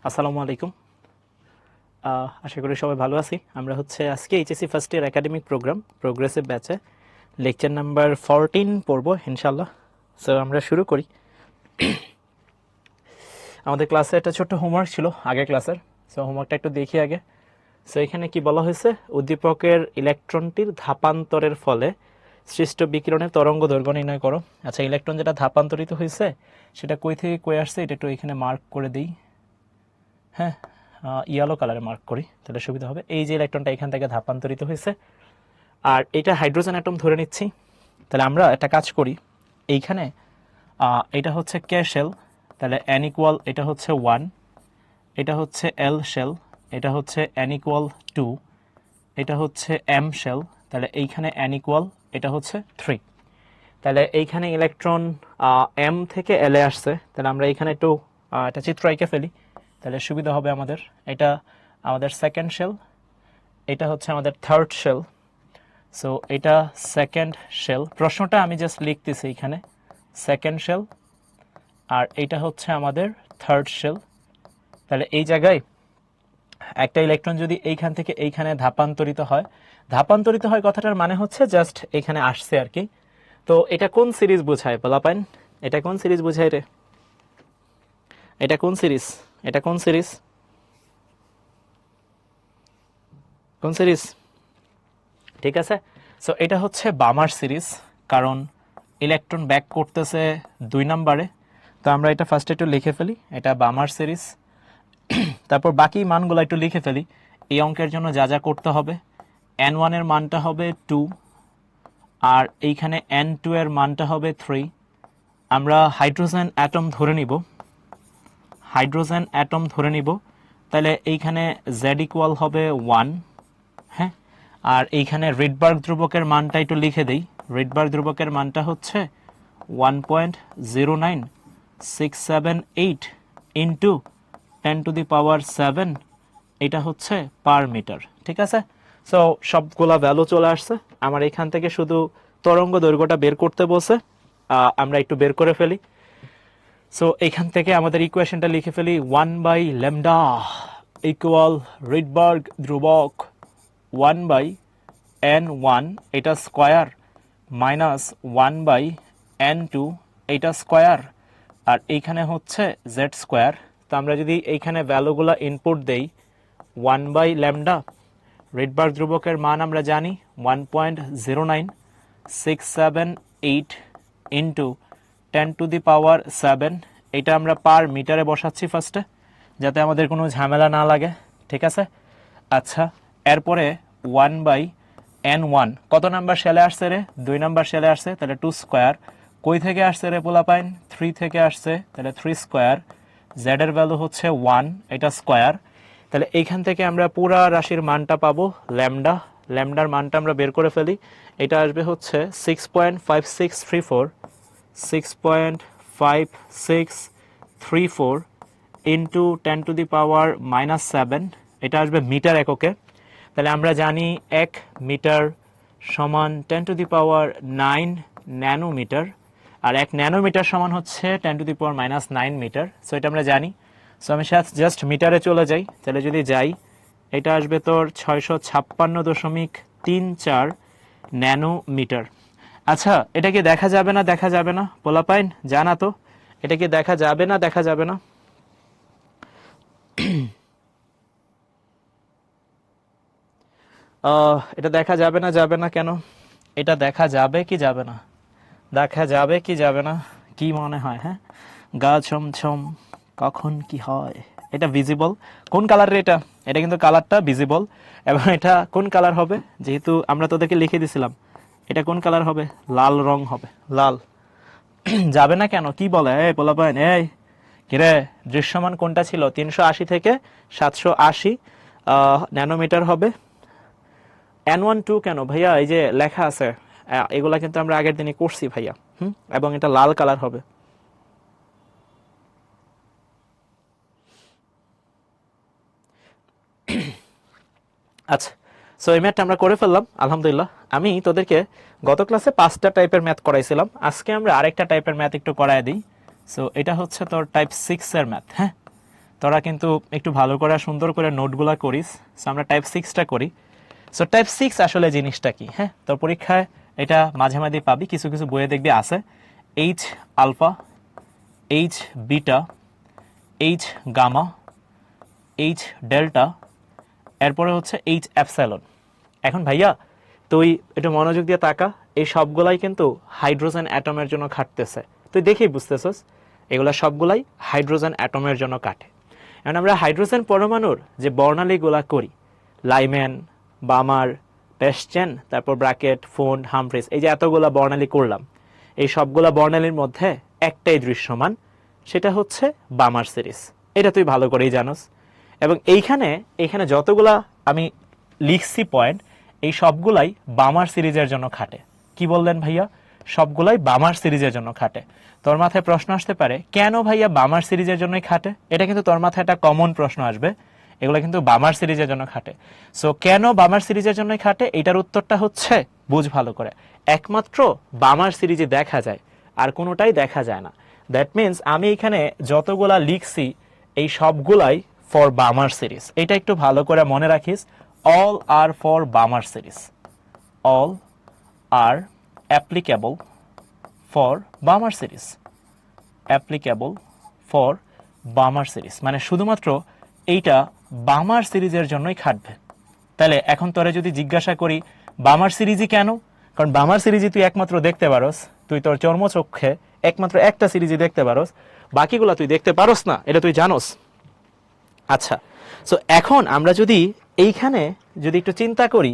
আসসালামু আলাইকুম। আশা করি সবাই ভালো আছি। আমরা হচ্ছে আজকে HSC first year academic program progressive ব্যাচে লেকচার নাম্বার 14 পড়বো ইনশাল্লাহ। সো আমরা শুরু করি। আমাদের ক্লাসে একটা ছোট্ট হোমওয়ার্ক ছিল আগের ক্লাসের। সো হোমওয়ার্কটা একটু দেখি আগে। সো এখানে কি বলা হয়েছে, উদ্দীপকের ইলেকট্রনটির ধাপান্তরের ফলে সৃষ্ট বিকিরণের তরঙ্গ দৈর্ঘ্য নির্ণয় করো। আচ্ছা, ইলেকট্রন যেটা ধাপান্তরিত হয়েছে সেটা কই থেকে কই আসছে এটা একটু এখানে মার্ক করে দিই। হ্যাঁ, ইয়েলো কালারে মার্ক করি তাহলে সুবিধা হবে। এই যে ইলেকট্রনটা এখান থেকে ধাপান্তরিত হয়েছে, আর এটা হাইড্রোজেন অ্যাটম ধরে নিচ্ছি। তাহলে আমরা একটা কাজ করি, এইখানে এটা হচ্ছে কে শেল, তাহলে এন ইকুয়াল এটা হচ্ছে 1, এটা হচ্ছে এল শেল, এটা হচ্ছে এন ইকুয়াল 2, এটা হচ্ছে এম শেল, তাহলে এইখানে এন ইকুয়াল এটা হচ্ছে 3। তাহলে এইখানে ইলেকট্রন এম থেকে এলে আসছে, তাহলে আমরা এইখানে একটু একটা চিত্র এঁকে ফেলি তাহলে সুবিধা হবে আমাদের। এটা আমাদের সেকেন্ড শেল, এটা হচ্ছে আমাদের থার্ড শেল। সো এটা সেকেন্ড শেল, প্রশ্নটা আমি জাস্ট লিখতেছি এখানে সেকেন্ড শেল, আর এটা হচ্ছে আমাদের থার্ড শেল। তাহলে এই জায়গায় একটা ইলেকট্রন যদি এইখান থেকে এইখানে ধাপান্তরিত হয় কথাটার মানে হচ্ছে জাস্ট এখানে আসছে আর কি। তো এটা কোন সিরিজ বোঝায় পোলাপাইন? এটা কোন সিরিজ বোঝায় রে? এটা কোন সিরিজ? এটা কোন সিরিজ? কোন সিরিজ? ঠিক আছে। সো এটা হচ্ছে বামার সিরিজ, কারণ ইলেকট্রন ব্যাক করতেছে 2 নম্বরে। তো আমরা এটা ফার্স্টে একটু লিখে ফেলি, এটা বামার সিরিজ। তারপর বাকি মানগুলো একটু লিখে ফেলি। এই অঙ্কের জন্য যা যা করতে হবে, n1 এর মানটা হবে 2, আর এইখানে n2 এর মানটা হবে 3। আমরা হাইড্রোজেন অ্যাটম ধরে নিব, হাইড্রোজেন অ্যাটম ধরে নিব। তাহলে এইখানে z ইকুয়াল হবে 1। হ্যাঁ, আর এইখানে রিডবার্গ ধ্রুবকের মানটা একটু লিখে দেই। রিডবার্গ ধ্রুবকের মানটা হচ্ছে 1.09678 ইন্টু 10⁻⁷, এটা হচ্ছে পার মিটার। ঠিক আছে। সো সবগুলা ভ্যালু চলে আসছে। আমার এখান থেকে শুধু তরঙ্গ দৈর্ঘ্যটা বের করতে বলছে, আমরা একটু বের করে ফেলি। সো এখান থেকে আমাদের ইকুয়েশনটা লিখে ফেলি, 1/λ ইকুয়াল রিডবার্গ ধ্রুবক 1/n1 এটা স্কয়ার মাইনাস 1/n2 এটা স্কয়ার, আর এইখানে হচ্ছে জেড স্কয়ার। তো আমরা যদি এইখানে ভ্যালুগুলো ইনপুট দেই, 1/λ রিডবার্গ ধ্রুবকের মান আমরা জানি 1.09678 ইন্টু 10⁻⁷, এটা আমরা পার মিটারে বসাচ্ছি ফার্স্টে, যাতে আমাদের কোনো ঝামেলা না লাগে। ঠিক আছে। আচ্ছা, এরপরে 1/n1 কত নাম্বার শেলে আসছে রে? 2 নাম্বার শেলে আসছে, তাহলে 2 স্কয়ার। কই থেকে আসছে রে পোলাপাইন? 3 থেকে আসছে, তাহলে 3 স্কয়ার। জেড এর ভ্যালু হচ্ছে 1, এটা স্কয়ার। তাহলে এইখান থেকে আমরা পুরা রাশির মানটা পাবো ল্যামডা। ল্যামডার মানটা আমরা বের করে ফেলি, এটা আসবে হচ্ছে 6.5634, 6.5634 ইন্টু 10⁻⁷, এটা আসবে মিটার এককে। তাহলে আমরা জানি 1 মিটার সমান 10⁻⁹ ন্যানোমিটার, আর 1 ন্যানোমিটার সমান হচ্ছে 10⁻⁹ মিটার। সো এটা আমরা জানি। সো আমি জাস্ট মিটারে চলে যাই, তাহলে যদি যাই এটা আসবে তোর 656.34 ন্যানোমিটার। আচ্ছা, এটা কি দেখা যাবে না? দেখা যাবে না পোলাপাইন? জানা তো, এটা কি দেখা যাবে না? দেখা যাবে না? এটা দেখা যাবে না? যাবে না কেন? এটা দেখা যাবে কি যাবে না? দেখা যাবে কি যাবে না? কি মনে হয়? হ্যাঁ, গা ছমছম কখন কি হয়? এটা ভিজিবল কোন কালারের? এটা এটা কিন্তু কালারটা ভিজিবল, এবং এটা কোন কালার হবে? যেহেতু আমরা তোদেরকে লিখে দিছিলাম, এটা কোন কালার হবে? লাল রং হবে, লাল। যাবে না কেন? কি বলে এই পোলাপাইন? এই কিরে দৃশ্যমান কোনটা ছিল 380 থেকে 780 ন্যানোমিটার হবে। N12 কেন ভাইয়া, এই যে লেখা আছে এগুলা কিন্তু আমরা আগের দিনই করছি ভাইয়া। এবং এটা লাল কালার হবে। আচ্ছা, সো এই ম্যাথটা আমরা করে ফেললাম আলহামদুলিল্লাহ। আমি তোদেরকে গত ক্লাসে 5টা টাইপের ম্যাথ করাইছিলাম, আজকে আমরা আরেকটা টাইপের ম্যাথ একটু করায় দিই। সো এটা হচ্ছে তোর টাইপ 6 এর ম্যাথ। হ্যাঁ, তোরা কিন্তু একটু ভালো করে সুন্দর করে নোটগুলা করিস। সো আমরা টাইপ 6টা করি। সো টাইপ 6 আসলে জিনিসটা কি? হ্যাঁ, তোর পরীক্ষায় এটা মাঝে মাঝে পাবি, কিছু কিছু বইয়ে দেখবি আছে H alpha, H beta, H gamma, H delta, এরপরে হচ্ছে এইচ অ্যাপসাইলন। এখন ভাইয়া তুই একটু মনোযোগ দিয়ে তাকা, এই সবগুলাই কিন্তু হাইড্রোজেন অ্যাটমের জন্য খাটতেছে। তুই দেখেই বুঝতেছস এগুলা সবগুলাই হাইড্রোজেন অ্যাটমের জন্য কাটে। এখন আমরা হাইড্রোজেন পরমাণুর যে বর্ণালীগুলা করি, লাইম্যান, বামার, পেস্টেন, তারপর ব্র্যাকেট, ফোন, হামফ্রিস, এই যে এতগুলা বর্ণালী করলাম, এই সবগুলা বর্ণালীর মধ্যে একটাই দৃশ্যমান, সেটা হচ্ছে বামার সিরিজ। এটা তুই ভালো করেই জানোস। এবং এইখানে যতগুলা আমি লিখছি পয়েন্ট, এই সবগুলাই বামার সিরিজের জন্য খাটে। কি বললেন ভাইয়া? সবগুলাই বামার সিরিজের জন্য খাটে। তোর মাথায় প্রশ্ন আসতে পারে, কেন ভাইয়া বামার সিরিজের জন্যই খাটে? এটা কিন্তু তোর মাথায় একটা কমন প্রশ্ন আসবে, এগুলো কিন্তু বামার সিরিজের জন্য খাটে। সো কেন বামার সিরিজের জন্যই খাটে, এটার উত্তরটা হচ্ছে, বুঝ ভালো করে, একমাত্র বামার সিরিজে দেখা যায়, আর কোনোটাই দেখা যায় না। দ্যাট মিনস আমি এখানে যতগুলা লিখছি এই সবগুলাই ফর বামার সিরিজ। এটা একটু ভালো করে মনে রাখিস, all are for Balmer series, all are applicable for Balmer series, applicable for Balmer series, মানে শুধুমাত্র এইটা বামার সিরিজের জন্যই খাটবে। তাহলে এখন তোরে যদি জিজ্ঞাসা করি বামার সিরিজই কেন, কারণ বামার সিরিজই তুই একমাত্র দেখতে পারস, তুই তোর চর্মচক্ষে একমাত্র একটা সিরিজই দেখতে পারস, বাকিগুলা তুই দেখতে পারস না, এটা তুই জানোস। আচ্ছা, সো এখন আমরা যদি এইখানে যদি একটু চিন্তা করি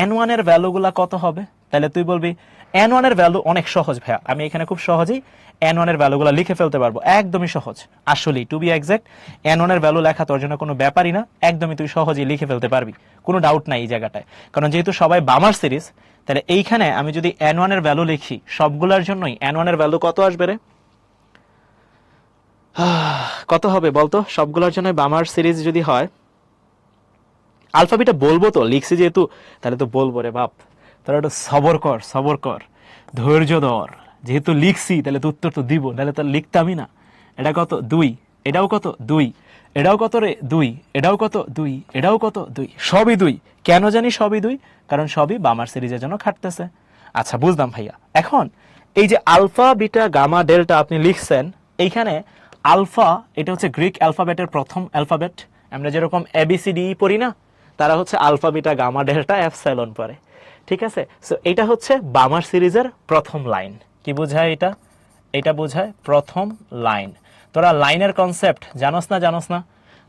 N1 এর ভ্যালুগুলা কত হবে, তাহলে তুই বলবি N1 এর ভ্যালু অনেক সহজ ভাইয়া, আমি এখানে খুব সহজেই N1 এর ভ্যালুগুলা লিখে ফেলতে পারবো, একদমই সহজ। আসলে টু বি এক্সাক্ট N1 এর ভ্যালু লেখা তোর জন্য কোনো ব্যাপারই না, একদমই তুই সহজেই লিখে ফেলতে পারবি, কোনো ডাউট নাই এই জায়গাটায়। কারণ যেহেতু সবাই বামার সিরিজ, তাহলে এইখানে আমি যদি N1 এর ভ্যালু লিখি সবগুলোর জন্যই, N1 এর ভ্যালু কত আসবে রে? কত হবে বলতো সবগুলোর জন্য বামার সিরিজ যদি হয়? আলফাবিটা বলবো তো, লিখছি যেহেতু, তাহলে তো বলবো রে বাপ। তাহলে একটু সবর কর, ধৈর্য ধর, যেহেতু লিখছি তাহলে তো উত্তর তো দিব, তাহলে তো লিখতামই না। এটা কত? 2, এটাও কত? 2, এটাও কত রে? 2, এটাও কত? 2, এটাও কত? 2, সবই 2। কেন জানি সবই 2? কারণ সবই বামার সিরিজের জন্য খাটতেছে। আচ্ছা, বুঝলাম ভাইয়া। এখন এই যে আলফা, বিটা, গামা, ডেল্টা আপনি লিখছেন, এইখানে আলফা এটা হচ্ছে গ্রিক অ্যালফাবেটের প্রথম অ্যালফাবেট। আমরা যেরকম ABCD পড়ি না, তারা হচ্ছে alpha, beta, gamma, delta, epsilon পড়ে। ঠিক আছে, সো এটা হচ্ছে বামার সিরিজের প্রথম লাইন। কি বোঝায় এটা? এটা বোঝায় প্রথম লাইন। তোরা লাইনের কনসেপ্ট জানোস না?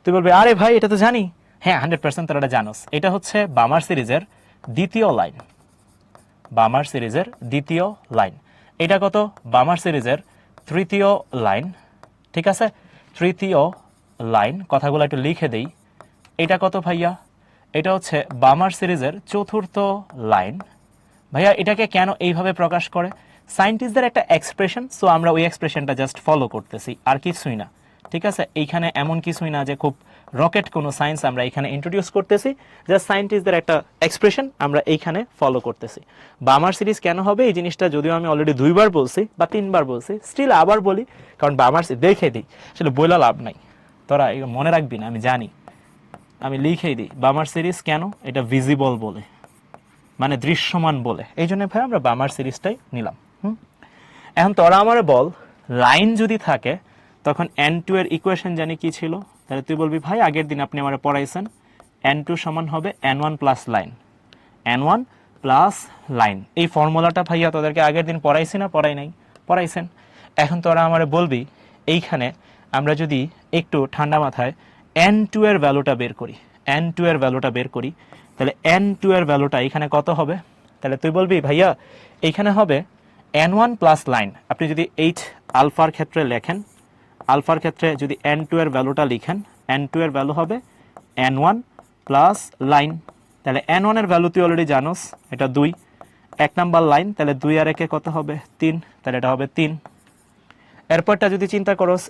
তুই বলবি আরে ভাই এটা তো জানি। হ্যাঁ, 100% তোরা এটা জানোস। এটা হচ্ছে বামার সিরিজের দ্বিতীয় লাইন, বামার সিরিজের দ্বিতীয় লাইন। এটা কত? বামার সিরিজের তৃতীয় লাইন। ঠিক আছে, তৃতীয় লাইন। কথাগুলো একটু লিখে দেই। এটা কত ভাইয়া? এটা হচ্ছে বামার সিরিজের চতুর্থ লাইন। ভাইয়া এটাকে কেন এইভাবে প্রকাশ করে? সায়েন্টিস্টদের একটা এক্সপ্রেশন, সো আমরা ওই এক্সপ্রেশনটা জাস্ট ফলো করতেছি, আর কিছুই না। ঠিক আছে, এইখানে এমন কিছুই না যে খুব রকেট কোনো সায়েন্স আমরা এখানে ইন্ট্রোডিউস করতেছি, জাস্ট সায়েন্টিস্টদের একটা এক্সপ্রেশন আমরা এইখানে ফলো করতেছি। বামার সিরিজ কেন হবে এই জিনিসটা যদিও আমি অলরেডি 2বার বলছি বা 3বার বলছি, স্টিল আবার বলি, কারণ বামার দেখে দিই, আসলে বইলা লাভ নাই, তোরা মনে রাখবি না, আমি জানি, আমি লিখেই দিই। বামার সিরিজ কেন? এটা ভিজিবল বলে, মানে দৃশ্যমান বলে, এই জন্য ভাই আমরা বামার সিরিজটাই নিলাম। এখন তোরা আমারে বল, লাইন যদি থাকে তখন N2 এর ইকুয়েশন জানি কি ছিল? তাহলে তুই বলবি ভাই আগের দিন আপনি আমারে পড়াইছেন, N2 সমান হবে N1 plus line, N1 plus line. এই ফর্মুলাটা ভাইয়া তোদেরকে আগের দিন পড়াইছি না পড়াই নাই? পড়াইছেন। এখন তোরা আমারে বলবি এইখানে আমরা যদি একটু ঠান্ডা মাথায় N2 এর ভ্যালুটা বের করি, N2 এর ভ্যালুটা বের করি, তাহলে N2 এর ভ্যালুটা এখানে কত হবে? তাহলে তুই বলবি ভাইয়া এইখানে হবে N1 প্লাস লাইন। আপনি যদি এইচ আলফার ক্ষেত্রে লেখেন, আলফার ক্ষেত্রে যদি n2 এর ভ্যালুটা লিখেন, n2 এর ভ্যালু হবে n1 প্লাস লাইন। তাহলে n1 এর ভ্যালু তুই অলরেডি জানোস, এটা 2, 1 নাম্বার লাইন, তাহলে 2 আর 1 কত হবে 3, তাহলে এটা হবে 3। এরপরটা যদি চিন্তা করস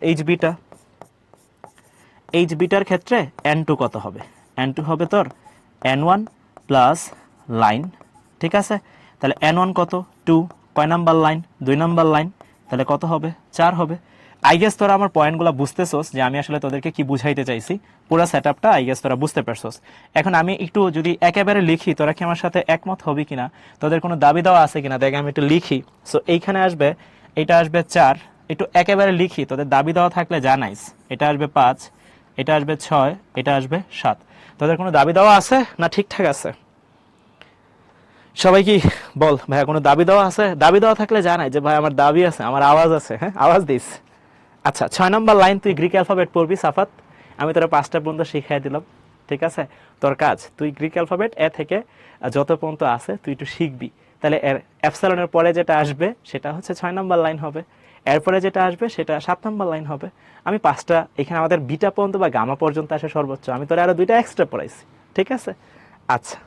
এইচ বিটার ক্ষেত্রে n2 কত হবে, n2 হবে তোর n1 প্লাস লাইন, ঠিক আছে। তাহলে n1 কত 2, কয় নাম্বার লাইন 2 নাম্বার লাইন, তাহলে কত হবে 4 হবে। আই গেস তোরা আমার পয়েন্টগুলো বুঝতেছস যে আমি আসলে তোদেরকে কি বুঝাইতে চাইছি, পুরো সেটআপটা আই গেস তোরা বুঝতে পারছস। এখন আমি একটু যদি একেবারে লিখি, তোরা কি আমার সাথে একমত হবি কিনা, তোদের কোনো দাবি দেওয়া আছে কিনা, দেখ আমি একটু লিখি। সো এইখানে আসবে, এটা আসবে 4, একটু একেবারে লিখি, তোদের দাবি দেওয়া থাকলে জানাইস। এটা আসবে 5, এটা আসবে 6, এটা আসবে 7। তোদের কোনো দাবি দেওয়া আছে না ঠিকঠাক আছে? সবাই কি বল ভাইয়া কোনো দাবি দেওয়া আছে? দাবি দেওয়া থাকলে জানাই যে ভাই আমার দাবি আছে, আমার আওয়াজ আছে, হ্যাঁ আওয়াজ দিস। আচ্ছা 6 নম্বর লাইন তুই গ্রিক অ্যালফাবেট পড়বি সাফাত, আমি তোরা 5টা পর্যন্ত শিখাই দিলাম, ঠিক আছে। তোর কাজ তুই গ্রিক অ্যালফাবেট এ থেকে যত পর্যন্ত আছে তুই একটু শিখবি। তাহলে এর এপসাইলনের পরে যেটা আসবে সেটা হচ্ছে 6 নম্বর লাইন হবে, এরপরে যেটা আসবে সেটা 7 নম্বর লাইন হবে। আমি 5টা, এখানে আমাদের বিটা পর্যন্ত বা গামা পর্যন্ত আসে সর্বোচ্চ, আমি তোরা আরো 2টা এক্সট্রা পড়াইছি, ঠিক আছে। আচ্ছা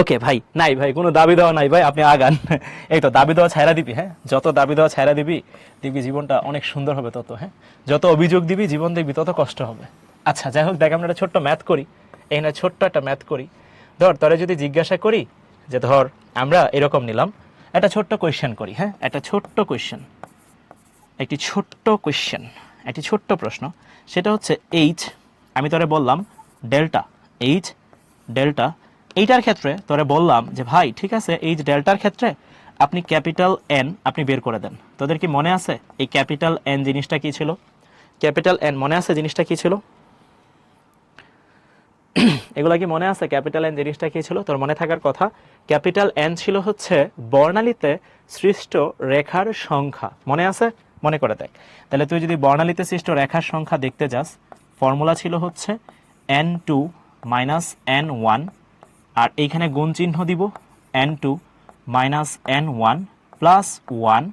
ওকে ভাই, নাই ভাই কোনো দাবি দেওয়া নাই ভাই, আপনি আগান। এই তো দাবি দেওয়া ছাইরা দিবি, হ্যাঁ যত দাবি দেওয়া ছাইরা দিবি দেখবি জীবনটা অনেক সুন্দর হবে তত, হ্যাঁ যত অভিযোগ দিবি জীবন দেখবি তত কষ্ট হবে। আচ্ছা যাই হোক, দেখ আমরা একটা ছোট্ট ম্যাথ করি, এখানে ছোট্ট একটা ম্যাথ করি। ধর তোরা যদি জিজ্ঞাসা করি যে ধর আমরা এরকম নিলাম একটা ছোট্ট কোয়েশ্চেন করি, হ্যাঁ একটা ছোট্ট কোয়েশ্চেন, একটি ছোট্ট প্রশ্ন, সেটা হচ্ছে এইচ, আমি তোরে বললাম ডেল্টা, এইচ ডেল্টা, এইটার ক্ষেত্রে তোরে বললাম যে ভাই ঠিক আছে এইচ ডেল্টার ক্ষেত্রে আপনি ক্যাপিটাল এন আপনি বের করে দেন। তোদের কি মনে আছে এই ক্যাপিটাল এন জিনিসটা কি ছিল? ক্যাপিটাল এন মনে আছে জিনিসটা কি ছিল? এগুলা কি মনে আছে ক্যাপিটাল এন জিনিসটা কি ছিল? তোর মনে থাকার কথা, ক্যাপিটাল এন ছিল হচ্ছে বর্ণালীতে সৃষ্ট রেখার সংখ্যা, মনে আছে? মনে করে দেখ। তাহলে তুই যদি বর্ণালীতে সৃষ্ট রেখার সংখ্যা দেখতে যাস, ফর্মুলা ছিল হচ্ছে n2 মাইনাস n1, আর এইখানে গুণ চিহ্ন দিব n2 minus n1 plus 1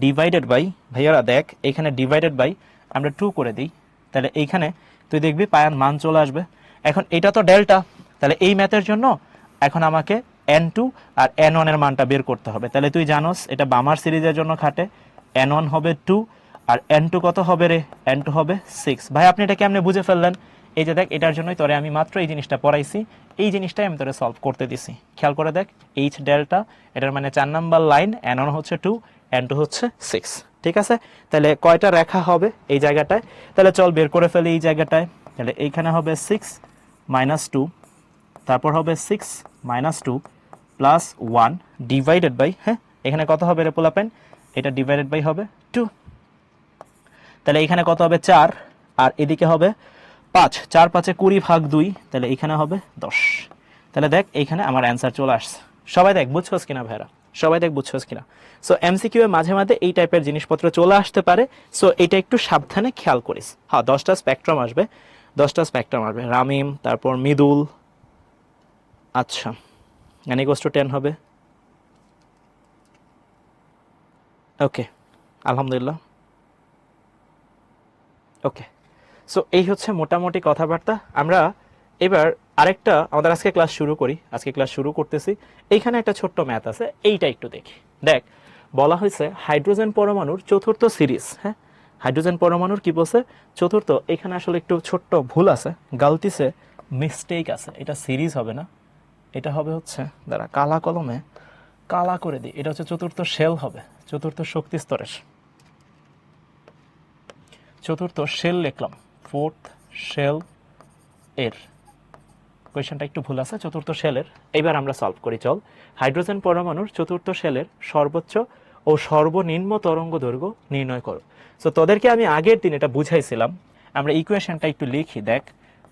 divided by, ভাইয়ারা দেখ এইখানে ডিভাইডেড বাই আমরা 2 করে দিই, তাহলে এইখানে তুই দেখবি পায়ান মান চলে আসবে। এখন এটা তো ডেল্টা, তাহলে এই ম্যাথের জন্য এখন আমাকে n2 আর n1 এর মানটা বের করতে হবে। তাহলে তুই জানোস এটা বামার সিরিজের জন্য খাটে, n1 হবে 2 আর n2 কত হবে রে? n2 হবে 6। ভাই আপনি এটা কেমনে বুঝে ফেললেন? এই যে দেখ এটার জন্যই তোরে আমি মাত্র এই জিনিসটা পড়াইছি, এই জিনিসটাই আমি তোরে সলভ করতে দিছি। খেয়াল করে দেখ এইচ ডেল্টা, এটার মানে 4 নাম্বার লাইন, n1 হচ্ছে 2, n2 হচ্ছে 6, ঠিক আছে। তাহলে কয়টা রেখা হবে এই জায়গাটায়? তাহলে চল বের করে ফেলি এই জায়গাটায়। তাহলে এইখানে হবে 6 মাইনাস 2, তারপর হবে 6 মাইনাস 2 প্লাস 1 ডিভাইডেড বাই, হ্যাঁ এখানে কত হবে রে পোলাপেন? এটা ডিভাইডেড বাই হবে 2, তাহলে এখানে কত হবে 4 আর এদিকে হবে 5, 4 5 20 ভাগ 2, তাহলে এখানে হবে 10। তাহলে দেখ এইখানে আমার অ্যান্সার চলে আসছে। সবাই দেখ বুঝছস কিনা ভাইরা, সবাই দেখ বুঝছস কিনা? সো এমসিকিউ এ মাঝে মাঝে এই টাইপের জিনিসপত্র চলে আসতে পারে, সো এটা একটু সাবধানে খেয়াল করিস। হ্যাঁ 10টা স্পেকট্রাম আসবে, 10টা স্পেকট্রাম আসবে, রামিম তারপর মৃদুল, আচ্ছা n = 10 হবে, ওকে আলহামদুলিল্লাহ, ওকে। সো এই হচ্ছে মোটামুটি কথাবার্তা। আমরা এবার আরেকটা আমাদের আজকে ক্লাস শুরু করি, আজকে ক্লাস শুরু করতেছি। এইখানে একটা ছোট্ট ম্যাথ আছে, এইটা একটু দেখি। দেখ বলা হয়েছে হাইড্রোজেন পরমাণুর চতুর্থ সিরিজ, হ্যাঁ হাইড্রোজেন পরমাণুর কি বলছে? চতুর্থ। এখানে আসলে একটু ছোট্ট ভুল আছে, গালতিসে মিস্টেক আছে, এটা সিরিজ হবে না, এটা হবে হচ্ছে দাঁড়া কালা কলমে কালা করে দিই, এটা হচ্ছে চতুর্থ শেল হবে, চতুর্থ শক্তি স্তরের চতুর্থ শেল লিখলাম, ফোর্থ শেল এর কোয়েশ্চেনটা একটু ভুল আছে, চতুর্থ শেলের। এবার আমরা সলভ করি চল। হাইড্রোজেন পরমাণুর চতুর্থ শেলের সর্বোচ্চ ও সর্বনিম্ন তরঙ্গ দৈর্ঘ্য নির্ণয় করো। সো তোদেরকে আমি আগের দিন এটা বুঝাইছিলাম, আমরা ইকুয়েশনটা একটু লিখি। দেখ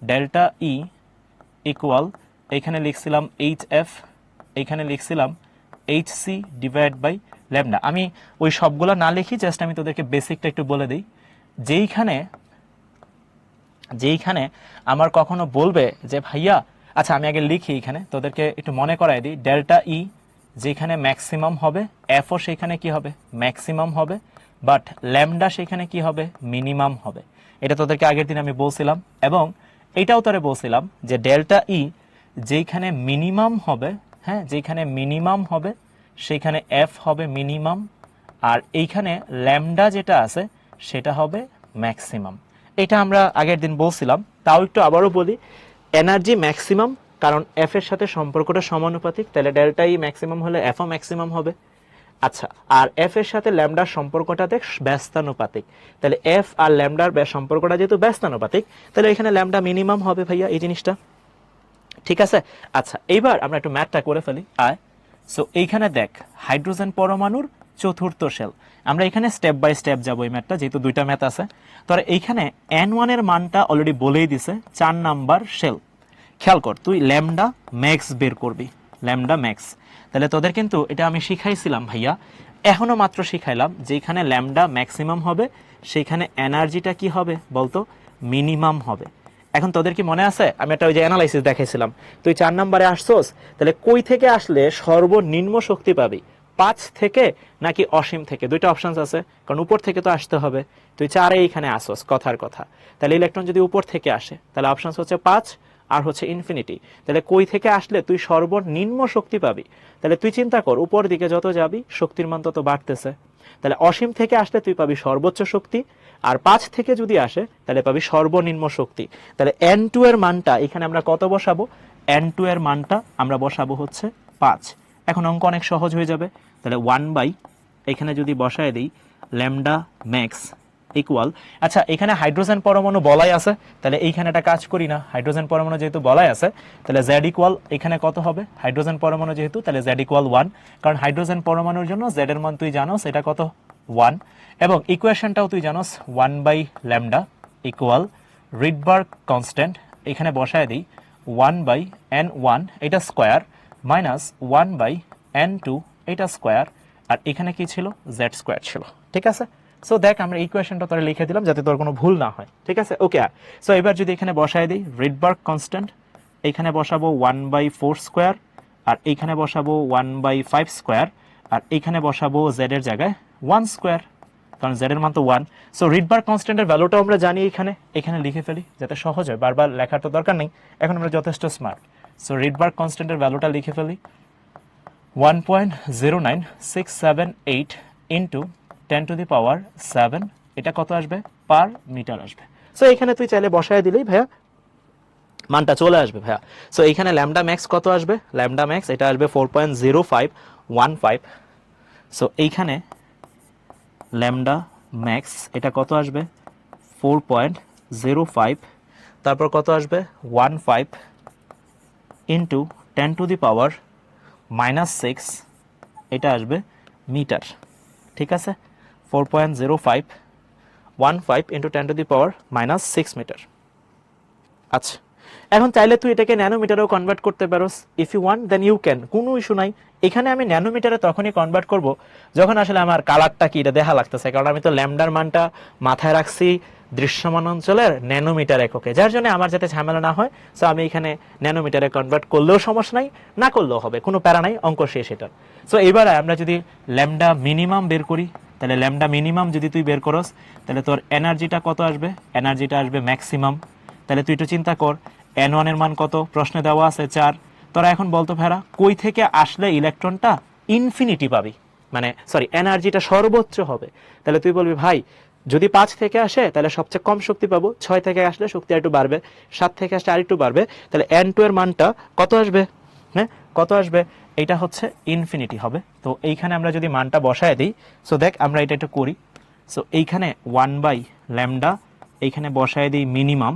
ডেল্টা ই ইকুয়াল, এখানে লিখছিলাম এইচ এফ, এখানে লিখছিলাম H C divide by lambda. আমি ওই সবগুলো না লিখি, জাস্ট আমি তোদেরকে বেসিকটা একটু বলে দিই। যেইখানে আমার কখনো বলবে যে ভাইয়া, আচ্ছা আমি আগে লিখি এখানে তোদেরকে একটু মনে করাই দিই, ডেল্টা ই যেখানে ম্যাক্সিমাম হবে, এফও সেখানে কি হবে ম্যাক্সিমাম হবে, বাট ল্যামডা সেখানে কি হবে, মিনিমাম হবে। এটা তোদেরকে আগের দিন আমি বলছিলাম, এবং এটাও তোরে বলছিলাম যে ডেল্টা ই যেইখানে মিনিমাম হবে, হ্যাঁ, যেইখানে মিনিমাম হবে সেইখানে এফ হবে মিনিমাম, আর এইখানে ল্যামডা যেটা আছে সেটা হবে ম্যাক্সিমাম। এটা আমরা আগের দিন বলছিলাম, তাও একটু আবারও বলি। এনার্জি ম্যাক্সিমাম, কারণ এফ এর সাথে সম্পর্কটা সমানুপাতিক, তাহলে ডেল্টা ই ম্যাক্সিমাম হলে এফও ম্যাক্সিমাম হবে। আচ্ছা, আর এফ এর সাথে ল্যামডার সম্পর্কটা দেখ ব্যস্তানুপাতিক, তাহলে এফ আর ল্যামডার সম্পর্কটা যেহেতু ব্যস্তানুপাতিক, তাহলে এখানে ল্যামডা মিনিমাম হবে ভাইয়া, এই জিনিসটা ঠিক আছে। আচ্ছা, এইবার আমরা একটু ম্যাথটা করে ফেলি আয়। সো এইখানে দেখ হাইড্রোজেন পরমাণুর চতুর্থ শেল, আমরা এখানে স্টেপ বাই স্টেপ যাবো এই ম্যাথটা, যেহেতু দুইটা ম্যাথ আছে। তো এইখানে N1 এর মানটা অলরেডি বলেই দিছে 4 নাম্বার শেল। খেয়াল কর, তুই ল্যামডা ম্যাক্স বের করবি, ল্যামডা ম্যাক্স। তাহলে তোদের কিন্তু এটা আমি শিখাইছিলাম ভাইয়া, এখনো মাত্র শিখাইলাম, যেখানে ল্যামডা ম্যাক্সিমাম হবে সেইখানে এনার্জিটা কি হবে বলতো, মিনিমাম হবে। এখন তোদের কি মনে আছে আমি একটা ওই যে অ্যানালাইসিস দেখাইছিলাম, তুই 4 নম্বরে আসছোস, তাহলে কই থেকে আসলে সর্বনিম্ন শক্তি পাবি, 5 থেকে নাকি অসীম থেকে? দুইটা অপশনস আছে, কারণ উপর থেকে তো আসতে হবে। তুই 4-এ এইখানে আসোস, কথার কথা। তাহলে ইলেকট্রন যদি উপর থেকে আসে তাহলে অপশনস হচ্ছে 5 আর হচ্ছে ইনফিনিটি। তাহলে কই থেকে আসলে তুই সর্বনিম্ন শক্তি পাবি? তাহলে তুই চিন্তা কর, উপর দিকে যত যাবি শক্তির মান তত বাড়তেছে। তাহলে অসীম থেকে আসলে তুই পাবি সর্বোচ্চ শক্তি, আর 5 থেকে যদি আসে তাহলে পাবি সর্বনিম্ন শক্তি। তাহলে N2 এর মানটা এখানে আমরা কত বসাবো? N2 এর মানটা আমরা বসাবো হচ্ছে 5। এখন অঙ্ক অনেক সহজ হয়ে যাবে। তাহলে 1 বাই এখানে যদি বসায় দিই ল্যামডা ম্যাক্স ইকুয়াল, আচ্ছা এখানে হাইড্রোজেন পরমাণু বলাই আছে, তাহলে এইখানে একটা কাজ করি না, হাইড্রোজেন পরমাণু যেহেতু বলাই আছে তাহলে জেড ইকুয়াল এখানে কত হবে, হাইড্রোজেন পরমাণু যেহেতু তাহলে জেড ইকুয়াল 1, কারণ হাইড্রোজেন পরমাণুর জন্য জেড এর মান তুই জানোস এটা কত 1, এবং ইকুয়েশনটাও তুই জানোস 1 by lambda equal Rydberg constant, এখানে বসায় দিই 1 বাই N1 এটা স্কোয়ার মাইনাস 1 বাই N2 এটা স্কোয়ার, আর এখানে কি ছিল, জেড স্কোয়ার ছিল। ঠিক আছে, সো দেখ আমরা ইকুয়েশনটা তোরে লিখে দিলাম যাতে তোর কোনো ভুল না হয়। ঠিক আছে, ওকে। সো এবার যদি এখানে বসায় দিই রিডবার্গ কনস্ট্যান্ট, এখানে বসাবো 1 বাই 4 স্কোয়ার, আর এইখানে বসাবো 1 বাই 5 স্কোয়ার, আর এইখানে বসাবো জেড এর জায়গায় 1 স্কোয়ার, কারণ জেড এর মান তো 1। সো রিডবার্গ কনস্ট্যান্টের ভ্যালুটাও আমরা জানি, এখানে লিখে ফেলি যাতে সহজ হয়, বারবার লেখার তো দরকার নেই, এখন আমরা যথেষ্ট স্মার্ট। সো রিডবার্গ কনস্ট্যান্টের ভ্যালুটা লিখে ফেলি 1.09678 ইন্টু 10 টু দি পাওয়ার 7, এটা কত আসবে, পার মিটার আসবে। সো এখানে তুই চাইলে বসায় দিলেই ভাইয়া মানটা চলে আসবে ভাইয়া। সো এখানে ল্যামডা ম্যাক্স কত আসবে, ল্যামডা ম্যাক্স এটা আসবে 4.0515। সো এইখানে ল্যামডা ম্যাক্স এটা কত আসবে 4.05, তারপর কত আসবে 15 ইন্টু 10 টু দি পাওয়ার -6, এটা আসবে মিটার। ঠিক আছে, 4.0515 into 10 to the power -6 metre. আচ্ছা, এখন চাইলে তুই এটাকে ন্যানোমিটারেও কনভার্ট করতে পারোস, if you want then you can, কোনো ইস্যু নাই। এখানে আমি ন্যানোমিটারে তখনই কনভার্ট করব যখন আসলে আমার কালারটা কি এটা দেখা লাগতেছে, কারণ আমি তো ল্যামডার মানটা মাথায় রাখছি দৃশ্যমান অঞ্চলের ন্যানোমিটার এককে, যার জন্য আমার যাতে ঝামেলা না হয়। সো আমি এখানে ন্যানোমিটারে কনভার্ট করলেও সমস্যা নাই, না করলেও হবে, কোনো প্যারা নাই, অঙ্ক শেষ এটা। সো এবারে আমরা যদি ল্যামডা মিনিমাম বের করি, তাহলে ল্যামডা মিনিমাম যদি তুই বের করস তাহলে তোর এনার্জিটা কত আসবে, এনার্জিটা আসবে ম্যাক্সিমাম। তাহলে তুই একটু চিন্তা কর, N1 এর মান কত, প্রশ্নে দেওয়া আছে 4। তোরা এখন বলতো ফেরা কই থেকে আসলে ইলেকট্রনটা ইনফিনিটি পাবি, মানে সরি এনার্জিটা সর্বোচ্চ হবে। তাহলে তুই বলবি ভাই যদি 5 থেকে আসে তাহলে সবচেয়ে কম শক্তি পাবো, 6 থেকে আসলে শক্তি আরেকটু বাড়বে, 7 থেকে আসলে আরেকটু বাড়বে, তাহলে N2 এর মানটা কত আসবে, হ্যাঁ কত আসবে, এটা হচ্ছে ইনফিনিটি হবে। তো এইখানে আমরা যদি মানটা বসায় দিই, সো দেখ আমরা এটা একটু করি। সো এইখানে 1 বাই ল্যামডা এইখানে বসায় দিই মিনিমাম,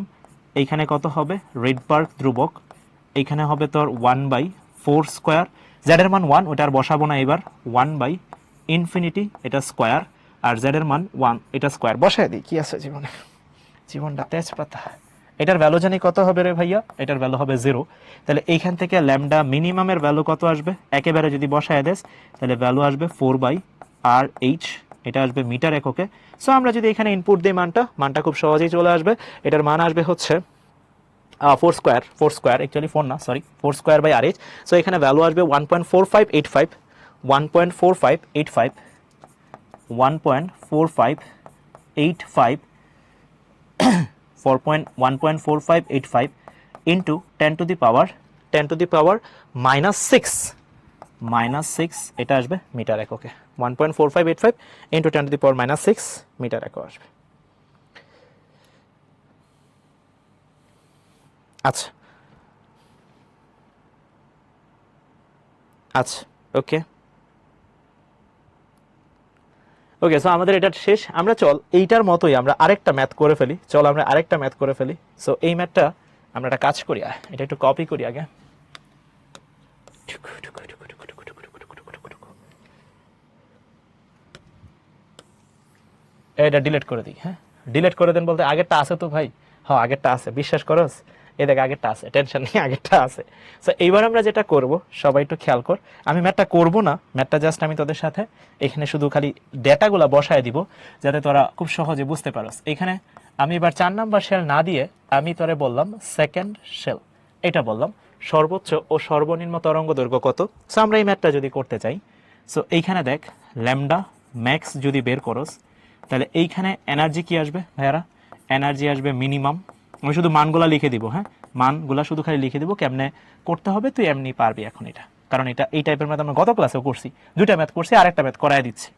এইখানে কত হবে রিডবার্গ ধ্রুবক, এইখানে হবে তোর 1 বাই 4 স্কোয়ার, জেড এর মান 1 ওটা আর বসাবো না, এবার 1 বাই ইনফিনিটি এটা স্কোয়ার, আর জেড এর মান 1 এটা স্কোয়ার বসায় দিই। কি আছে জীবনে, জীবনটা তেজপাতা। এটার ভ্যালু জানি কত হবে রে ভাইয়া, এটার ভ্যালু হবে 0। তাহলে এইখান থেকে ল্যামডা মিনিমামের ভ্যালু কত আসবে, একেবারে যদি বসায় দেস তাহলে ভ্যালু আসবে 4 বাই আর এইচ, এটা আসবে মিটার এককে। সো আমরা যদি এখানে ইনপুট দিই মানটা খুব সহজেই চলে আসবে। এটার মান আসবে হচ্ছে 4 স্কোয়ার অ্যাকচুয়ালি 4 না sorry 4 square by R H. So এখানে ভ্যালু আসবে 1.4585 1.4585 1.4585 ইন্টু 10 to the power -6 এটা আসবে মিটার এককে। 1.4585 into 10 to the power -6 metre একক আসবে। আচ্ছা আচ্ছা ওকে ওকে, সো আমাদের এটা শেষ। আমরা চল এইটার মতোই আমরা আরেকটা ম্যাথ করে ফেলি। চল আমরা আরেকটা ম্যাথ করে ফেলি। সো এই ম্যাথটা আমরা একটা কাজ করি, এটা একটু কপি করি আগে। এটা ডিলিট করে দিই। হ্যাঁ, ডিলিট করে দেন বলতে আগেরটা আছে তো ভাই? হ্যাঁ আগেরটা আছে, বিশ্বাস করস? এই দেখ আগেরটা আছে, টেনশন নেই, আগেরটা আছে। সো এইবার আমরা যেটা করব, সবাই একটু খেয়াল কর। আমি ম্যাথটা করব না, ম্যাথটা জাস্ট আমি তোদের সাথে এখানে শুধু খালি ডেটাগুলো বসায় দিব, যাতে তোরা খুব সহজে বুঝতে পারস। এখানে আমি এবার 4 নাম্বার শেল না দিয়ে আমি তোরে বললাম সেকেন্ড শেল, এটা বললাম সর্বোচ্চ ও সর্বনিম্ন তরঙ্গ দৈর্ঘ্য কত। সো আমরা এই ম্যাথটা যদি করতে চাই, সো এইখানে দেখ ল্যামডা ম্যাক্স যদি বের করস, তাহলে এইখানে এনার্জি কি আসবে ভাইয়ারা? এনার্জি আসবে মিনিমাম। আমি শুধু মানগুলা লিখে দিব। হ্যাঁ, মানগুলা শুধু খালি লিখে দিব, কেমনে করতে হবে তুই এমনি পারবি এখন এটা, কারণ এটা এই টাইপের ম্যাথ আমরা গত ক্লাসেও করছি, দুইটা ম্যাথ করছি, আরেকটা ম্যাথ করাই দিচ্ছি।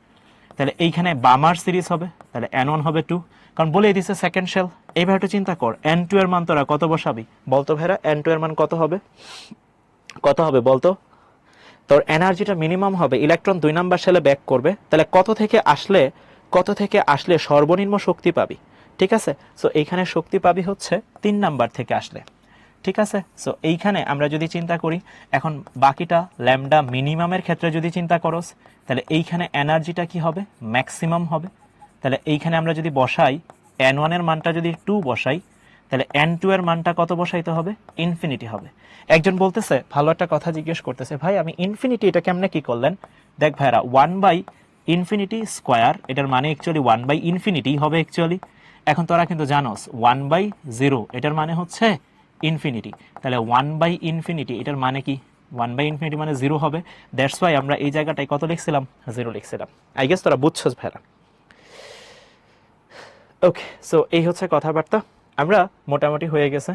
তাহলে এইখানে বামার সিরিজ হবে, তাহলে n1 হবে 2, কারণ বলেই দিচ্ছে সেকেন্ড শেল। এইবার একটু চিন্তা কর n2 এর মান তোরা কত বসাবি বলতো ভাইরা? n2 এর মান কত হবে? কত হবে বলতো? তোর এনার্জিটা মিনিমাম হবে, ইলেকট্রন 2 নাম্বার শেলে ব্যাক করবে, তাহলে কত থেকে আসলে সর্বনিম্ন শক্তি পাবি? ঠিক আছে, সো এইখানে শক্তি পাবি হচ্ছে 3 নাম্বার থেকে আসলে। ঠিক আছে, সো এইখানে আমরা যদি চিন্তা করি, এখন বাকিটা ল্যামডা মিনিমামের ক্ষেত্রে যদি চিন্তা করস, তাহলে এইখানে এনার্জিটা কি হবে? ম্যাক্সিমাম হবে। তাহলে এইখানে আমরা যদি বসাই n1 এর মানটা যদি 2 বসাই, তাহলে n2 এর মানটা কত বসাইতে হবে? ইনফিনিটি হবে। একজন বলতেছে, ভালো একটা কথা জিজ্ঞেস করতেছে, ভাই আমি ইনফিনিটি এটা কেমনে কি করলেন? দেখ ভাইরা, 1/ইনফিনিটি স্কোয়ার, এটার মানে অ্যাকচুয়ালি 1/ইনফিনিটি হবে অ্যাকচুয়ালি। এখন তোরা কিন্তু জানোস 1/0 এটার মানে হচ্ছে ইনফিনিটি, তাহলে 1/ইনফিনিটি এটার মানে কি? 1/ইনফিনিটি মানে 0 হবে। দ্যাটস ওয়াই আমরা এই জায়গাটায় কত লিখছিলাম? 0 লিখছিলাম। আই গেস তোরা বুঝছস ভাইরা। ওকে, সো এই হচ্ছে কথাবার্তা, আমরা মোটামুটি হয়ে গেছে।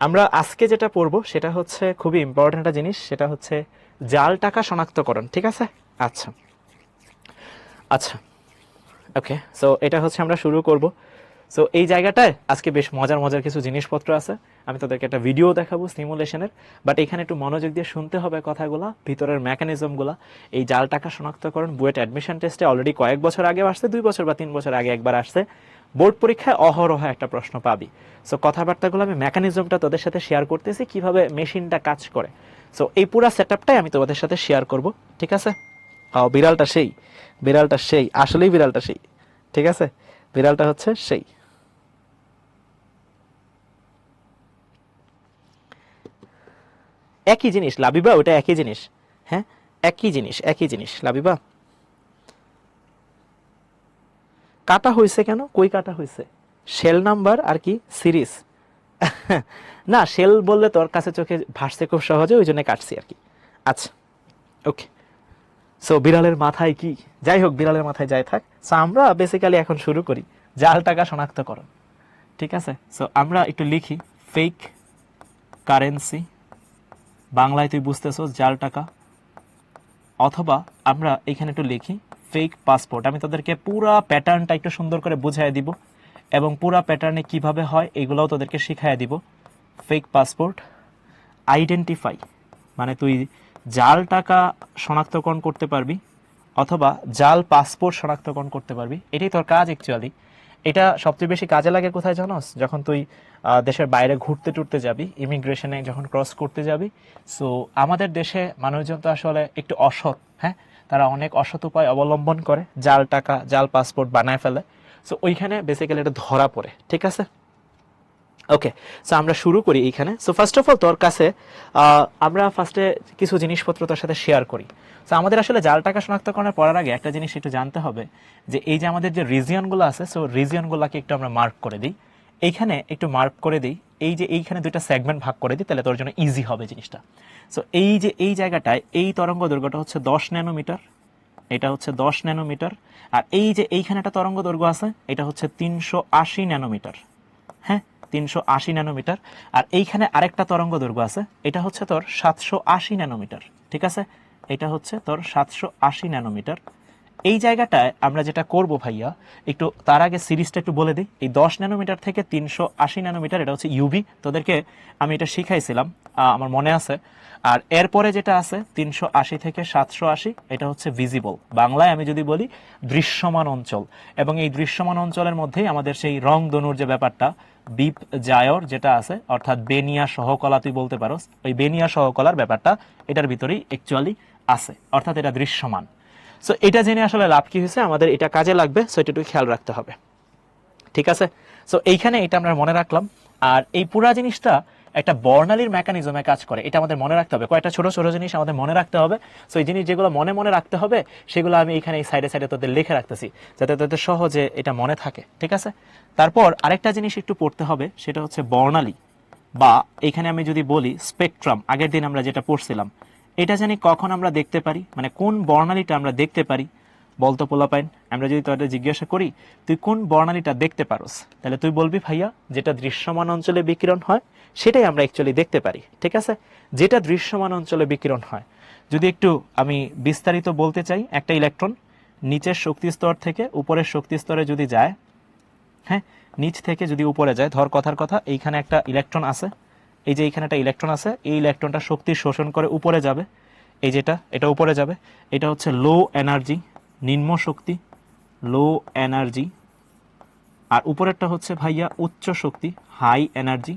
আমরা আজকে যেটা পড়বো সেটা হচ্ছে খুবই ইম্পর্টেন্ট একটা জিনিস, সেটা হচ্ছে জাল টাকা শনাক্তকরণ। ঠিক আছে, আচ্ছা আচ্ছা ওকে, সো এটা হচ্ছে আমরা শুরু করব। সো এই জায়গাটায় আজকে বেশ মজার মজার কিছু জিনিসপত্র আছে, আমি তোদেরকে একটা ভিডিও দেখাবো সিমুলেশনের, বাট এখানে একটু মনোযোগ দিয়ে শুনতে হবে কথাগুলা, ভিতরের মেকানিজমগুলা। এই জাল টাকা শনাক্তকরণ বুয়েট অ্যাডমিশন টেস্টে অলরেডি কয়েক বছর আগে আসছে, 2 বছর বা 3 বছর আগে একবার আসছে, বোর্ড পরীক্ষায় অহরহ একটা প্রশ্ন পাবি। সো কথাবার্তাগুলো আমি মেকানিজমটা তোদের সাথে শেয়ার করতেছি, কিভাবে মেশিনটা কাজ করে। সো এই পুরো সেটআপটাই আমি তোমাদের সাথে শেয়ার করব। ঠিক আছে, বিড়ালটা সেই, বিড়ালটা সেই, আসলেই বিড়ালটা সেই। ঠিক আছে, বিড়ালটা হচ্ছে সেই। একই জিনিস লাবিবা, ওটা একই জিনিস। হ্যাঁ, একই জিনিস, একই জিনিস লাবিবা। কাটা হয়েছে কেন? কই কাটা হয়েছে? শেল নাম্বার আর কি সিরিজ। না, শেল বললে তোর কাছে চোখে ভাসছে খুব সহজে, ওই জন্য কাটছি আর কি। আচ্ছা ওকে, সো বিড়ালের মাথায় কি, যাই হোক বিড়ালের মাথায় যাই থাক। সো আমরা বেসিক্যালি এখন শুরু করি জাল টাকা শনাক্তকরণ। ঠিক আছে, সো আমরা একটু লিখি ফেক কারেন্সি, বাংলায় তুই বুঝতেছো জাল টাকা, অথবা আমরা এখানে একটু লিখি ফেক পাসপোর্ট। আমি তোদেরকে পুরা প্যাটার্নটা একটু সুন্দর করে বুঝাই দিব, এবং পুরা প্যাটার্নে কিভাবে হয় এগুলোও তোদেরকে শিখাই দিব। ফেক পাসপোর্ট আইডেন্টিফাই, মানে তুই জাল টাকা শনাক্তকরণ করতে পারবি, অথবা জাল পাসপোর্ট শনাক্তকরণ করতে পারবি। এটাই তোর কাজ অ্যাকচুয়ালি। এটা সবচেয়ে বেশি কাজে লাগে কোথায় জানোস? যখন তুই দেশের বাইরে ঘুরতে টুরতে যাবি, ইমিগ্রেশনে যখন ক্রস করতে যাবি। সো আমাদের দেশে মানুষজন তো আসলে একটু অসৎ, হ্যাঁ, তারা অনেক অসৎ উপায় অবলম্বন করে, জাল টাকা জাল পাসপোর্ট বানায় ফেলে। সো ওইখানে বেসিক্যালি এটা ধরা পড়ে। ঠিক আছে, ওকে, সো আমরা শুরু করি এইখানে। সো ফার্স্ট অফ অল তোর কাছে আমরা ফার্স্টে কিছু জিনিসপত্র তোর সাথে শেয়ার করি। সো আমাদের আসলে জাল টাকা শনাক্তকরণের পড়ার আগে একটা জিনিস একটু জানতে হবে, যে এই যে আমাদের যে রিজিয়নগুলো আছে, সো রিজিয়নগুলোকে একটু আমরা মার্ক করে দিই। এইখানে একটু মার্ক করে দিই, এই যে এইখানে দুইটা সেগমেন্ট ভাগ করে দিই, তাহলে তোর জন্য ইজি হবে জিনিসটা। সো এই যে এই জায়গাটায় এই তরঙ্গ দৈর্ঘ্যটা হচ্ছে 10 ন্যানোমিটার, এটা হচ্ছে 10 ন্যানোমিটার। আর এই যে এইখানে একটা তরঙ্গ দৈর্ঘ্য আছে, এটা হচ্ছে 380 ন্যানোমিটার। হ্যাঁ, 380 ন্যানোমিটার। আর এইখানে আরেকটা তরঙ্গ দৈর্ঘ্য আছে, এটা হচ্ছে তোর 780 ন্যানোমিটার। ঠিক আছে, এটা হচ্ছে তোর 780 ন্যানোমিটার। এই জায়গাটায় আমরা যেটা করব ভাইয়া, একটু তার আগে সিরিজটা একটু বলে দিই। এই 10 ন্যানোমিটার থেকে 380 ন্যানোমিটার, এটা হচ্ছে ইউভি। তোদেরকে আমি এটা শিখাইছিলাম, আমার মনে আছে। আর এরপরে যেটা আছে 380 থেকে 780, এটা হচ্ছে ভিজিবল। বাংলায় আমি যদি বলি দৃশ্যমান অঞ্চল। এবং এই দৃশ্যমান অঞ্চলের মধ্যেই আমাদের সেই রং ধনুর যে ব্যাপারটা, বিপ জায়র যেটা আছে, অর্থাৎ বেনিয়া সহকলা তুই বলতে পারো, ওই বেনিয়া সহকলার ব্যাপারটা এটার ভিতরেই অ্যাকচুয়ালি আছে, অর্থাৎ এটা দৃশ্যমান। সো এটা জেনে আসলে লাভ কি হয়েছে, আমাদের এটা কাজে লাগবে, সো এটা একটু খেয়াল রাখতে হবে। ঠিক আছে, সো এইখানে এটা আমরা মনে রাখলাম। আর এই পুরা জিনিসটা একটা বর্ণালীর মেকানিজমে কাজ করে, এটা আমাদের মনে রাখতে হবে। কয়েকটা ছোট ছোট জিনিস আমাদের মনে রাখতে হবে। সো এই জিনিস যেগুলো মনে মনে রাখতে হবে, সেগুলো আমি এখানে এই সাইডে সাইডে তোদের লিখে রাখতেছি, যাতে তোদের সহজে এটা মনে থাকে। ঠিক আছে, তারপর আরেকটা জিনিস একটু পড়তে হবে, সেটা হচ্ছে বর্ণালী, বা এখানে আমি যদি বলি স্পেকট্রাম। আগের দিন আমরা যেটা পড়ছিলাম, এটা জানি কখন আমরা দেখতে পারি, মানে কোন বর্ণালীটা আমরা দেখতে পারি। বলতো পোলাপাইন, আমরা যদি তোদের জিজ্ঞাসা করি তুই কোন বর্ণালীটা দেখতে পারোস, তাহলে তুই বলবি ভাইয়া যেটা দৃশ্যমান অঞ্চলে বিকিরণ হয় সেটাই আমরা অ্যাকচুয়ালি দেখতে পারি। ঠিক আছে, যেটা দৃশ্যমান অঞ্চলে বিকিরণ হয়। যদি একটু আমি বিস্তারিত বলতে চাই, একটা ইলেকট্রন নিচের শক্তি স্তর থেকে উপরের শক্তি স্তরে যদি যায়, হ্যাঁ, নিচ থেকে যদি উপরে যায়, ধর কথার কথা এইখানে একটা ইলেকট্রন আছে, এই যে এইখানে একটা ইলেকট্রন আছে, এই ইলেকট্রনটা শক্তি শোষণ করে উপরে যাবে, এই যেটা এটা উপরে যাবে, এটা হচ্ছে লো এনার্জি, নিম্ন শক্তি, লো এনার্জি। আর উপরেরটা হচ্ছে ভাইয়া উচ্চ শক্তি, হাই এনার্জি,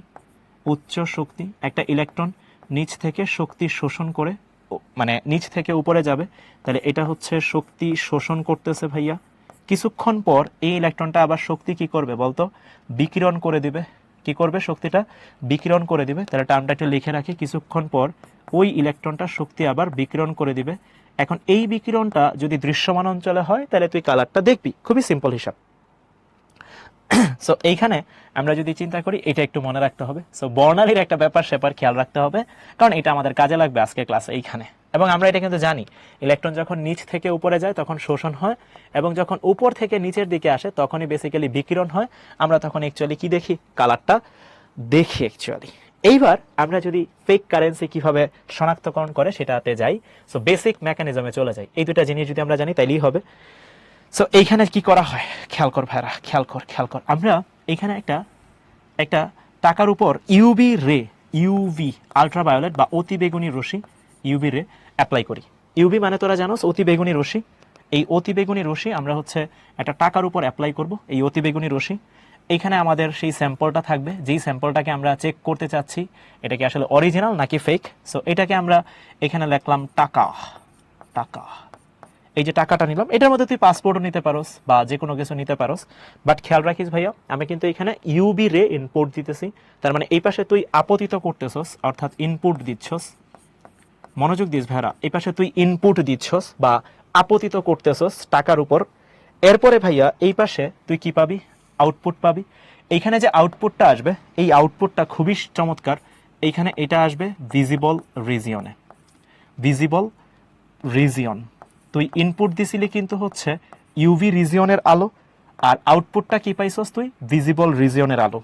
উচ্চ শক্তি। একটা ইলেকট্রন নিচ থেকে শক্তি শোষণ করে, মানে নিচ থেকে উপরে যাবে, তাহলে এটা হচ্ছে শক্তি শোষণ করতেছে ভাইয়া। কিছুক্ষণ পর এই ইলেকট্রনটা আবার শক্তি কি করবে বলতো, বিকিরণ করে দিবে। কি করবে, শক্তিটা বিকিরণ করে দিবে। তাহলে টার্মটা একটু লিখে রাখি, কিছুক্ষণ পর ওই ইলেকট্রনটা শক্তি আবার বিকিরণ করে দিবে। এখন এই বিকিরণটা যদি দৃশ্যমান অঞ্চলে হয়, তাহলে তুই কালারটা দেখবি। খুবই সিম্পল হিসাব। সো এইখানে আমরা যদি চিন্তা করি, এটা একটু মনে রাখতে হবে। সো বর্ণালীর একটা ব্যাপার স্যাপার খেয়াল রাখতে হবে, কারণ এটা আমাদের কাজে লাগবে আজকে ক্লাসে এইখানে। এবং আমরা এটা কিন্তু জানি, ইলেকট্রন যখন নিচ থেকে উপরে যায় তখন শোষণ হয়, এবং যখন উপর থেকে নিচের দিকে আসে তখনই বেসিক্যালি বিকিরণ হয়। আমরা তখন অ্যাকচুয়ালি কি দেখি, কালারটা দেখি অ্যাকচুয়ালি। এইবার আমরা যদি ফেক কারেন্সি কিভাবে শনাক্তকরণ করে সেটাতে যাই, সো বেসিক মেকানিজমে চলে যাই। এই দুটা জিনিস যদি আমরা জানি তাইলেই হবে। সো এইখানে কি করা হয়, খেয়াল কর ভাইরা, খেয়াল কর। আমরা এখানে একটা টাকার উপর ইউভি রে, ইউভি আলট্রাভায়োলেট বা অতি বেগুনি রশ্মি, ইউভি রে অ্যাপ্লাই করি। ইউভি মানে তোরা জানোস অতি বেগুনি রশ্মি। এই অতি বেগুনি রশ্মি আমরা হচ্ছে একটা টাকার উপর অ্যাপ্লাই করব। এই অতি বেগুনি রশ্মি, এইখানে আমাদের সেই স্যাম্পলটা থাকবে, যেই স্যাম্পলটাকে আমরা চেক করতে চাচ্ছি এটা কি আসলে অরিজিনাল নাকি ফেক। সো এটাকে আমরা এখানে লিখলাম টাকা। টাকা, এই যে টাকাটা নিলাম, এটার মধ্যে তুই পাসপোর্টও নিতে পারোস বা যে কোনো কিছু নিতে পারোস। বাট খেয়াল রাখিস ভাইয়া, আমি কিন্তু এখানে ইউবি রে ইনপুট দিতেছি। তার মানে এই পাশে তুই আপতিত করতেছস, অর্থাৎ ইনপুট দিচ্ছস। মনোযোগ দিস ভাইরা, এই পাশে তুই ইনপুট দিচ্ছস বা আপতিত করতেছস টাকার উপর। এরপরে ভাইয়া এই পাশে তুই কি পাবি, আউটপুট পাবি। এইখানে যে আউটপুটটা আসবে, এই আউটপুটটা খুবই চমৎকার। এইখানে এটা আসবে ভিজিবল রিজিয়নে, ভিজিবল রিজিয়ন। তুই ইনপুট দিছিলি কিন্তু হচ্ছে ইউভি রিজিয়নের আলো, আর আউটপুটটা কি পাইছস তুই, ভিজিবল রিজিয়নের আলো।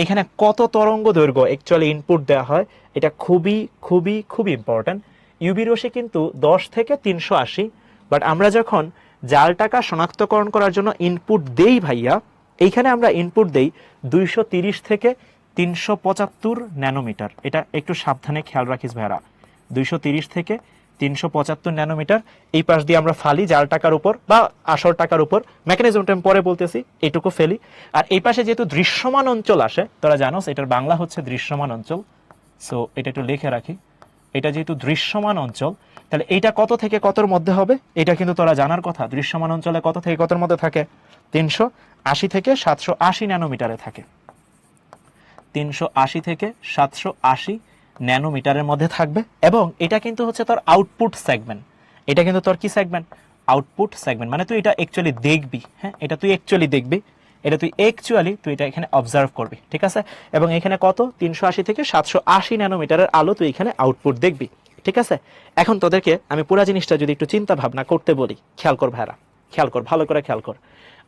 এখানে কত তরঙ্গ দৈর্ঘ্য অ্যাকচুয়ালি ইনপুট দেওয়া হয়, এটা খুবই খুবই খুবই ইম্পর্ট্যান্ট। ইউভি রশ্মি কিন্তু 10 থেকে 380, বাট আমরা যখন জাল টাকা শনাক্তকরণ করার জন্য ইনপুট দেই ভাইয়া, এইখানে আমরা ইনপুট দেই 230 থেকে 375 ন্যানোমিটার। এটা একটু সাবধানে খেয়াল রাখিস ভাইরা, 230 থেকে 375 ন্যানোমিটার। এই পাশ দিয়ে আমরা ফালি জাল টাকার উপর বা আসল টাকার উপর, মেকানিজমটা আমি পরে বলতেছি, এটুকু ফেলি। আর এই পাশে যেহেতু দৃশ্যমান অঞ্চল আসে, তোরা জানোস এটার বাংলা হচ্ছে দৃশ্যমান অঞ্চল। সো এটা একটু লিখে রাখি, এটা যেহেতু দৃশ্যমান অঞ্চল, তাহলে এইটা কত থেকে কতর মধ্যে হবে, এটা কিন্তু তোরা জানার কথা। দৃশ্যমান অঞ্চলে কত থেকে কতর মধ্যে থাকে, 380 থেকে 780 ন্যানোমিটারে থাকে। 380 থেকে 780 ন্যানোমিটারের মধ্যে থাকবে। এবং এটা কিন্তু হচ্ছে তোর আউটপুট সেগমেন্ট। এটা কিন্তু তোর কি সেগমেন্ট, আউটপুট সেগমেন্ট। মানে তুই এটা অ্যাকচুয়ালি দেখবি, হ্যাঁ, এটা তুই অ্যাকচুয়ালি দেখবি, এটা তুই এটা এখানে অবজার্ভ করবি। ঠিক আছে, এবং এখানে কত, 380 থেকে 780 ন্যানোমিটারের আলো তুই এখানে আউটপুট দেখবি। ঠিক আছে? এখন তোদেরকে আমি পুরো জিনিসটা যদি একটু চিন্তা ভাবনা করতে বলি, খেয়াল কর ভাইরা, খেয়াল কর, ভালো করে খেয়াল কর।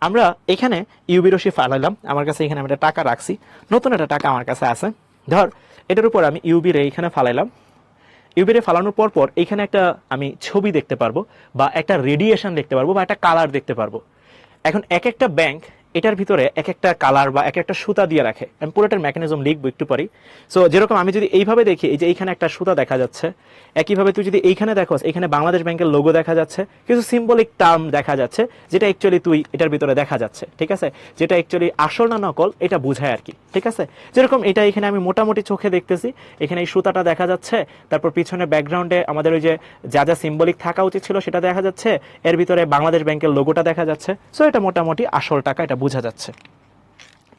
আমরা এখানে ইউবি রশি ফালাইলাম, আমার কাছে এখানে আমি একটা টাকা রাখছি, নতুন একটা টাকা আমার কাছে আছে, ধর এটার উপর আমি ইউবি রে এখানে ফালাইলাম। ইউবি রে ফালানোর পর এখানে একটা আমি ছবি দেখতে পারবো, বা একটা রেডিয়েশন দেখতে পারবো, বা একটা কালার দেখতে পারবো। এখন এক একটা ব্যাংক এটার ভিতরে এক একটা কালার বা এক একটা সুতা দিয়ে রাখে। আমি পুরোটার মেকানিজম লিখবো একটু পরেই। সো যেরকম আমি যদি এইভাবে দেখি, এই যে এইখানে একটা সুতা দেখা যাচ্ছে, একইভাবে তুই যদি এইখানে দেখোস, এখানে বাংলাদেশ ব্যাংকের লোগো দেখা যাচ্ছে, কিছু সিম্বলিক টার্ম দেখা যাচ্ছে, যেটা অ্যাকচুয়ালি তুই এটার ভিতরে দেখা যাচ্ছে, ঠিক আছে? যেটা অ্যাকচুয়ালি আসল না নকল এটা বোঝায় আর কি, ঠিক আছে? যেরকম এটা এখানে আমি মোটামুটি চোখে দেখতেছি, এখানে এই সুতাটা দেখা যাচ্ছে, তারপর পিছনে ব্যাকগ্রাউন্ডে আমাদের ওই যে যা যা সিম্বলিক থাকা উচিত ছিল সেটা দেখা যাচ্ছে, এর ভিতরে বাংলাদেশ ব্যাংকের লোগোটা দেখা যাচ্ছে। সো এটা মোটামুটি আসল টাকা, এটা বোঝা যাচ্ছে,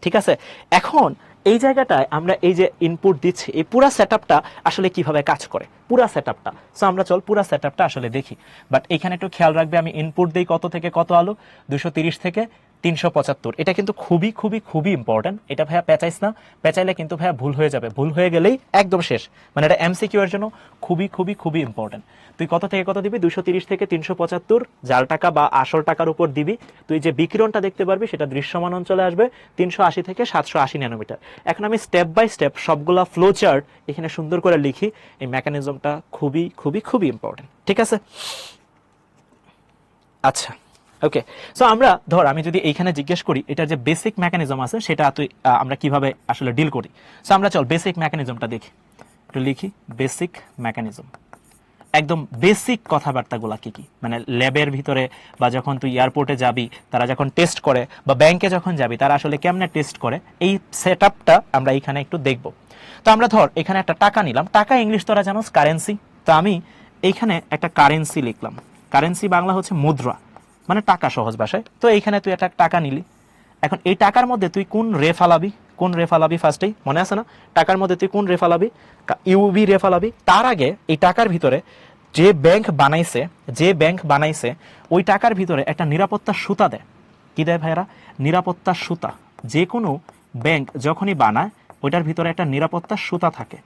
ঠিক আছে? এখন এই জায়গাটায় আমরা এই যে ইনপুট দিচ্ছি, এই পুরা সেটআপটা আসলে কিভাবে কাজ করে, পুরা সেটআপটা। সো আমরা চল পুরা সেটআপটা আসলে দেখি। বাট এখানে একটু খেয়াল রাখবে, আমি ইনপুট দেই কত থেকে কত আলো, 230 থেকে 375। এটা কিন্তু খুবই খুবই খুবই ইম্পর্টেন্ট। এটা ভাইয়া পেঁচাইস না, পেঁচাইলে কিন্তু ভাইয়া ভুল হয়ে যাবে, ভুল হয়ে গেলেই একদম শেষ। মানে এটা এমসিকিউ এর জন্য খুবই খুবই খুবই ইম্পর্টেন্ট। তুই কত থেকে কত দিবি, 230 থেকে 375 জাল টাকা বা আসল টাকার উপর দিবি। তুই যে বিকিরণটা দেখতে পারবি সেটা দৃশ্যমান অঞ্চলে আসবে 380 থেকে 780 ন্যানোমিটার। এখন আমি স্টেপ বাই স্টেপ সবগুলা ফ্লো চার্ট এখানে সুন্দর করে লিখি। এই মেকানিজমটা খুবই খুবই খুবই ইম্পর্টেন্ট, ঠিক আছে? আচ্ছা, ওকে। সো আমরা ধর আমি যদি এইখানে জিজ্ঞেস করি এটার যে বেসিক মেকানিজম আছে সেটা তুই আমরা কিভাবে আসলে ডিল করি। সো আমরা চল বেসিক মেকানিজমটা দেখি, একটু লিখি বেসিক মেকানিজম। একদম বেসিক কথাবার্তাগুলা কি কি, মানে ল্যাবের ভিতরে বা যখন তুই এয়ারপোর্টে যাবি তারা যখন টেস্ট করে, বা ব্যাংকে যখন যাবি তারা আসলে কেমনে টেস্ট করে, এই সেটআপটা আমরা এখানে একটু দেখব। তো আমরা ধর এখানে একটা টাকা নিলাম, টাকা ইংলিশ তোরা জানোস কারেন্সি। তো আমি এইখানে একটা কারেন্সি লিখলাম, কারেন্সি বাংলা হচ্ছে মুদ্রা, মানে টাকা সহজ ভাষায়। তো এইখানে তুই একটা টাকা নিলি, এখন এই টাকার মধ্যে তুই কোন রে ফালাবি, কোন রে ফালাবি ফার্স্টেই মনে আছে না? টাকার মধ্যে তুই কোন রে ফালাবি, ইউভি রে ফালাবি। তার আগে এই টাকার ভিতরে যে ব্যাংক বানাইছে, যে ব্যাংক বানাইছে ওই টাকার ভিতরে একটা নিরাপত্তা সুতা দেয়। কি দেয় ভাইরা? নিরাপত্তা সুতা। যে কোনো ব্যাংক যখনই বানায় ওইটার ভিতরে একটা নিরাপত্তা সুতা থাকে।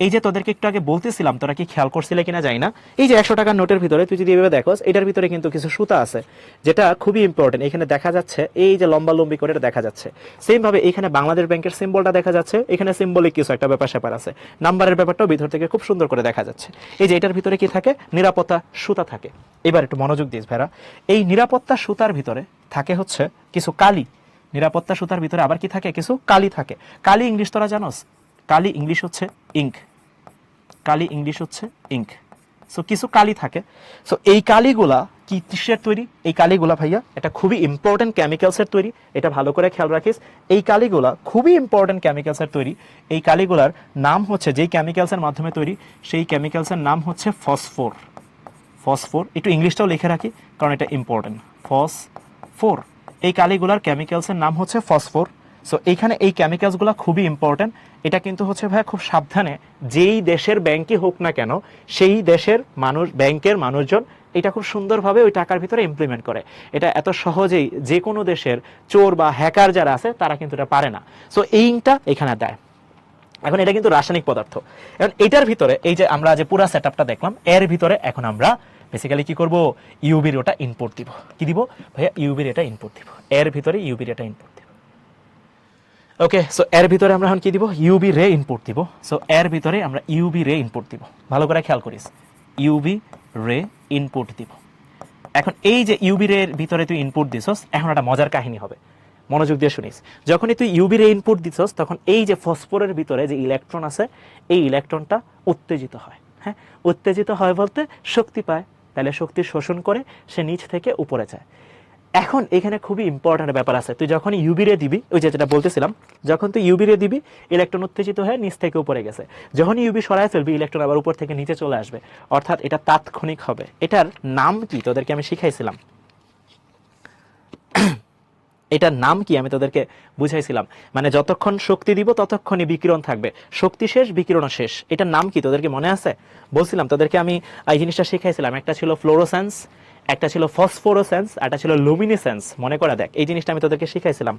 এই যে তোদেরকে একটু আগে বলতেছিলাম, তোরা কি খেয়াল করছিলে কিনা জানি না, এই যে 100 টাকার নোটের ভিতরে তুই যদি এভাবে দেখোস, এটার ভিতরে কিন্তু কিছু সুতা আছে যেটা খুবই ইম্পর্টেন্ট। এখানে দেখা যাচ্ছে এই যে লম্বা লম্বি করে এটা দেখা যাচ্ছে। সেম ভাবে এখানে বাংলাদেশ ব্যাংকের সিম্বলটা দেখা যাচ্ছে, এখানে সিম্বলিক কিছু একটা ব্যাপার স্যাপার আছে, নাম্বারের ব্যাপারটাও ভিতর থেকে খুব সুন্দর করে দেখা যাচ্ছে। এই যে এটার ভিতরে কি থাকে, নিরাপত্তা সুতা থাকে। এবার একটু মনোযোগ দিস ভাইরা, এই নিরাপত্তা সুতার ভিতরে থাকে হচ্ছে কিছু কালি। নিরাপত্তা সুতার ভিতরে আবার কি থাকে, কিছু কালি থাকে। কালি ইংলিশ তোরা জানোস, কালি ইংলিশ হচ্ছে ইঙ্ক, কালি ইংলিশ হচ্ছে ইঙ্ক। সো কিছু কালি থাকে। সো এই কালিগুলা কি কিসের তৈরি? এই কালিগুলা ভাইয়া এটা খুবই ইম্পর্টেন্ট কেমিক্যালসের তৈরি, এটা ভালো করে খেয়াল রাখিস। এই কালিগুলা খুবই ইম্পর্টেন্ট কেমিক্যালসের তৈরি। এই কালিগুলার নাম হচ্ছে, যেই কেমিক্যালসের মাধ্যমে তৈরি সেই কেমিক্যালসের নাম হচ্ছে ফসফোর। ফসফোর, একটু ইংলিশটাও লিখে রাখি কারণ এটা ইম্পর্টেন্ট। ফসফোর, এই কালিগুলার কেমিক্যালসের নাম হচ্ছে ফসফোর। সো এইখানে এই কেমিক্যালসগুলো খুবই ইম্পর্টেন্ট। এটা কিন্তু হচ্ছে ভাই খুব সাবধানে, যেই দেশের ব্যাংকই হোক না কেন সেই দেশের মানুষ, ব্যাংকের মানুষজন এটা খুব সুন্দরভাবে ওই টাকার ভিতরে ইমপ্লিমেন্ট করে। এটা এত সহজেই যে কোনো দেশের চোর বা হ্যাকার যারা আছে তারা কিন্তু এটা পারে না। সো এই ইংটা এখানে দেয়। এখন এটা কিন্তু রাসায়নিক পদার্থ। এখন এটার ভিতরে এই যে আমরা যে পুরো সেটআপটা দেখলাম, এর ভিতরে এখন আমরা বেসিক্যালি কি করব, ইউভি রেটা ইনপুট দিব। কি দিব ভাইয়া? ইউভি রেটা ইনপুট দিব, এর ভিতরে ইউভি রেটা ইনপুট দিব। ওকে, সো এর ভিতরে আমরা এখন কি দিব, ইউভি রে ইনপুট দিব। সো এর ভিতরে আমরা ইউভি রে ইনপুট দিব, ভালো করে খেয়াল করিস, ইউভি রে ইনপুট দিব। এখন এই যে ইউভি রে এর ভিতরে তুই ইনপুট দিছস, এখন একটা মজার কাহিনী হবে, মনোযোগ দিয়ে শুনিস। যখনই তুই ইউভি রে ইনপুট দিছস তখন এই যে ফসফোরের ভিতরে যে ইলেকট্রন আছে এই ইলেকট্রনটা উত্তেজিত হয়। হ্যাঁ, উত্তেজিত হয় বলতে শক্তি পায়, তাহলে শক্তি শোষণ করে সে নিচ থেকে উপরে যায়। এখন এখানে খুবই ইম্পর্টেন্ট ব্যাপার আছে, তুই যখন ইউভি রে দিবি, ওই যেটা বলতেছিলাম, যখন তুই ইউভি রে দিবি ইলেকট্রন উত্তেজিত হয়ে নিচ থেকে উপরে গেছে, যখন ইউভি সরায় ফেলবি ইলেকট্রন আবার উপর থেকে নিচে চলে আসবে, অর্থাৎ এটা তাৎক্ষণিক হবে। এটার নাম কি তোদেরকে আমি শিখাইছিলাম, এটার নাম কি আমি তোদেরকে বুঝাইছিলাম, মানে যতক্ষণ শক্তি দিব ততক্ষণই বিকিরণ থাকবে, শক্তি শেষ বিকিরণ শেষ। এটার নাম কি তোদেরকে মনে আছে? বলছিলাম তোদেরকে আমি এই জিনিসটা শিখাইছিলাম, একটা ছিল ফ্লোরোসেন্স, একটা ছিল ফসফোরোসেন্স, একটা ছিল লুমিনেসেন্স। মনে করে দেখ, এই জিনিসটা আমি তোদেরকে শিখাইছিলাম,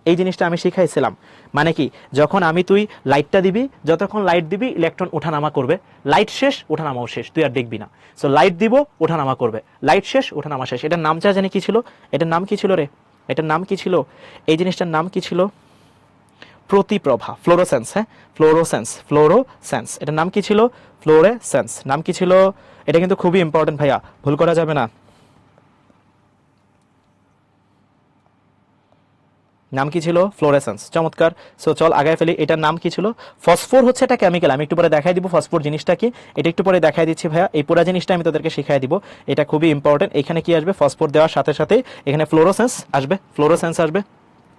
এই জিনিসটা আমি শিখাইছিলাম। মানে কি, যখন তুই লাইটটা দিবি, যতক্ষণ লাইট দিবি ইলেকট্রন ওঠানামা করবে, লাইট শেষ ওঠানামাও শেষ, তুই আর দেখবি না। সো লাইট দিব ওঠানামা করবে, লাইট শেষ ওঠানামা শেষ। এটার নামটা জানি কি ছিল, এটার নাম কি ছিল রে, এটার নাম কি ছিল, এই জিনিসটার নাম কি ছিল? প্রতিপ্রভা, ফ্লোরোসেন্স। হ্যাঁ, ফ্লোরোসেন্স, ফ্লোরোসেন্স, এটার নাম কি ছিল? ফ্লোরেসেন্স, নাম কি ছিল? এটা কিন্তু খুবই ইম্পর্টেন্ট ভাইয়া, ভুল করা যাবে না। নাম কি ছিল? ফ্লোরেসেন্স। চমৎকার। সো চল আগায় ফেলি। এটার নাম কি ছিল? ফসফোর হচ্ছে একটা কেমিক্যাল, আমি একটু পরে দেখাই দিব ফসফোর জিনিসটা কি, এটা একটু পরে দেখাই দিচ্ছি ভাইয়া। এই পুরো জিনিসটা আমি তোদেরকে শিখাই দিব, এটা খুবই ইম্পর্টেন্ট। এখানে কি আসবে? ফসফোর দেওয়ার সাথে সাথে এখানে ফ্লোরোসেন্স আসবে, ফ্লোরোসেন্স আসবে।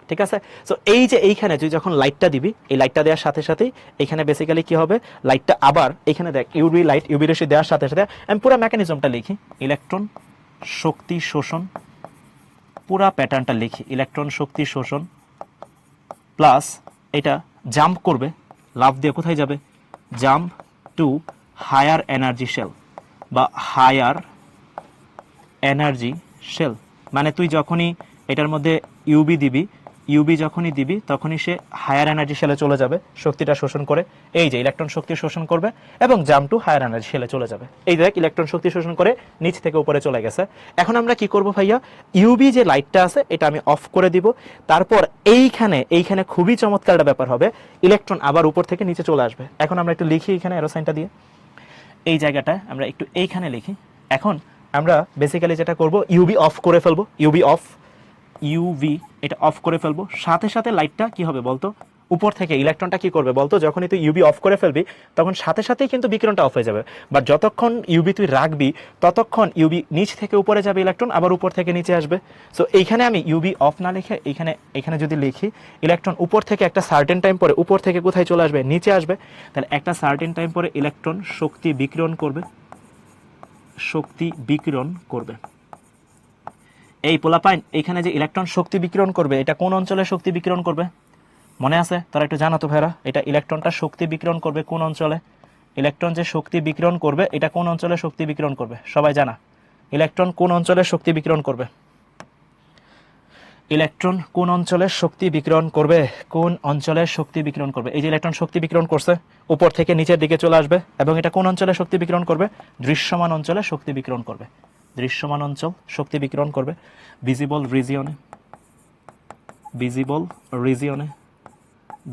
ঠিক আছে। সো এই যে এইখানে তুই যখন লাইটটা দিবি, এই লাইটটা দেওয়ার সাথে সাথেই এখানে বেসিক্যালি কি হবে, লাইটটা আবার এখানে দেখ ইউভি লাইট, ইউভি রশ্মি দেওয়ার সাথে সাথে আমি পুরো মেকানিজমটা লিখি, ইলেকট্রন শক্তি শোষণ, পুরা প্যাটার্নটা লিখি, ইলেকট্রন শক্তি শোষণ প্লাস এটা জাম্প করবে, লাফ দিয়ে কোথায় যাবে? Jump to higher energy shell বা হায়ার এনার্জি শেল। মানে তুই যখনই এটার মধ্যে ইউবি দিবি, ইউবি যখনই দিবি তখনই সে হায়ার এনার্জি শেলে চলে যাবে, শক্তিটা শোষণ করে, এই যে ইলেকট্রন শক্তি শোষণ করবে এবং জাম্প টু হায়ার এনার্জি শেলে চলে যাবে। এই দেখ ইলেকট্রন শক্তি শোষণ করে নিচ থেকে উপরে চলে গেছে। এখন আমরা কি করব ভাইয়া, ইউবি যে লাইটটা আছে এটা আমি অফ করে দিব। তারপর এইখানে খুবই চমৎকার একটা ব্যাপার হবে, ইলেকট্রন আবার উপর থেকে নিচে চলে আসবে। এখন আমরা একটু লিখি এখানে অ্যারো সাইনটা দিয়ে, এই জায়গাটা আমরা একটু এইখানে লিখি। এখন আমরা বেসিক্যালি যেটা করব, ইউবি অফ করে ফেলবো, ইউবি অফ, ইউভি এটা অফ করে ফেলবো। সাথে সাথে লাইটটা কি হবে বলতো, উপর থেকে ইলেকট্রনটা কি করবে বলতো, যখনই তুই ইউবি অফ করে ফেলবি তখন সাথে সাথেই কিন্তু বিকিরণটা অফ হয়ে যাবে। বাট যতক্ষণ ইউবি তুই রাখবি ততক্ষণ ইউবি নিচ থেকে উপরে যাবে, ইলেকট্রন আবার উপর থেকে নিচে আসবে। সো এইখানে আমি ইউবি অফ না লিখে এখানে যদি লিখি, ইলেকট্রন উপর থেকে একটা সার্টেন টাইম পরে উপর থেকে কোথায় চলে আসবে, নিচে আসবে। তাহলে একটা সার্টেন টাইম পরে ইলেকট্রন শক্তি বিকিরণ করবে, শক্তি বিকিরণ করবে। এই পোলাপাইন এখানে যে ইলেকট্রন শক্তি বিকিরণ করবে, এটা কোন অঞ্চলে শক্তি বিকিরণ করবে মনে আছে? তারা একটু জানো তো ভাইরা, এটা ইলেকট্রনটা শক্তি বিকিরণ করবে কোন অঞ্চলে? ইলেকট্রন যে শক্তি বিকিরণ করবে এটা কোন অঞ্চলে শক্তি বিকিরণ করবে সবাই জানা? ইলেকট্রন কোন অঞ্চলে শক্তি বিকিরণ করবে? ইলেকট্রন কোন অঞ্চলে শক্তি বিকিরণ করবে? কোন অঞ্চলে শক্তি বিকিরণ করবে? এই যে ইলেকট্রন শক্তি বিকিরণ করছে, উপর থেকে নিচের দিকে চলে আসবে এবং এটা কোন অঞ্চলে শক্তি বিকিরণ করবে? দৃশ্যমান অঞ্চলে শক্তি বিকিরণ করবে, দৃশ্যমান অঞ্চল শক্তি বিকিরণ করবে। ভিজিবল রিজিয়নে, ভিজিবল রিজিয়নে,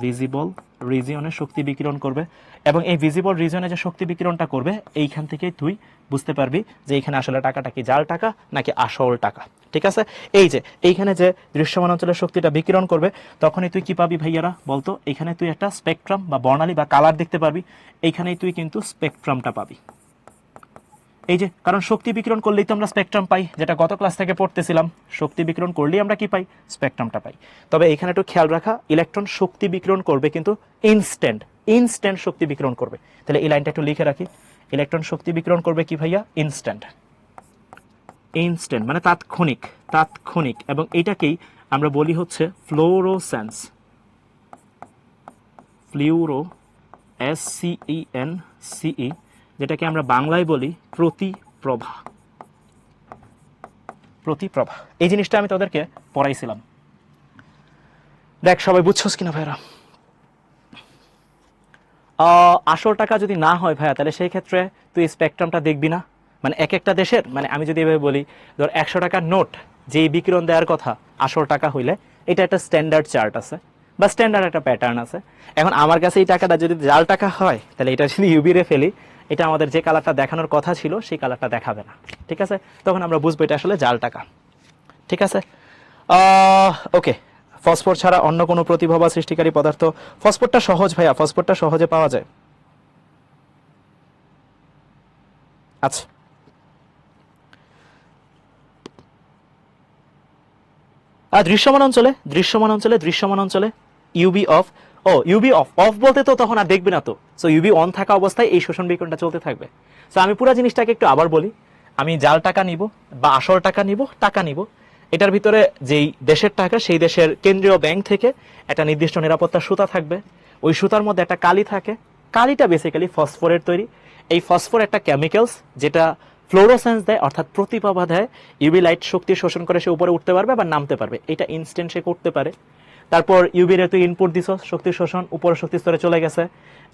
ভিজিবল রিজিয়নে শক্তি বিকিরণ করবে। এবং এই ভিজিবল রিজিয়নে যে শক্তি বিকিরণটা করবে, এইখান থেকে তুই বুঝতে পারবি যে এইখানে আসলে টাকাটা কি জাল টাকা নাকি আসল টাকা। ঠিক আছে। এই যে এইখানে যে দৃশ্যমান অঞ্চলের শক্তিটা বিকিরণ করবে, তখনই তুই কি পাবি ভাইয়ারা বলতো? এখানে তুই একটা স্পেকট্রাম বা বর্ণালী বা কালার দেখতে পারবি, এইখানেই তুই কিন্তু স্পেকট্রামটা পাবি। এই যে, কারণ শক্তি বিকিরণ করলেই তো আমরা স্পেকট্রাম পাই, যেটা গত ক্লাস থেকে পড়তেছিলাম, শক্তি বিকিরণ করলেই আমরা কি পাই? স্পেকট্রামটা পাই। তবে এখানে একটু খেয়াল রাখা, ইলেকট্রন শক্তি বিকিরণ করবে কিন্তু ইনস্ট্যান্ট শক্তি বিকিরণ করবে। তাহলে এই লাইনটা একটু লিখে রাখি, ইলেকট্রন শক্তি বিকিরণ করবে কি ভাইয়া? ইনস্ট্যান্ট মানে তাৎক্ষণিক। এবং এটাকেই আমরা বলি হচ্ছে ফ্লোরোসেন্স, SCENCE, যেটাকে আমরা বাংলায় বলি প্রতিপ্রভা। এই জিনিসটা আমি তোদেরকে পড়াইছিলাম, দেখ সবাই বুঝছস কিনা ভাইরা? আসল টাকা যদি না হয় ভাইয়া, তাহলে সেই ক্ষেত্রে তুই স্পেকট্রামটা দেখবি না। মানে এক একটা দেশের, মানে আমি যদি এভাবে বলি, ধর 100 টাকার নোট যেই বিকিরণ দেওয়ার কথা আসল টাকা হইলে, এটা একটা স্ট্যান্ডার্ড চার্ট আছে বা স্ট্যান্ডার্ড একটা প্যাটার্ন আছে। এখন আমার কাছে এই টাকাটা যদি জাল টাকা হয়, তাহলে এটা যদি ইউবিরে ফেলি, এটা আমাদের যে কালারটা দেখানোর কথা ছিল সেই কালারটা দেখাবে না। ঠিক আছে, তখন আমরা বুঝবো এটা আসলে জাল টাকা। ঠিক আছে, ওকে। ফসফর ছাড়া অন্য কোনো প্রতিভা বা সৃষ্টিকারী পদার্থ? ফসফরটা সহজ ভাইয়া, ফসফরটা সহজে পাওয়া যায়। আচ্ছা, দৃশ্যমান অঞ্চলে ইউবি অফ। ইউবি অফ বলতে তো তখন আর দেখবি না তো। সো ইউবি অন থাকা অবস্থায় এই শোষণ বিকিরণটা চলতে থাকবে। সো আমি পুরো জিনিসটাকে একটু আবার বলি, আমি জাল টাকা নিব বা আসল টাকা নিব, এটার ভিতরে যেই দেশের টাকা, সেই দেশের কেন্দ্রীয় ব্যাংক থেকে একটা নির্দিষ্ট নিরাপত্তা সুতা থাকবে। ওই সুতার মধ্যে একটা কালি থাকে, কালিটা বেসিক্যালি ফসফরের তৈরি। এই ফসফর একটা কেমিক্যালস, যেটা ফ্লোরোসেন্স দেয় অর্থাৎ প্রতিপ্রভা দেয়, ইউভি লাইট শক্তি শোষণ করে সে উপরে উঠতে পারবে বা নামতে পারবে, এটা ইনস্ট্যান্ট সে করতে পারে। তারপর ইউভি রে তুই ইনপুট দিছ, শক্তি শোষণ উপরে শক্তি স্তরে চলে গেছে,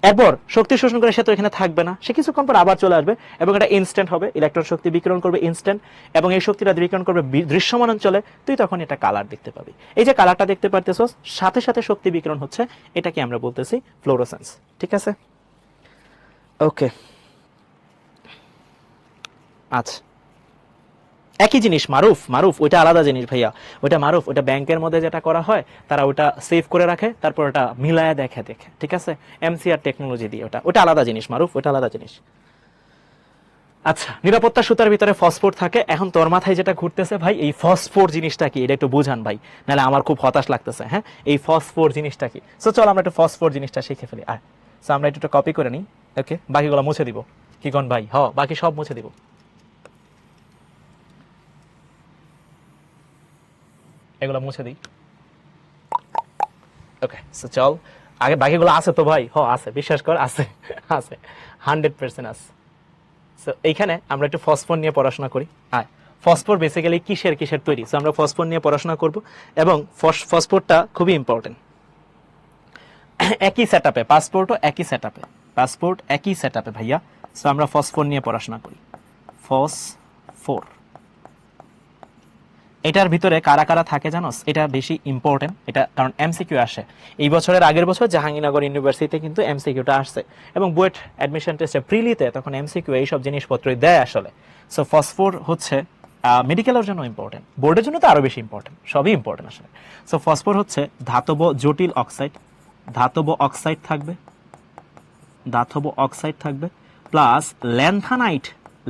এরপর শক্তি শোষণ করে সে তো এখানে থাকবে না, সে কিছুক্ষণ পর আবার চলে আসবে এবং এটা ইনস্ট্যান্ট হবে, ইলেকট্রন শক্তি বিকিরণ করবে ইনস্ট্যান্ট এবং এই শক্তিটা বিকিরণ করবে দৃশ্যমান অঞ্চলে, তুই তখন এটা কালার দেখতে পাবি। এই যে কালারটা দেখতে পারতেছস, সাথে সাথে শক্তি বিকিরণ হচ্ছে, এটাকে আমরা বলতেছি ফ্লোরোসেন্স। ঠিক আছে, ওকে। আচ্ছা, একই জিনিস মারুফ ওইটা আলাদা জিনিস ভাইয়া, ওইটা মারুফ, ওইটা ব্যাংকের মধ্যে যেটা করা হয় তারা ওটা সেভ করে রাখে, তারপর ওটা মিলায় দেখে। ঠিক আছে, এমসিআর টেকনোলজি দিয়ে, ওটা আলাদা জিনিস মারুফ, ওইটা আলাদা জিনিস। আচ্ছা, নিরাপত্তা সুতার ভিতরে ফসফোর থাকে। এখন তোর মাথায় যেটা ঘুরতেছে ভাই, এই ফসফোর জিনিসটা কি, এটা একটু বুঝান ভাই, নাহলে আমার খুব হতাশ লাগতেছে। হ্যাঁ, এই ফসফোর জিনিসটা কি? সো চল আমরা একটু ফসফোর জিনিসটা শিখে ফেলি। আর সো আমরা একটু কপি করে নিই। ওকে, বাকিগুলো মুছে দিব। কি কোন ভাই? বাকি সব মুছে দিব। এগুলো মুছে দিই। ওকে, সো চল আগে বাকিগুলো আছে তো ভাই? আছে, বিশ্বাস কর, আছে আছে, 100% আছে। সো এইখানে আমরা একটু ফসফোর নিয়ে পড়াশোনা করি। ফসফোর বেসিক্যালি কিসের তৈরি? সো আমরা ফসফোর নিয়ে পড়াশোনা করব এবং ফসফোরটা খুবই ইম্পর্টেন্ট। একই সেটআপে পাসপোর্ট একই সেটআপে ভাইয়া। সো আমরা ফসফোর নিয়ে পড়াশোনা করি। ফসফোর এটার ভিতরে কারা কারা থাকে জানোস? এটা বেশি ইম্পর্টেন্ট, এটা কারণ এমসিকিউ আসে। এই বছরের আগের বছর জাহাঙ্গীরনগর ইউনিভার্সিটিতে কিন্তু এমসিকিউটা আসছে এবং বুয়েট অ্যাডমিশন টেস্টে প্রিলিতে তখন এমসিকিউ এইসব জিনিসপত্রই দেয় আসলে। সো ফসফোর হচ্ছে মেডিকেলের জন্য ইম্পর্টেন্ট, বোর্ডের জন্য তো আরও বেশি ইম্পর্টেন্ট, সবই ইম্পর্টেন্ট আসলে। সো ফসফোর হচ্ছে ধাতব জটিল অক্সাইড, ধাতব অক্সাইড থাকবে প্লাস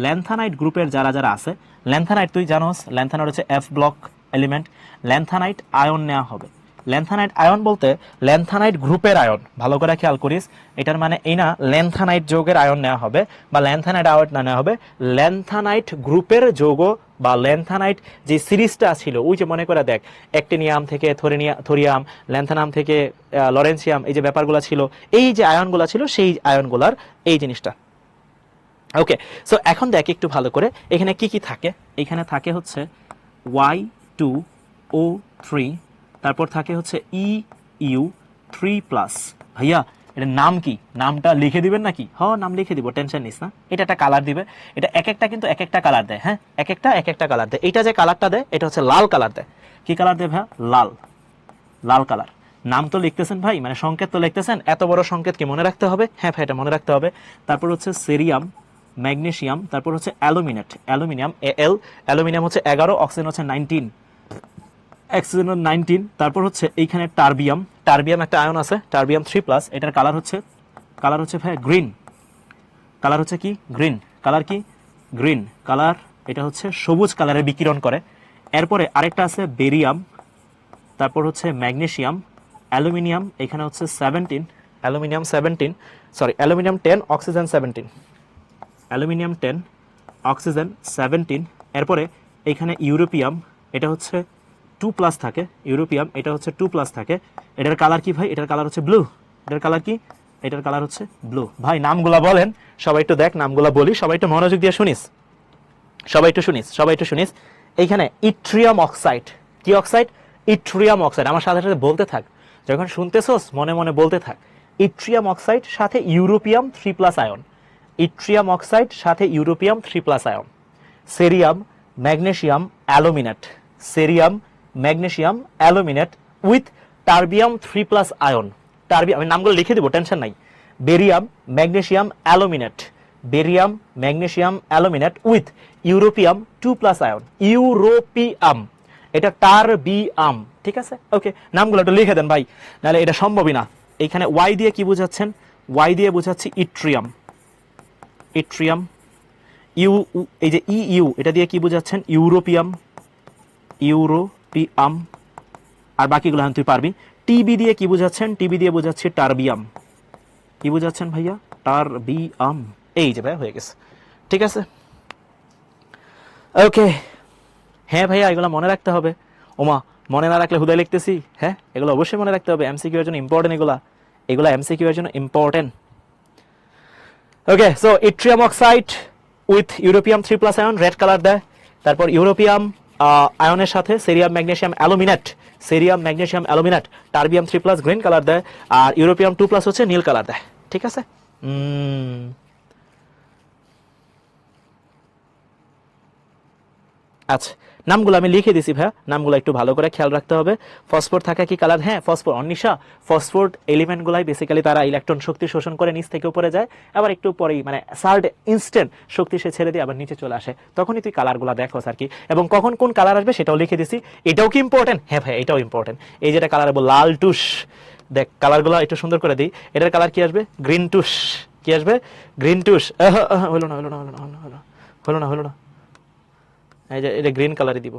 ল্যান্থানাইট গ্রুপের যারা যারা আছে। ল্যান্থানাইট তুই জানোস, ল্যান্থানাইট হচ্ছে F block element. Lanthanide ion নেওয়া হবে। ল্যান্থানাইট আয়ন বলতে ল্যান্থানাইট গ্রুপের আয়ন, ভালো করে খেয়াল করিস। এটার মানে এই না ল্যান্থানাইট যৌগের আয়ন নেওয়া হবে বা ল্যান্থানাইট আয়ন না নেওয়া হবে, ল্যান্থানাইট গ্রুপের যৌগ বা ল্যান্থানাইট যে সিরিজটা ছিল, ওই যে মনে করে দেখ, অ্যাক্টিনিয়াম থেকে থোরিয়াম, ল্যান্থানাম থেকে লরেন্সিয়াম, এই যে ব্যাপারগুলো ছিল, এই যে আয়নগুলো ছিল, সেই আয়নগুলার এই জিনিসটা। ওকে, সো এখন দেখ একটু ভালো করে এখানে কি কি থাকে। এখানে থাকে হচ্ছে Y2O3, তারপর থাকে হচ্ছে EU3+। ভাইয়া এটার নাম কি? নামটা লিখে দিবেন নাকি? নাম লিখে দিব, টেনশন নিস না। এটা একটা কালার দিবে, এটা এক একটা কিন্তু এক একটা কালার দেয়। হ্যাঁ, এক একটা কালার দেয়। এটা যে কালারটা দেয় এটা হচ্ছে লাল কালার দেয়। কি কালার দেয় ভাইয়া? লাল কালার। নাম তো লিখতেছেন ভাই, মানে সংকেত তো লিখতেছেন, এত বড় সংকেত কি মনে রাখতে হবে? হ্যাঁ ভাই, এটা মনে রাখতে হবে। তারপর হচ্ছে সেরিয়াম, ম্যাগনেসিয়াম, তারপর হচ্ছে অ্যালুমিনিয়াম, অ্যালুমিনিয়াম হচ্ছে 11, অক্সিজেন হচ্ছে 19, তারপর হচ্ছে এইখানে টারবিয়াম একটা আয়ন আছে, টারবিয়াম 3+। এটার কালার হচ্ছে ভাই গ্রিন। কালার হচ্ছে কি? গ্রিন। কালার কি? Green colour. এটা হচ্ছে সবুজ কালারে বিকিরণ করে। এরপরে আরেকটা আছে বেরিয়াম, তারপর হচ্ছে ম্যাগনেসিয়াম, অ্যালুমিনিয়াম, এখানে হচ্ছে 17, অ্যালুমিনিয়াম 10, অক্সিজেন 17, অ্যালুমিনিয়াম 10, অক্সিজেন 17। এরপরে এখানে ইউরোপিয়াম, এটা হচ্ছে 2+ থাকে, ইউরোপিয়াম এটা হচ্ছে 2+ থাকে। এটার কালার কি ভাই? এটার কালার হচ্ছে ব্লু। এটার কালার কি? এটার কালার হচ্ছে ব্লু। ভাই নামগুলা বলেন, সবাই একটু দেখ, নামগুলা বলি, সবাই একটু মনোযোগ দিয়ে শুনিস, সবাই একটু শুনিস। এইখানে ইট্রিয়াম অক্সাইড, কি অক্সাইড? Yttrium oxide. আমার সাথে সাথে বলতে থাক, যখন শুনতেছস মনে মনে বলতে থাক। ইট্রিয়াম অক্সাইড সাথে ইউরোপিয়াম 3+ আয়ন, ইট্রিয়াম অক্সাইড সাথে europium 3+ ion. Cerium magnesium aluminate with terbium 3+ ion. Terbium, আমি নামগুলো লিখে দিব, টেনশন নাই। Barium magnesium aluminate with europium 2+ ion, europium, এটা টারবিয়াম। ঠিক আছে, ওকে, নামগুলো একটু লিখে দেন ভাই, নাহলে এটা সম্ভবই না। এইখানে ওয়াই দিয়ে কি বুঝাচ্ছেন? ওয়াই দিয়ে বুঝাচ্ছি ইট্রিয়াম। এই যে ইউ, এটা দিয়ে কি বুঝাচ্ছেন? ইউরোপিয়াম। আর বাকিগুলো তুই পারবি। টিবি দিয়ে কি বুঝাচ্ছেন? টিবি দিয়ে বুঝাচ্ছি টারবিয়াম। কি বুঝাচ্ছেন ভাইয়া? টারবিয়াম। এই যে ভাই হয়ে গেছে। ঠিক আছে, ওকে। হ্যাঁ ভাইয়া, এগুলো মনে রাখতে হবে। ওমা, মনে না রাখলে হুদায় লিখতেছি। হ্যাঁ, এগুলো অবশ্যই মনে রাখতে হবে, এমসিকিউ এর জন্য ইম্পর্টেন্ট। এগুলা এমসিকিউ এর জন্য important. Okay, so yttrium oxide with europium 3+ ion red colour দেয়। তারপর ইউরোপিয়াম আয়নের সাথে cerium magnesium aluminate, cerium magnesium aluminate terbium 3+ green colour দেয়, আর ইউরোপিয়াম 2+ হচ্ছে নীল কালার দেয়। ঠিক আছে। আচ্ছা, নামগুলো আমি লিখে দিছি ভাইয়া, নামগুলো একটু ভালো করে খেয়াল রাখতে হবে। ফসফোর থাকা কি কালার? হ্যাঁ, ফসফোর। অনিশা, ফসফোর এলিমেন্টগুলাই বেসিক্যালি তারা ইলেকট্রন শক্তি শোষণ করে নিচ থেকে উপরে যায়, আবার একটু পরেই মানে সার্ড ইনস্ট্যান্ট শক্তি সে ছেড়ে দিয়ে আবার নিচে চলে আসে। তখনই তুই কালারগুলো দেখো আর কি, এবং কখন কোন কালার আসবে সেটাও লিখে দিছি। এটাও কি ইম্পর্টেন্ট? হ্যাঁ ভাই, এটাও ইম্পর্টেন্ট। এই যেটা কালার বল লাল টুস, দেখ কালারগুলো একটু সুন্দর করে দিই। এটার কালার কি আসবে? গ্রিন টুস। কি আসবে? গ্রিন টুস। হলো না, হলো না, হলো না, হলো না, হলো না, হলো না। এই যে এটা গ্রিন কালারই দিব।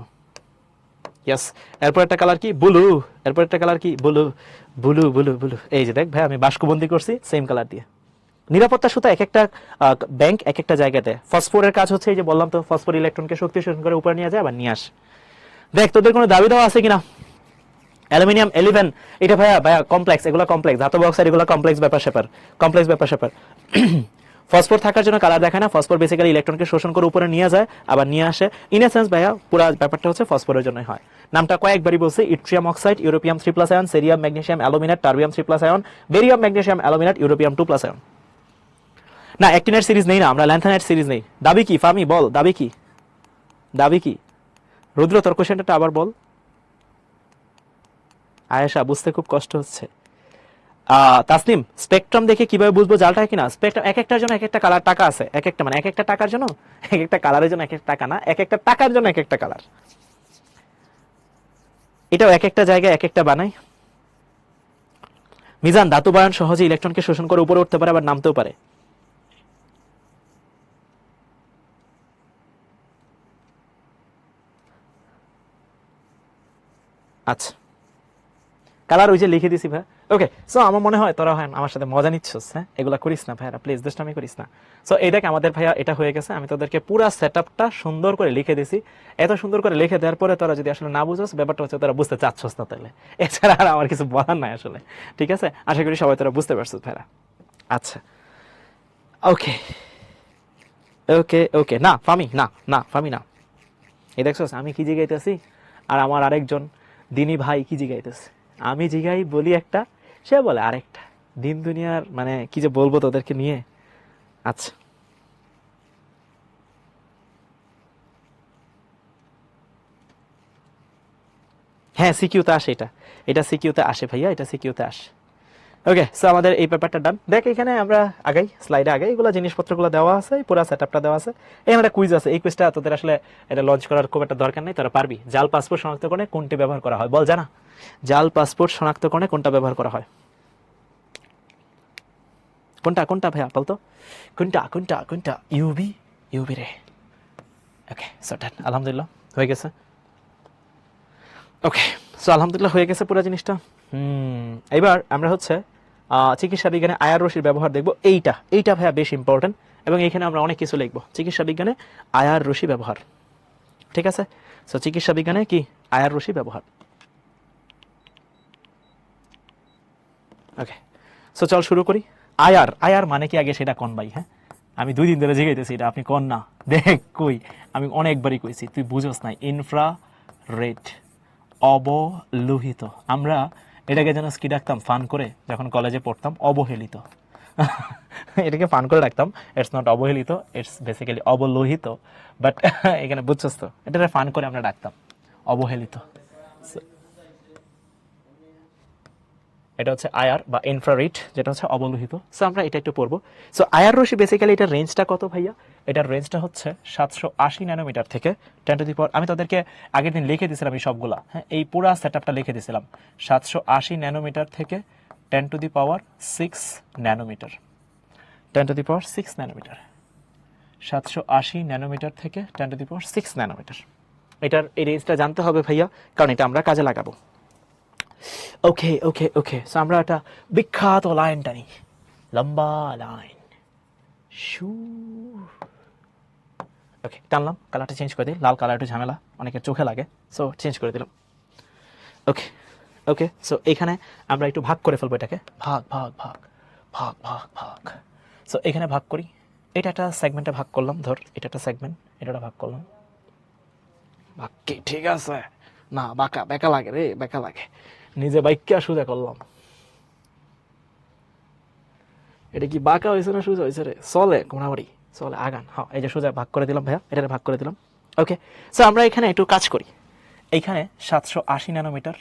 ইয়েস। এরপর একটা কালার কি? ব্লু। এরপর একটা কালার কি? Blue, blue, blue, blue. এই যে দেখ ভাই, আমি বাষ্পবন্দি করছি সেম কালার দিয়ে। নিরাপত্তা সুতা এক একটা ব্যাংক এক একটা জায়গাতে। ফসফোরের কাজ হচ্ছে এই যে বললাম তো, ফসফোর ইলেকট্রনকে শক্তি শোষণ করে উপরে নিয়ে যায় আবার নিয়ে আসে। দেখ তোদের কোনো দাবি দেওয়া আছে কিনা? অ্যালুমিনিয়াম 11, এটা ভাইয়া ভাইয়া কমপ্লেক্স, এগুলো কমপ্লেক্স। ধাতব অক্সাইড এগুলো কমপ্লেক্স ব্যাপার স্যাপার, কমপ্লেক্স ব্যাপার স্যাপার। ফসফোর থাকার জন্য কালার দেখায় না, ফসফোর বেসিক্যালি ইলেকট্রনকে শোষণ করে উপরে নিয়ে যায় আবার নিয়ে আসে। ইন এ সেন্স ভাইয়া পুরো ব্যাপারটা হচ্ছে ফসফোরের জন্যই হয়। নামটা কয়েকবারই বলছি, yttrium oxide, europium 3+ ion, cerium magnesium aluminate terbium 3+ ion, barium magnesium aluminate europium 2+ ion. না, অ্যাক্টিনাইট সিরিজ নেই না আমরা, ল্যান্থানাইট সিরিজ নেই। দাবি কি ফামি? বল দাবি কি? দাবি কি? রুদ্র তোর কোশ্চেনটা আবার বল। আয়েশা, বুঝতে খুব কষ্ট হচ্ছে। তাসনিম, স্পেকট্রাম দেখে কিভাবে বুঝবো জালটা কিনা? স্পেকট্রাম এক একটার জন্য এক একটা কালার টাকা আছে, এক একটা মানে এক একটা টাকার জন্য এক একটা কালারের জন্য এক একটা টাকা না, এক একটা টাকার জন্য এক একটা কালার। এটাও এক একটা জায়গায় এক একটা বানাই। মিজান, ধাতব আয়ন সহজে ইলেকট্রনকে শোষণ করে উপরে উঠতে পারে আবার নামতেও পারে। আচ্ছা, কালার ওই যে লিখে দিছি ভাই। ওকে, সো আমার মনে হয় তোরা হয় আমার সাথে মজা নিচ্ছিস। হ্যাঁ, এগুলা করিস না ভাইয়া, প্লিজ দুষ্টামি করিস না। সো এই দেখ আমাদের ভাইয়া এটা হয়ে গেছে। আমি তোদেরকে পুরো সেটআপটা সুন্দর করে লিখে দিছি। এত সুন্দর করে লিখে দেওয়ার পরে তোরা যদি আসলে না বুঝোস, ব্যাপারটা হচ্ছে তোরা বুঝতে চাচ্ছস না, তাহলে এছাড়া আর আমার কিছু বলার নাই আসলে। ঠিক আছে, আশা করি সবাই তোরা বুঝতে পারছিস ভাইয়া। আচ্ছা, ওকে ওকে ওকে। না ফামি, না না ফামি না। এই দেখছস আমি কি জিগাইতেছি, আর আমার আরেকজন দিনী ভাই কি জিগাইতেছে। আমি জিগাই বলি একটা, সে বলে আরেকটা। দিন দুনিয়ার মানে কি যে বলবো তোদেরকে নিয়ে। আচ্ছা, হ্যাঁ সিকিউতে আসে এটা, এটা সিকিউতে আসে ভাইয়া, এটা সিকিউতে আসে। ওকে, সো আমাদের এই পেপারটা ডান। দেখ এখানে আমরা আগাই, স্লাইডে আগাই, এগুলো জিনিসপত্রগুলো দেওয়া আছে, পুরো সেটআপটা দেওয়া আছে। এখানে একটা কুইজ আছে, এই কুইজটা তোদের আসলে এটা লঞ্চ করার খুব একটা দরকার নেই, তোরা পারবি। জাল পাসপোর্ট শনাক্তকরণে কোনটি ব্যবহার করা হয়? বল জানা। জাল পাসপোর্ট শনাক্তকরণে কোনটা ব্যবহার করা হয়? কোনটা কোনটা ভাইয়া বলতো? কোনটা কোনটা কোনটা? ইউবি, ইউবি রে। ওকে, সো ডান, আলহামদুলিল্লাহ হয়ে গেছে। ওকে, সো আলহামদুলিল্লাহ হয়ে গেছে পুরো জিনিসটা। এবার আমরা হচ্ছে চিকিৎসা বিজ্ঞানে আয়ার রশির ব্যবহার দেখব। এইটা এইটা ভাইয়া বেশ ইম্পর্টেন্ট, এবং এখানে আমরা অনেক কিছু লিখবো। চিকিৎসা বিজ্ঞানে আয়ার রশি ব্যবহার। ঠিক আছে, সো চিকিৎসা বিজ্ঞানে কি আয়ার রশি ব্যবহার। ওকে, সো চল শুরু করি। আয়ার, আয়ার মানে কি আগে সেটা কোন ভাই? হ্যাঁ, আমি 2 দিন ধরে জিগাইতেছি এটা, আপনি কোন না। দেখ কই, আমি অনেকবারই কইছি, তুই বুঝোস নাই। ইনফ্রা রেড, অবলোহিত। আমরা এটাকে যেন কি ডাকতাম ফান করে যখন কলেজে পড়তাম? অবহেলিত। এটাকে ফান করে রাখতাম। ইটস নট অবহেলিত, ইটস বেসিক্যালি অবলোহিত। বাট এখানে বুঝছস তো, এটাকে ফান করে আমরা ডাকতাম অবহেলিত। এটা হচ্ছে আয়ার বা ইনফ্রারেড, যেটা হচ্ছে অবলোহিত। সো আমরা এটা একটু পড়বো। সো আয়ার রশ্মি বেসিক্যালি এটার রেঞ্জটা কত ভাইয়া? এটার রেঞ্জটা হচ্ছে 780 ন্যানোমিটার থেকে 10⁻, আমি তাদেরকে আগের দিন লিখে দিয়েছিলাম এই সবগুলা। হ্যাঁ, এই পুরা সেটআপটা লিখে দিয়েছিলাম। 780 ন্যানোমিটার থেকে 10⁻6 ন্যানোমিটার, 10⁻6 ন্যানোমিটার। 780 ন্যানোমিটার থেকে 10⁻6 ন্যানোমিটার। এটার এই রেঞ্জটা জানতে হবে ভাইয়া, কারণ এটা আমরা কাজে লাগাবো। ওকে ওকে ওকে, সো আমরা একটা বিখ্যাত লাইন টানি, লম্বা লাইন। শু, ওকে টানলাম। কালারটা চেঞ্জ করে দিই, লাল কালার একটু ঝামেলা, অনেকের চোখে লাগে, সো চেঞ্জ করে দিলাম। ওকে ওকে, সো এখানে আমরা একটু ভাগ করে ফেলবো এটাকে। ভাগ ভাগ ভাগ ভাগ ভাগ ভাগ। সো এখানে ভাগ করি, এটা একটা সেগমেন্টে ভাগ করলাম, ধর এটা একটা সেগমেন্ট, এটা ভাগ করলাম, বাক্যে ঠিক আছে না, বাঁকা বেকা লাগে রে, বেকা লাগে, নিজে বাইককে সোজা করলাম। এটা কি বাঁকা হয়েছে না সোজা হয়েছে রে? চলে মোটামুটি চলে, আগান। হ্যাঁ, এই যে সোজা ভাগ করে দিলাম ভাইয়া, এটা ভাগ করে দিলাম। ওকে, সো আমরা এখানে একটু কাজ করি। এইখানে 780 ন্যানোমিটার,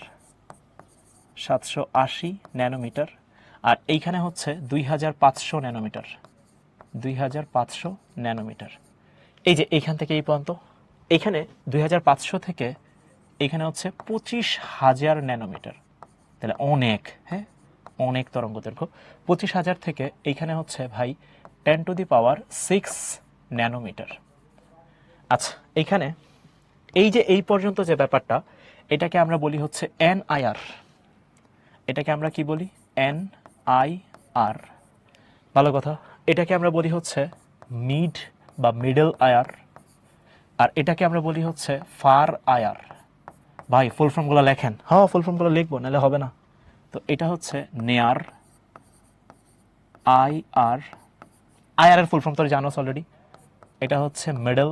780 ন্যানোমিটার, আর এইখানে হচ্ছে 2500 ন্যানোমিটার, 2500 ন্যানোমিটার। এই যে এইখান থেকে এই পর্যন্ত, এইখানে 2500 থেকে এইখানে হচ্ছে 25,000 ন্যানোমিটার, তাহলে অনেক, হ্যাঁ অনেক তরঙ্গ দৈর্ঘ্য। 25,000 থেকে এইখানে হচ্ছে ভাই 10⁶ ন্যানোমিটার। আচ্ছা, এইখানে এই যে এই পর্যন্ত যে ব্যাপারটা, এটাকে আমরা বলি হচ্ছে NIR। এটাকে আমরা কি বলি? NIR। ভালো কথা। এটাকে আমরা বলি হচ্ছে মিড বা মিডল আয়ার, আর এটাকে আমরা বলি হচ্ছে ফার আয়ার। ভাই ফুল ফর্মগুলো লেখেন। হ্যাঁ, ফুল ফর্মগুলো লিখবো, নাহলে হবে না। তো এটা হচ্ছে নেয়ার, IR। IR এর ফুল ফর্ম তো জানোস অলরেডি। এটা হচ্ছে মিডল,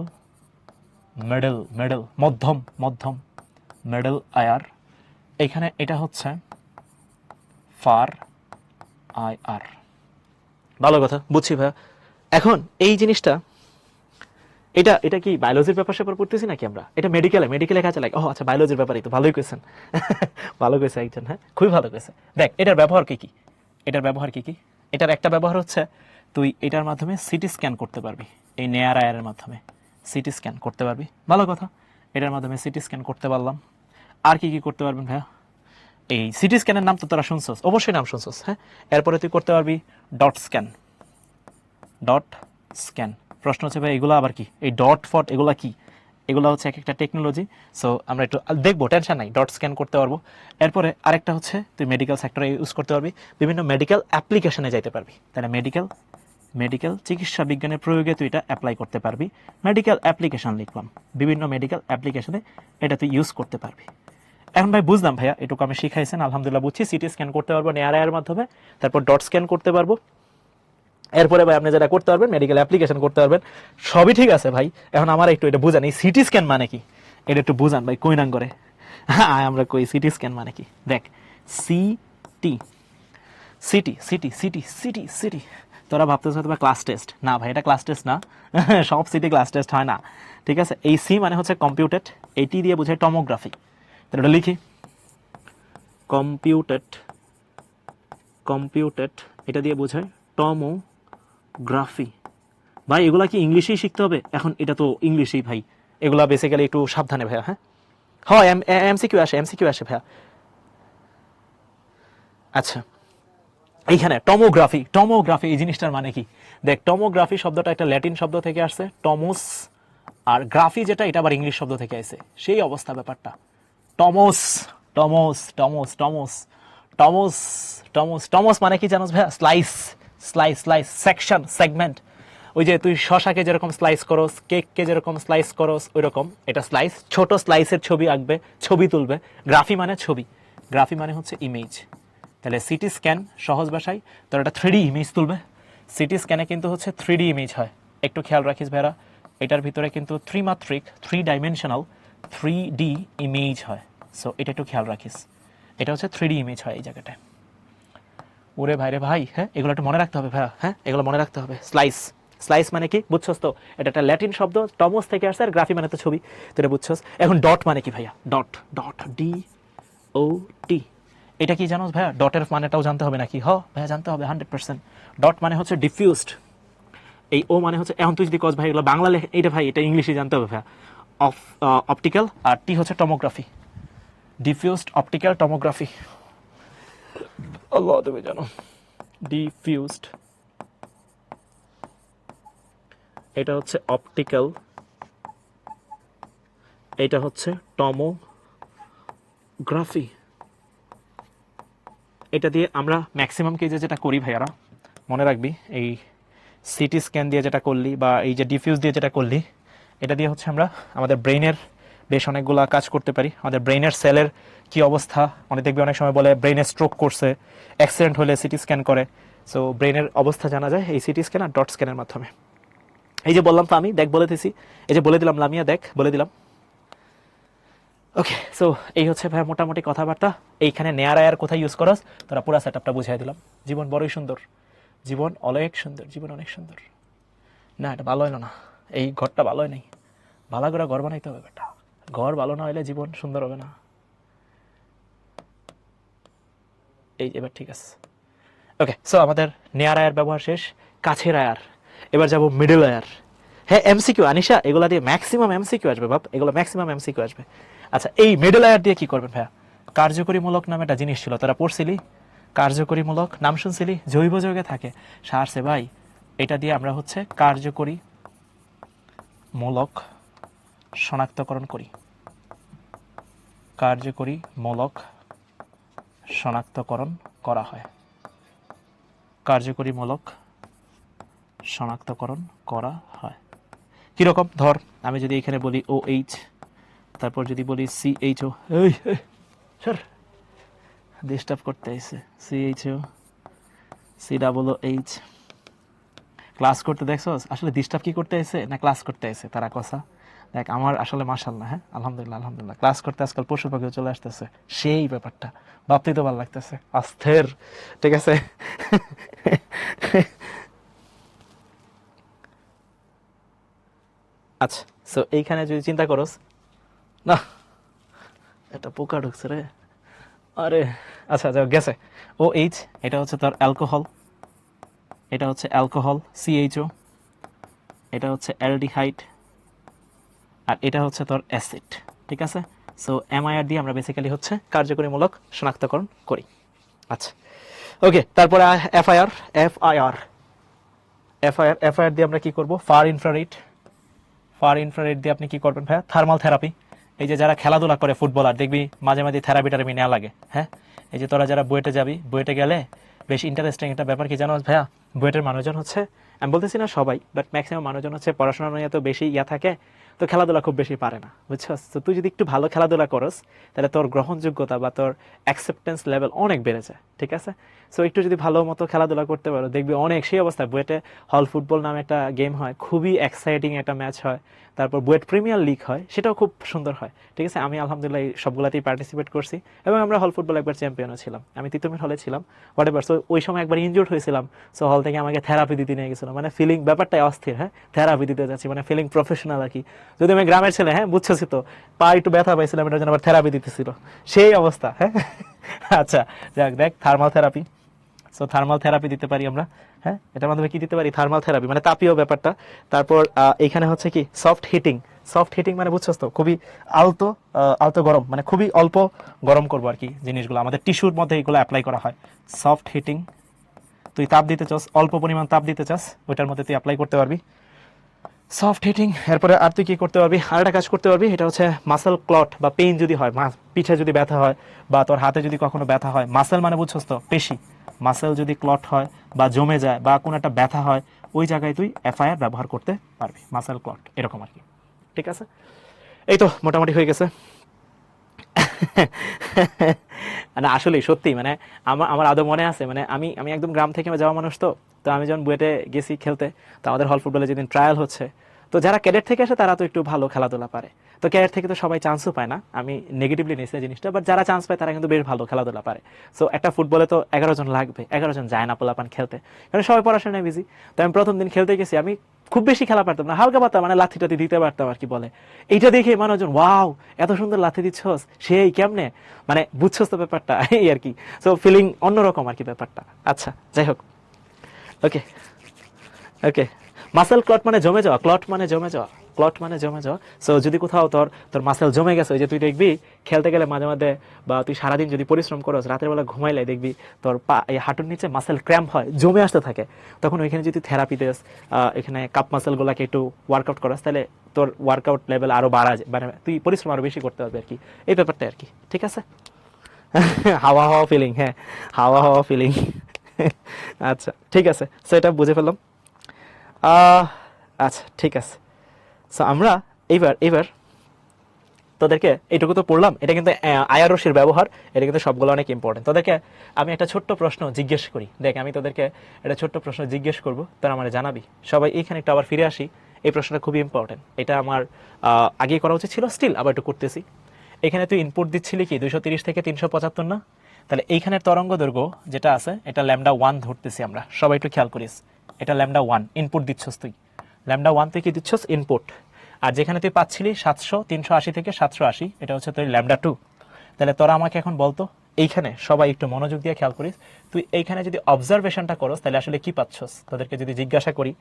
মিডল মিডল মধ্যম, মধ্যম মিডল আয়ার। এখানে এটা হচ্ছে ফার IR। ভালো কথা, বুঝছি ভাইয়া। এখন এই জিনিসটা, এটা এটা কি বায়োলজির ব্যাপার স্যাপার পড়তেছি নাকি আমরা? এটা মেডিকেলে কাজে লাগে। ও আচ্ছা, বায়োলজির ব্যাপারে তো ভালোই কইছেন। ভালো কইছে একজন, হ্যাঁ খুবই ভালো কইছে। দেখ এটার ব্যবহার কি কি, এটার ব্যবহার কি কি। এটার একটা ব্যবহার হচ্ছে তুই এটার মাধ্যমে সিটি স্ক্যান করতে পারবি, এই নেয়ার আয়ারের মাধ্যমে সিটি স্ক্যান করতে পারবি। ভালো কথা, এটার মাধ্যমে সিটি স্ক্যান করতে পারলাম। আর কি কি করতে পারবেন ভাইয়া? এই সিটি স্ক্যানের নাম তো তোরা শুনছস, অবশ্যই নাম শুনছস, হ্যাঁ। এরপরে তুই করতে পারবি ডট স্ক্যান, ডট স্ক্যান। প্রশ্ন হচ্ছে ভাই এগুলো আবার কি? এই ডট ফট এগুলা কি? এগুলো হচ্ছে এক একটা টেকনোলজি। সো আমরা একটু দেখবো, টেনশন নাই, ডট স্ক্যান করতে পারবো। এরপরে আরেকটা হচ্ছে তুই মেডিকেল সেক্টরে ইউজ করতে পারবি, বিভিন্ন মেডিকেল অ্যাপ্লিকেশনে যাইতে পারবি। তাহলে মেডিকেল চিকিৎসা বিজ্ঞানের প্রয়োগে তুই এটা অ্যাপ্লাই করতে পারবি। মেডিকেল অ্যাপ্লিকেশন লিখলাম, বিভিন্ন মেডিকেল অ্যাপ্লিকেশনে এটা তুই ইউজ করতে পারবি। এখন ভাই বুঝলাম ভাইয়া, এটুকু আমি শিখাইছেন, আলহামদুলিল্লাহ বুঝছি। সিটি স্ক্যান করতে পারবো নেয়ার আয়ার মাধ্যমে, তারপর ডট স্ক্যান করতে পারবো। এরপরে ভাই আপনি যেটা করতে পারবেন, মেডিকেল অ্যাপ্লিকেশন করতে পারবেন, সবই ঠিক আছে ভাই। এখন আমার একটু এটা বুঝান, এই সিটি স্ক্যান মানে কি, এটা একটু বুঝান ভাই, কই নাম করে। হ্যাঁ, আমরা কই সিটি স্ক্যান মানে কি। দেখ city, city city city city city, তোরা ভাবতেছ হয়তো ক্লাস টেস্ট, না ভাই এটা ক্লাস টেস্ট না। সব সিটি ক্লাস টেস্ট হয় না, ঠিক আছে। এই সি মানে হচ্ছে কম্পিউটেড, এইটি দিয়ে বোঝায় টমোগ্রাফি। তাহলে ওটা লিখি, কম্পিউটেড, কম্পিউটেড এটা দিয়ে বোঝায় টমোগ্রাফি। ভাই এগুলা কি ইংলিশেই শিখতে হবে এখন? এটা তো ইংলিশেই ভাই, এগুলা বেসিক্যালি একটু সাবধানে ভাইয়া। হ্যাঁ হয়, এমসিকিউ আসে, এমসিকিউ আসে ভাইয়া। আচ্ছা, এইখানে টমোগ্রাফি, টমোগ্রাফি এই জিনিসটার মানে কি? দেখ টমোগ্রাফি শব্দটা একটা ল্যাটিন শব্দ থেকে আসছে, টমোস, আর গ্রাফি যেটা, এটা আবার ইংলিশ শব্দ থেকে আসছে। সেই অবস্থা ব্যাপারটা। টমোস, টমোস টমোস টমোস টমোস টমোস টমোস মানে কি জানোস ভাইয়া? Slice, slice slice, section, segment. ওই যে তুই শশাকে যেরকম স্লাইস করস, কেককে যেরকম স্লাইস করস, ওই রকম এটা স্লাইস। ছোট স্লাইসের ছবি আঁকবে, ছবি তুলবে। গ্রাফি মানে ছবি, গ্রাফি মানে হচ্ছে ইমেজ। তাহলে সিটি স্ক্যান সহজ ভাষায় তোর একটা 3D ইমেজ তুলবে। সিটি স্ক্যানে কিন্তু হচ্ছে 3D ইমেজ হয়। একটু খেয়াল রাখিস ভাইরা, এটার ভিতরে কিন্তু ত্রিমাত্রিক, 3 ডাইমেনশনাল 3D ইমেজ হয়। সো এটা একটু খেয়াল রাখিস, এটা হচ্ছে 3D ইমেজ হয় এই জায়গাটায়। ওরে ভাইরে ভাই, হ্যাঁ এগুলো একটু মনে রাখতে হবে ভাইয়া, হ্যাঁ এগুলো মনে রাখতে হবে। স্লাইস, স্লাইস মানে কি বুঝছস তো? এটা একটা ল্যাটিন শব্দ, টমোস থেকে আসছে, আর গ্রাফি মানে তো ছবি, তো এটা বুঝছস। এখন ডট মানে কি ভাইয়া? ডট, ডট DOT, এটা কি জানোস ভাইয়া? ডটের মানেটাও জানতে হবে নাকি? ভাইয়া জানতে হবে 100%। ডট মানে হচ্ছে ডিফিউজড, এই ও মানে হচ্ছে, এখন তুই যদি কস ভাই এগুলো বাংলা লেখে, এইটা ভাই এটা ইংলিশে জানতে হবে ভাইয়া। অপটিক্যাল, আর টি হচ্ছে টমোগ্রাফি, ডিফিউজড অপটিক্যাল টমোগ্রাফি। আল্লাহ তুমি জানো। ডিফিউজড, এটা হচ্ছে অপটিক্যাল, এটা হচ্ছে টমোগ্রাফি। এটা দিয়ে আমরা ম্যাক্সিমাম কেজে যেটা করি ভাইয়ারা, মনে রাখবি, এই সিটি স্ক্যান দিয়ে যেটা করলি বা এই যে ডিফিউজ দিয়ে যেটা করলি, এটা দিয়ে হচ্ছে আমরা আমাদের ব্রেইনের বেশ অনেকগুলো কাজ করতে পারি। আমাদের ব্রেইনের সেলের কি অবস্থা, অনেক দেখবি অনেক সময় বলে ব্রেইনে স্ট্রোক করছে, অ্যাক্সিডেন্ট হলে সিটি স্ক্যান করে। সো ব্রেইনের অবস্থা জানা যায় এই সিটি স্ক্যান আর ডট স্ক্যানের মাধ্যমে। এই যে বললাম তো আমি দেখ বলে দিছি, এই যে বলে দিলাম লামিয়া দেখ বলে দিলাম। ওকে, সো এই হচ্ছে ভাই মোটামুটি কথাবার্তা। এইখানে নেয়ার আয়ার কোথায় ইউজ করস তোরা পুরা সেটআপটা বুঝাই দিলাম। জীবন বড়ই সুন্দর, জীবন অনেক সুন্দর, জীবন অনেক সুন্দর। না এটা ভালো হলো না, এই ঘরটা ভালো হয় নাই, ভালো করে ঘর বানাইতে হবে বেটা, ঘর ভালো না হলে জীবন সুন্দর হবে না। এই এবার ঠিক আছে। ওকে, সো আমাদের নেয়ার আয়ার ব্যবহার শেষ, কাছের আয়ার। এবার যাব মিডল আয়ার। হ্যাঁ এমসিকিউ আনিশা, এগুলা দিয়ে ম্যাক্সিমাম এমসিকিউ আসবে বাপ, এগুলো ম্যাক্সিমাম এমসিকিউ আসবে। আচ্ছা এই মিডল আয়ার দিয়ে কি করবেন ভাইয়া? কার্যকরীমূলক নামে একটা জিনিস ছিল, তোরা পড়ছিলি? কার্যকরীমূলক নাম শুনছিলি? জৈব যৌগে থাকে সারছে ভাই, এটা দিয়ে আমরা হচ্ছে কার্যকরী মূলক শনাক্তকরণ করি। কার্যকরী মূলক শনাক্তকরণ করা হয়, কার্যকরীমূলক শনাক্তকরণ করা হয়। কিরকম? ধর আমি যদি এখানে বলি ও এইচ, তারপর যদি বলি সি এইচ ও, এই স্যার ডিস্টার্ব করতে আইছে, C H O C double O H, class করতে দেখছো আসলে ডিস্টার্ব কি করতে আইছে না ক্লাস করতে আইছে তারা কথা। দেখ আমার আসলে মাশাআল্লাহ, হ্যাঁ আলহামদুলিল্লাহ আলহামদুলিল্লাহ, ক্লাস করতে আজকাল পশু পাখিও চলে আসতেছে, সেই ব্যাপারটা ভাবতেই তো ভালো লাগতেছে, আস্থের। ঠিক আছে আচ্ছা, সো এইখানে যদি চিন্তা করস, না এটা পোকা ঢুকছে রে, আরে আচ্ছা যাও গেছে। ও এইচ এটা হচ্ছে তোর অ্যালকোহল, এটা হচ্ছে অ্যালকোহল, সিএইচও এটা হচ্ছে অ্যালডিহাইড, আর এটা হচ্ছে তোর অ্যাসিড। ঠিক আছে, সো এমআইআর দিয়ে আমরা বেসিক্যালি হচ্ছে কার্যকরীমূলক শনাক্তকরণ করি। আচ্ছা ওকে, তারপরে এফআইআর, এফআইআর এফআইআর এফআইআর দিয়ে আমরা কি করব? ফার ইনফ্রারেড, ফার ইনফ্রারেড দিয়ে আপনি কি করবেন ভাইয়া? Thermal therapy. এই যে যারা খেলাধুলা করে ফুটবলার দেখবি মাঝে মাঝে থেরাপি টেরাপি নেওয়া লাগে, হ্যাঁ এই যে তোরা যারা বুয়েটে যাবি, বুয়েটে গেলে বেশ ইন্টারেস্টিং একটা ব্যাপার কি জানো ভাইয়া? বুয়েটের মানুষজন হচ্ছে, আমি বলতেছি না সবাই, বাট ম্যাক্সিমাম মানুষজন হচ্ছে পড়াশোনা নিয়ে তো বেশি থাকে, তো খেলাধুলা খুব বেশি পারে না, বুঝছস? তো তুই যদি একটু ভালো খেলাধুলা করস তাহলে তোর গ্রহণযোগ্যতা বা তোর অ্যাকসেপ্টেন্স লেভেল অনেক বেড়ে যায়। ঠিক আছে, সো একটু যদি ভালো মতো খেলাধুলা করতে পারো দেখবি অনেক, সেই অবস্থায় বুয়েটে হল ফুটবল নামে একটা গেম হয়, খুবই এক্সাইটিং একটা ম্যাচ হয়, তারপর বুয়েট প্রিমিয়ার লিগ হয়, সেটাও খুব সুন্দর হয়। ঠিক আছে, আমি আলহামদুলিল্লাহ এই সবগুলাতেই পার্টিসিপেট করছি এবং আমরা হল ফুটবল একবার চ্যাম্পিয়নও ছিলাম, আমি তিতুমির হলে ছিলাম, হোয়াট এভার। সো ওই সময় একবার ইনজুর্ড হয়েছিলাম, সো হল থেকে আমাকে থেরাপি দিতে নিয়ে গেছিলো, মানে ফিলিং ব্যাপারটাই অস্থির, হ্যাঁ থেরাপি দিতে যাচ্ছি মানে ফিলিং প্রফেশনাল আর কি। যদি আমি গ্রামের ছেলে, হ্যাঁ বুঝছি তো, পা একটু ব্যথা পাইছিলাম, এটার জন্য আবার থেরাপি দিতেছিল, সেই অবস্থা, হ্যাঁ আচ্ছা যাক, দেখ thermal therapy, so thermal therapy দিতে পারি আমরা, হ্যাঁ এটার মাধ্যমে কি দিতে পারি? থার্মাল থেরাপি মানে তাপীয় ব্যাপারটা। তারপর এখানে হচ্ছে কি সফট হিটিং, সফট হিটিং মানে বুঝছস তো খুবই আলতো, আলতো গরম, মানে খুবই অল্প গরম করবো আর কি জিনিসগুলো, আমাদের টিস্যুর মধ্যে এগুলো অ্যাপ্লাই করা হয়। সফট হিটিং, তুই তাপ দিতে চাস, অল্প পরিমাণ তাপ দিতে চাস, ওইটার মধ্যে তুই অ্যাপ্লাই করতে পারবি সফট হিটিং। এরপরে আর তুই কি করতে পারবি? আর একটা কাজ করতে পারবি, এটা হচ্ছে মাসেল ক্লট বা পেইন যদি হয়, পিঠে যদি ব্যথা হয় বা তোর হাতে যদি কখনো ব্যথা হয়, মাসেল মানে বুঝছস তো পেশি, মাসেল যদি ক্লট হয় বা জমে যায় বা কোনো একটা ব্যথা হয়, ওই জায়গায় তুই এফআইআর ব্যবহার করতে পারবি, মাসেল ক্লট এরকম আর কি। ঠিক আছে, এই তো মোটামুটি হয়ে গেছে মানে আসলেই সত্যি, মানে আমার আমার আদৌ মনে আছে, মানে আমি আমি একদম গ্রাম থেকে যাওয়া মানুষ, তো তো আমি যখন বুয়েটে গেছি খেলতে, তো আমাদের হল ফুটবলে যেদিন ট্রায়াল হচ্ছে, তো যারা ক্যাডেট থেকে আসে তারা তো একটু ভালো খেলাধুলা পারে, তো ক্যাডেট থেকে তো সবাই চান্সও পায় না, আমি নেগেটিভলি নিয়েছি জিনিসটা, বাট যারা চান্স পায় তারা কিন্তু বেশ ভালো খেলাধুলা পারে। সো একটা ফুটবলে তো 11 জন লাগবে, 11 জন যায় না পোলাপান খেলতে, কারণ সবাই পড়াশোনায় বিজি। তো আমি প্রথম দিন খেলতে গেছি, আমি খুব বেশি খেলা পারতাম না, হালকা পারতাম, মানে লাথি টাথি দিতে পারতাম আর কি বলে। এইটা দেখে মানুষজন ওয়াও এত সুন্দর লাথি দিচ্ছস, সেই কেমনে, মানে বুঝছস তো ব্যাপারটা এই আর কি। সো ফিলিং অন্যরকম আর কি ব্যাপারটা। আচ্ছা যাই হোক, ওকে ওকে, মাসেল ক্লট মানে জমে যাওয়া, ক্লট মানে জমে যাওয়া, ক্লট মানে জমে যাওয়া। সো যদি কোথাও তোর তোর মাসেল জমে গেছে, ওই যে তুই দেখবি খেলতে গেলে মাঝে মাঝে, বা তুই সারাদিন যদি পরিশ্রম করস, রাতের বেলা ঘুমাইলে দেখবি তোর পা এই হাঁটুর নিচে মাসেল ক্র্যাম্প হয়, জমে আসতে থাকে, তখন ওইখানে যদি থেরাপি দেস, এখানে কাপ মাসেলগুলোকে একটু ওয়ার্কআউট করাস, তাহলে তোর ওয়ার্কআউট লেভেল আরো বাড়া যায়, মানে তুই পরিশ্রম আরো বেশি করতে পারবি আর কি, এই ব্যাপারটা আর কি। ঠিক আছে হাওয়া হাওয়া ফিলিং, হ্যাঁ হাওয়া হাওয়া ফিলিং আচ্ছা ঠিক আছে, সো এটা বুঝে ফেললাম। আচ্ছা ঠিক আছে, সো আমরা এইবার এইবার তোদেরকে এইটুকু তো পড়লাম, এটা কিন্তু আয়ার রশ্মির ব্যবহার, এটা কিন্তু সবগুলো অনেক ইম্পর্টেন্ট। তোদেরকে আমি একটা ছোট্ট প্রশ্ন জিজ্ঞেস করি, দেখ আমি তোদেরকে একটা ছোট্ট প্রশ্ন জিজ্ঞেস করবো, তোরা আমার জানাবি। সবাই এইখানে একটু আবার ফিরে আসি, এই প্রশ্নটা খুবই ইম্পর্টেন্ট, এটা আমার আগে করা উচিত ছিল, স্টিল আবার একটু করতেছি। এখানে তুই ইনপুট দিচ্ছিলি কি 230 থেকে 375 না? তাহলে এইখানের তরঙ্গ দৈর্ঘ্য যেটা আছে এটা λ1 ধরতেছি আমরা, সবাই একটু খেয়াল করিস। এটা λ1 ইনপুট দিচ্ছস তুই, λ1 তুই কি দিচ্ছস? ইনপুট। আর যেখানে তুই পাচ্ছিলি 700 380 থেকে 780, এটা হচ্ছে তুই λ2। তাহলে তোরা আমাকে এখন বলতো এইখানে সবাই একটু মনোযোগ দিয়ে খেয়াল করিস, তুই এইখানে যদি অবজারভেশনটা করস তাহলে আসলে কি পাচ্ছস, তাদেরকে যদি জিজ্ঞাসা করি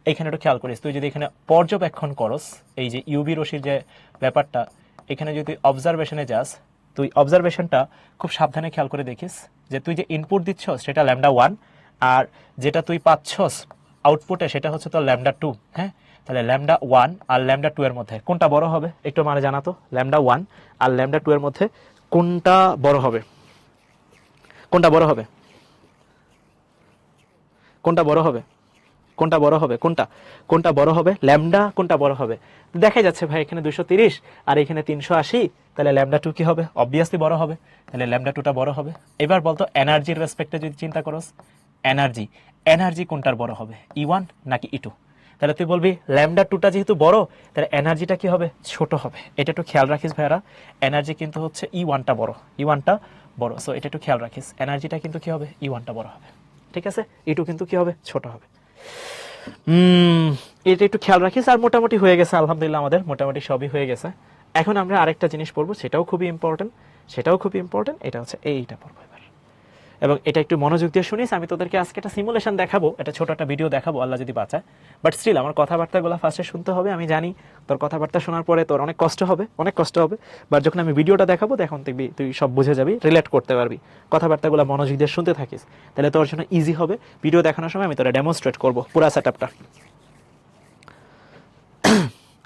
এইখানে একটু খেয়াল করিস, তুই যদি এখানে পর্যবেক্ষণ করস এই যে ইউভি রশ্মির যে ব্যাপারটা, এখানে যদি তুই অবজারভেশনে যাস, তুই অবজারভেশনটা খুব সাবধানে খেয়াল করে দেখিস যে তুই যে ইনপুট দিচ্ছস সেটা λ1, আর যেটা তুই পাচ্ছস আউটপুটে সেটা হচ্ছে তোর λ2। হ্যাঁ, তাহলে λ1 আর λ2 এর মধ্যে কোনটা বড় হবে একটু মানে জানাতো, λ1 আর λ2 এর মধ্যে কোনটা বড় হবে? কোনটা বড় হবে? কোনটা বড় হবে? কোনটা বড় হবে? কোনটা কোনটা বড় হবে? ল্যামডা কোনটা বড় হবে? দেখা যাচ্ছে ভাই এখানে 230 আর এখানে 380, তাহলে λ2 কি হবে? অবভিয়াসলি বড় হবে, তাহলে λ2টা বড় হবে। এবার বলতো এনার্জির রেসপেক্টে যদি চিন্তা করস, এনার্জি এনার্জি কোনটার বড় হবে, E1 নাকি E2? তাহলে তুই বলবি λ2টা যেহেতু বড় তাহলে এনার্জিটা কি হবে? ছোট হবে। এটা একটু খেয়াল রাখিস ভাইরা, এনার্জি কিন্তু হচ্ছে E1টা বড়, E1টা বড়। সো এটা একটু খেয়াল রাখিস, এনার্জিটা কিন্তু কি হবে? E1টা বড় হবে, ঠিক আছে? E2 কিন্তু কি হবে? ছোট হবে। এটা একটু খেয়াল রাখিস। আর মোটামুটি হয়ে গেছে আলহামদুলিল্লাহ, আমাদের মোটামুটি সবই হয়ে গেছে। এখন আমরা আরেকটা জিনিস পড়বো, সেটাও খুবই ইম্পর্টেন্ট, সেটাও খুবই ইম্পর্টেন্ট। এটা হচ্ছে এইটা পড়বো এবার, এবং এটা একটু মনোযোগ দিয়ে শুনিস। আমি তোদেরকে আজকে একটা সিমুলেশন দেখাবো, এটা ছোট একটা ভিডিও দেখাবো আল্লাহ যদি বাঁচায়, বাট স্টিল আমার কথাবার্তাগুলো ফার্স্টে শুনতে হবে। আমি জানি তোর কথাবার্তা শোনার পরে তোর অনেক কষ্ট হবে, অনেক কষ্ট হবে, বাট যখন আমি ভিডিওটা দেখাবো তখন দেখবি তুই সব বুঝে যাবি, রিলেট করতে পারবি। কথাবার্তাগুলো মনোযোগ দিয়ে শুনতে থাকিস, তাহলে তোর জন্য ইজি হবে। ভিডিও দেখানোর সময় আমি তোরা ডেমনস্ট্রেট করবো পুরো সেটআপটা।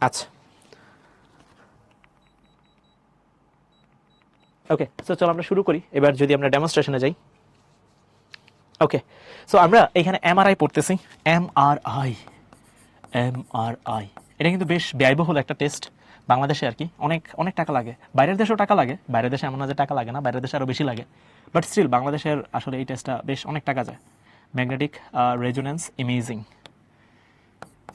আচ্ছা, ওকে, সো চলো আমরা শুরু করি এবার, যদি আমরা ডেমনস্ট্রেশনে যাই। ওকে, সো আমরা এখানে এমআরআই পড়তেছি। এমআরআই, এমআরআই এটা কিন্তু বেশ ব্যয়বহুল একটা টেস্ট বাংলাদেশে আর কি, অনেক অনেক টাকা লাগে। বাইরের দেশেও টাকা লাগে, বাইরের দেশে এমন না যে টাকা লাগে না, বাইরের দেশে আরও বেশি লাগে, বাট স্টিল বাংলাদেশের আসলে এই টেস্টটা বেশ অনেক টাকা যায়। Magnetic resonance imaging.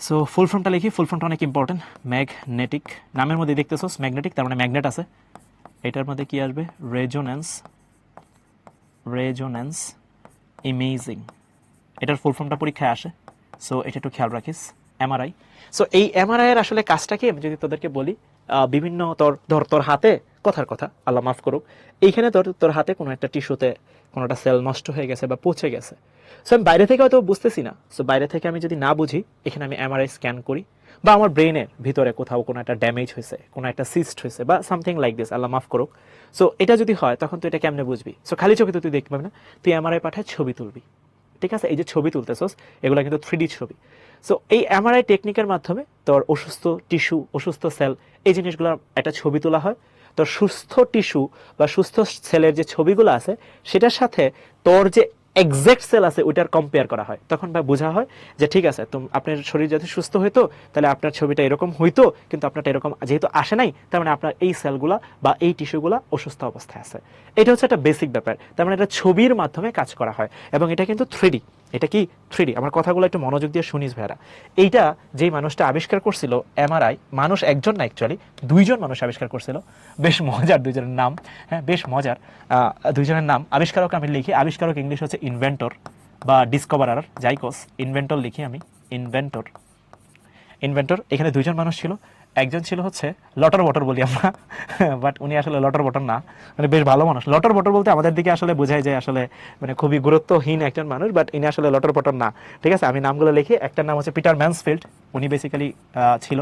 So full ফর্মটা লিখি, ফুল ফর্মটা অনেক ইম্পর্টেন্ট। ম্যাগনেটিক, নামের মধ্যে দেখতেছোস ম্যাগনেটিক, তার মানে ম্যাগনেট আছে। এটার মধ্যে কি আসবে? রেজোনেন্স, রেজোনেন্স ইমেজিং, এটার ফুল ফর্মটা পরীক্ষায় আসে। সো এটা একটু খেয়াল রাখিস, এমআরআই। সো এই এমআরআই এর আসলে কাজটা কি আমি যদি তোদেরকে বলি, বিভিন্ন তোর হাতে, কথার কথা আল্লাহ মাফ করুক, এইখানে তোর হাতে কোনো একটা টিস্যুতে কোনো একটা সেল নষ্ট হয়ে গেছে বা পচে গেছে। সো আমি বাইরে থেকে হয়তো বুঝতেছি না, সো বাইরে থেকে আমি যদি না বুঝি, এখানে আমি এমআরআই স্ক্যান করি, বা আমার ব্রেনের ভিতরে কোথাও কোনো একটা ড্যামেজ হয়েছে, কোনো একটা সিস্ট হয়েছে বা সামথিং লাইক দিস, আল্লাহ মাফ করুক। সো এটা যদি হয় তখন তুই এটা কেমনে বুঝবি? সো খালি চোখে তো তুই দেখতে পাবি না, তুই এমআরআই পাঠায় ছবি তুলবি, ঠিক আছে? এই যে ছবি তুলতেছস এগুলো কিন্তু 3D ছবি। সো এই এমআরআই টেকনিকের মাধ্যমে তোর অসুস্থ টিস্যু, অসুস্থ সেল, এই জিনিসগুলোর একটা ছবি তোলা হয়। তোর সুস্থ টিস্যু বা সুস্থ সেলের যে ছবিগুলো আছে সেটার সাথে তোর যে এক্সাক্ট সেল আছে ওইটার কম্পেয়ার করা হয়, তখন বা বোঝা হয় যে ঠিক আছে, আপনার শরীর যদি সুস্থ হইতো তাহলে আপনার ছবিটা এরকম হইতো, কিন্তু আপনারটা এরকম যেহেতু আসে নাই, তার মানে আপনার এই সেলগুলা বা এই টিস্যুগুলা অসুস্থ অবস্থায় আছে। এটা হচ্ছে একটা বেসিক ব্যাপার, তার মানে এটা ছবির মাধ্যমে কাজ করা হয়, এবং এটা কিন্তু 3D। এটা কি 3D? আমার কথাগুলো একটু মনোযোগ দিয়ে শুনিস ভাইরা। এইটা যেই মানুষটা আবিষ্কার করছিল এমআরআই, মানুষ একজন না, অ্যাকচুয়ালি দুইজন মানুষ আবিষ্কার করছিল। বেশ মজার দুইজনের নাম, হ্যাঁ বেশ মজার দুইজনের নাম। আবিষ্কারক আমি লিখি, আবিষ্কারক ইংলিশ হচ্ছে ইনভেন্টর বা ডিসকভারার, যাই কোস, ইনভেন্টর লিখি আমি, ইনভেন্টর। ইনভেন্টর, এখানে দুইজন মানুষ ছিল। একজন ছিল হচ্ছে লটর বটর বলি আমরা, বাট উনি আসলে লটর বটর না, মানে বেশ ভালো মানুষ। লটর বটর বলতে আমাদের দিকে আসলে বোঝায় যে আসলে মানে খুবই গুরুত্বহীন একজন মানুষ, বাট ইনি আসলে লটর বটর না, ঠিক আছে? আমি নামগুলো লিখি। একটার নাম হচ্ছে পিটার ম্যানসফিল্ড, উনি বেসিক্যালি ছিল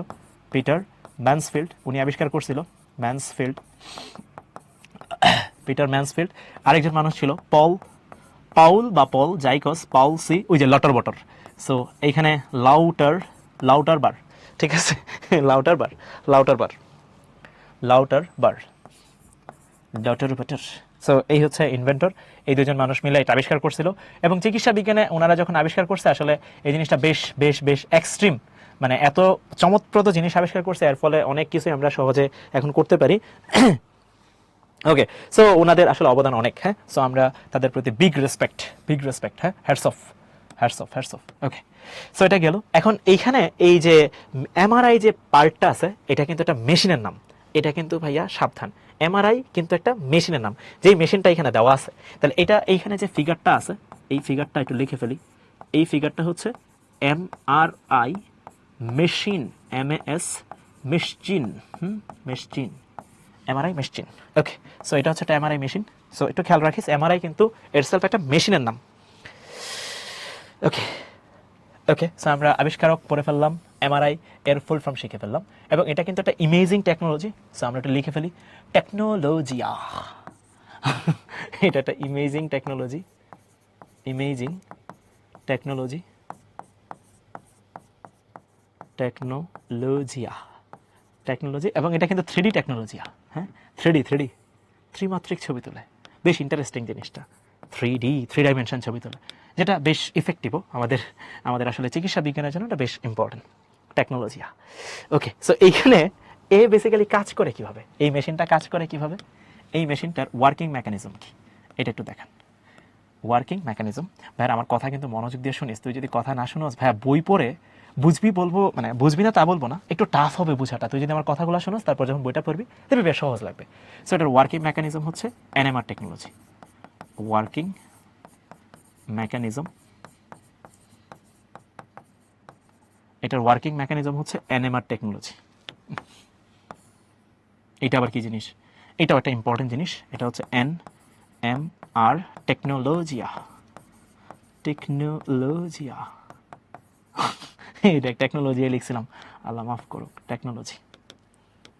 পিটার ম্যানসফিল্ড, উনি আবিষ্কার করছিল ম্যানসফিল্ড, পিটার ম্যানসফিল্ড। আরেকজন মানুষ ছিল পাউল বা পল জাইকস, পাউল সি, ওই যে লটর বটর। সো এইখানে লাউটার বার, ঠিক আছে? লাউটার বার, লাউটার বার, লাউটার বার, লাউটার বাটার। সো এই হচ্ছে ইনভেন্টর। এই দুজন মানুষ মিলে এটা আবিষ্কার করছিল, এবং চিকিৎসা বিজ্ঞানে ওনারা যখন আবিষ্কার করছে আসলে এই জিনিসটা বেশ বেশ বেশ এক্সট্রিম, মানে এত চমৎপ্রদ জিনিস আবিষ্কার করছে, এর ফলে অনেক কিছুই আমরা সহজে এখন করতে পারি। ওকে, সো ওনাদের আসলে অবদান অনেক, হ্যাঁ। সো আমরা তাদের প্রতি বিগ রেসপেক্ট, হ্যাঁ, হ্যাটস অফ, হ্যাটস অফ। ওকে, সো এটা গেল। এখন এইখানে এই যে এমআরআই যে পার্টটা আছে, এটা কিন্তু একটা মেশিনের নাম। এটা কিন্তু ভাইয়া সাবধান, এমআরআই কিন্তু একটা মেশিনের নাম, যেই মেশিনটা এখানে দেওয়া আছে। তাহলে এটা এইখানে যে ফিগারটা আছে, এই ফিগারটা একটু লিখে ফেলি। এই ফিগারটা হচ্ছে MRI machine, এমএএস machine, machine, MRI machine. ওকে, সো এটা হচ্ছে একটা এমআরআই মেশিন। সো একটু খেয়াল রাখিস, এমআরআই কিন্তু এরসেলফ একটা মেশিনের নাম। ওকে ওকে, সো আমরা আবিষ্কারক পড়ে ফেললাম, এমআরআই এর ফুল ফর্ম শিখে ফেললাম, এবং এটা কিন্তু একটা ইমেজিং টেকনোলজি। সো আমরা একটু লিখে ফেলি, টেকনোলজিয়া। এটা একটা ইমেজিং টেকনোলজি, ইমেজিং টেকনোলজি, টেকনোলজিয়া, টেকনোলজি। এবং এটা কিন্তু 3D টেকনোলজিয়া। হ্যাঁ, 3D ত্রিমাত্রিক ছবি তোলে, বেশ ইন্টারেস্টিং জিনিসটা। 3 ডাইমেনশন ছবি তোলে, যেটা বেশ ইফেক্টিভও আমাদের আমাদের আসলে চিকিৎসা বিজ্ঞানের জন্য এটা বেশ ইম্পর্টেন্ট, টেকনোলজিয়া। ওকে, সো এইখানে এ বেসিক্যালি কাজ করে কিভাবে, এই মেশিনটা কাজ করে কিভাবে, এই মেশিনটার ওয়ার্কিং মেকানিজম কি, এটা একটু দেখান। Working mechanism. ভাইয়া আমার কথা কিন্তু মনোযোগ দিয়ে শুনিস, তুই যদি কথা না শুনোস ভাইয়া বই পড়ে বুঝবি, বলবো মানে বুঝবি না তা বলবো না, একটু টাফ হবে বোঝাটা। তুই যদি আমার কথাগুলো শুনোস, তারপর যখন বইটা পড়বি তবে বেশ সহজ লাগবে। সো এটার ওয়ার্কিং মেকানিজম হচ্ছে এনএমআর টেকনোলজি। ওয়ার্কিং মেকানিজম, এটার ওয়ার্কিং মেকানিজম হচ্ছে এনএমআর টেকনোলজি। এটা আবার কি জিনিস? এটাও একটা ইম্পর্টেন্ট জিনিস। এটা হচ্ছে এনএমআর টেকনোলজিয়া, টেকনোলজিয়া। এটা টেকনোলজি লিখছিলাম, আল্লাহ মাফ করুক, টেকনোলজি।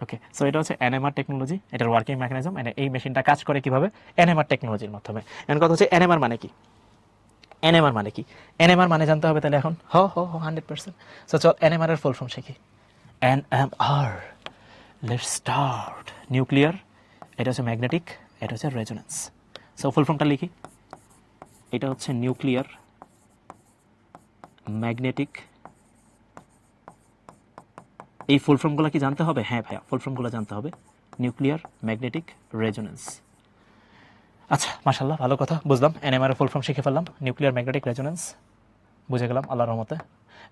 ওকে, সো এটা হচ্ছে এনএমআর টেকনোলজি, এটার ওয়ার্কিং মেকানিজম। এই মেশিনটা কাজ করে কিভাবে, এনএমআর টেকনোলজির মাধ্যমে। এখন কথা হচ্ছে এনএমআর মানে কি, এনএমআর মানে কি, এনএমআর মানে জানতে হবে তাহলে এখন। 100%। সো চল এনএমআর এর ফুল ফর্ম শিখি। NMR, let's start. নিউক্লিয়ার, এটা হচ্ছে ম্যাগনেটিক, এটা হচ্ছে রেজোন্যান্স। সো ফুল ফর্মটা লিখি। এটা হচ্ছে নিউক্লিয়ার ম্যাগনেটিক। এই ফুল ফর্মগুলো কি জানতে হবে? হ্যাঁ ভাইয়া, ফুল ফর্মগুলো জানতে হবে। Nuclear magnetic resonance. আচ্ছা, মাশাআল্লাহ, ভালো কথা, বুঝলাম। এনএমআর এর ফুল ফর্ম শিখে ফেললাম, নিউক্লিয়ার ম্যাগনেটিক রেজোন্যান্স, বুঝে গেলাম আল্লাহর রহমতে।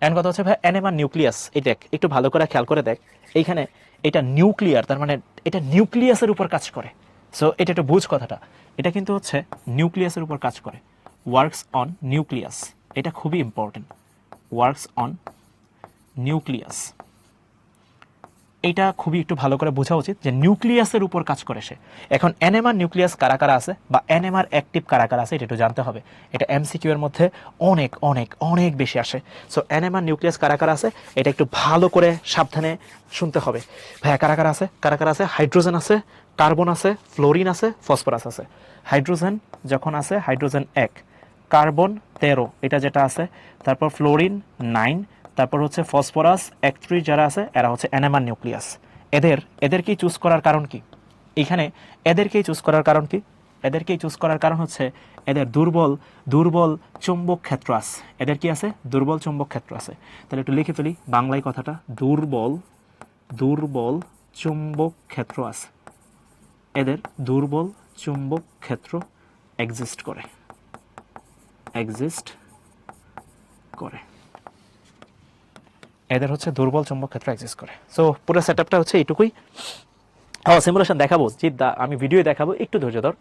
এখন কথা হচ্ছে ভাই, এনএমআর নিউক্লিয়াস, এটা একটু ভালো করে খেয়াল করে দেখ। এইখানে এটা নিউক্লিয়ার, তার মানে এটা নিউক্লিয়াসের উপর কাজ করে। সো এটা একটু বুঝ কথাটা, এটা কিন্তু হচ্ছে নিউক্লিয়াসের উপর কাজ করে। ওয়ার্কস অন নিউক্লিয়াস, এটা খুবই ইম্পর্টেন্ট। ওয়ার্কস অন নিউক্লিয়াস, এটা খুবই একটু ভালো করে বোঝা উচিত যে নিউক্লিয়াসের উপর কাজ করে সে। এখন এনএমআর নিউক্লিয়াস কারা কারা আছে, বা এনএমআর অ্যাক্টিভ কারা কারা আছে, এটা একটু জানতে হবে। এটা এমসিকিউ এর মধ্যে অনেক অনেক অনেক বেশি আসে। সো এনএমআর নিউক্লিয়াস কারা কারা আছে, এটা একটু ভালো করে সাবধানে শুনতে হবে। ভাইয়া কারা কারা আছে, কারা কারা আছে? হাইড্রোজেন আছে, কার্বন আছে, ফ্লোরিন আছে, ফসফরাস আছে। হাইড্রোজেন যখন আছে, হাইড্রোজেন 1, কার্বন 13, এটা যেটা আছে, তারপর ফ্লোরিন 9, তারপর হচ্ছে ফসফরাস 31, যারা আছে এরা হচ্ছে এনএমআর নিউক্লিয়াস। এদেরকেই চুজ করার কারণ কি? এখানে এদেরকেই চুজ করার কারণ কি? এদেরকেই চুজ করার কারণ হচ্ছে এদের দুর্বল চৌম্বক ক্ষেত্র আছে। এদের কি আছে? দুর্বল চৌম্বক ক্ষেত্র আছে। তাহলে একটু লিখে ফেলি বাংলায় কথাটা, দুর্বল চৌম্বক ক্ষেত্র আছে। এদের দুর্বল চৌম্বক ক্ষেত্র এক্সিস্ট করে, এদের হচ্ছে দুর্বল চৌম্বক ক্ষেত্র এক্সিস্ট করে। সো পুরো সেটআপটা হচ্ছে এইটুকুই। সিমুলেশন দেখাবো, জিদ্দা আমি ভিডিও দেখাবো, একটু ধৈর্য ধর।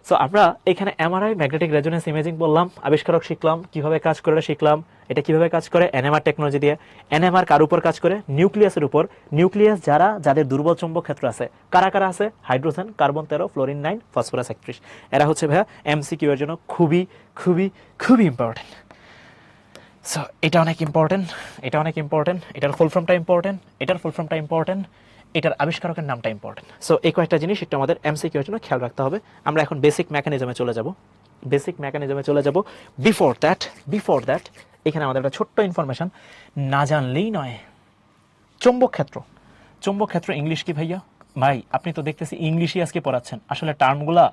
সো আমরা এখানে এমআরআই ম্যাগনেটিক রেজোনেন্স ইমেজিং বললাম, আবিষ্কারক শিখলাম, কিভাবে কাজ করে শিখলাম। এটা কিভাবে কাজ করে, এনএমআর টেকনোলজি দিয়ে। এনএমআর কার উপর কাজ করে? নিউক্লিয়াসের উপর। নিউক্লিয়াস যাদের দুর্বল চৌম্বক ক্ষেত্র আছে, কারা কারা আছে? Hydrogen, carbon 13, fluorine 9, phosphorus 31। এরা হচ্ছে ভাইয়া এমসিকিউ এর জন্য খুবই খুবই খুবই ইম্পর্টেন্ট। সো এটা অনেক ইম্পর্টেন্ট, এটার ফুল ফর্মটা ইম্পর্টেন্ট, এটার আবিষ্কারকের নামটা ইম্পর্টেন্ট। সো এই কয়েকটা জিনিস একটু আমাদের এমসিকিউ এর জন্য খেয়াল রাখতে হবে। আমরা এখন বেসিক মেকানিজমে চলে যাব। বিফোর দ্যাট এখানে আমাদের একটা ছোট্ট ইনফরমেশন না জানলেই নয়। চৌম্বক ক্ষেত্র ইংলিশ কি ভাইয়া? ভাই আপনি তো দেখতেছি ইংলিশই আজকে পড়াচ্ছেন, আসলে টার্মগুলা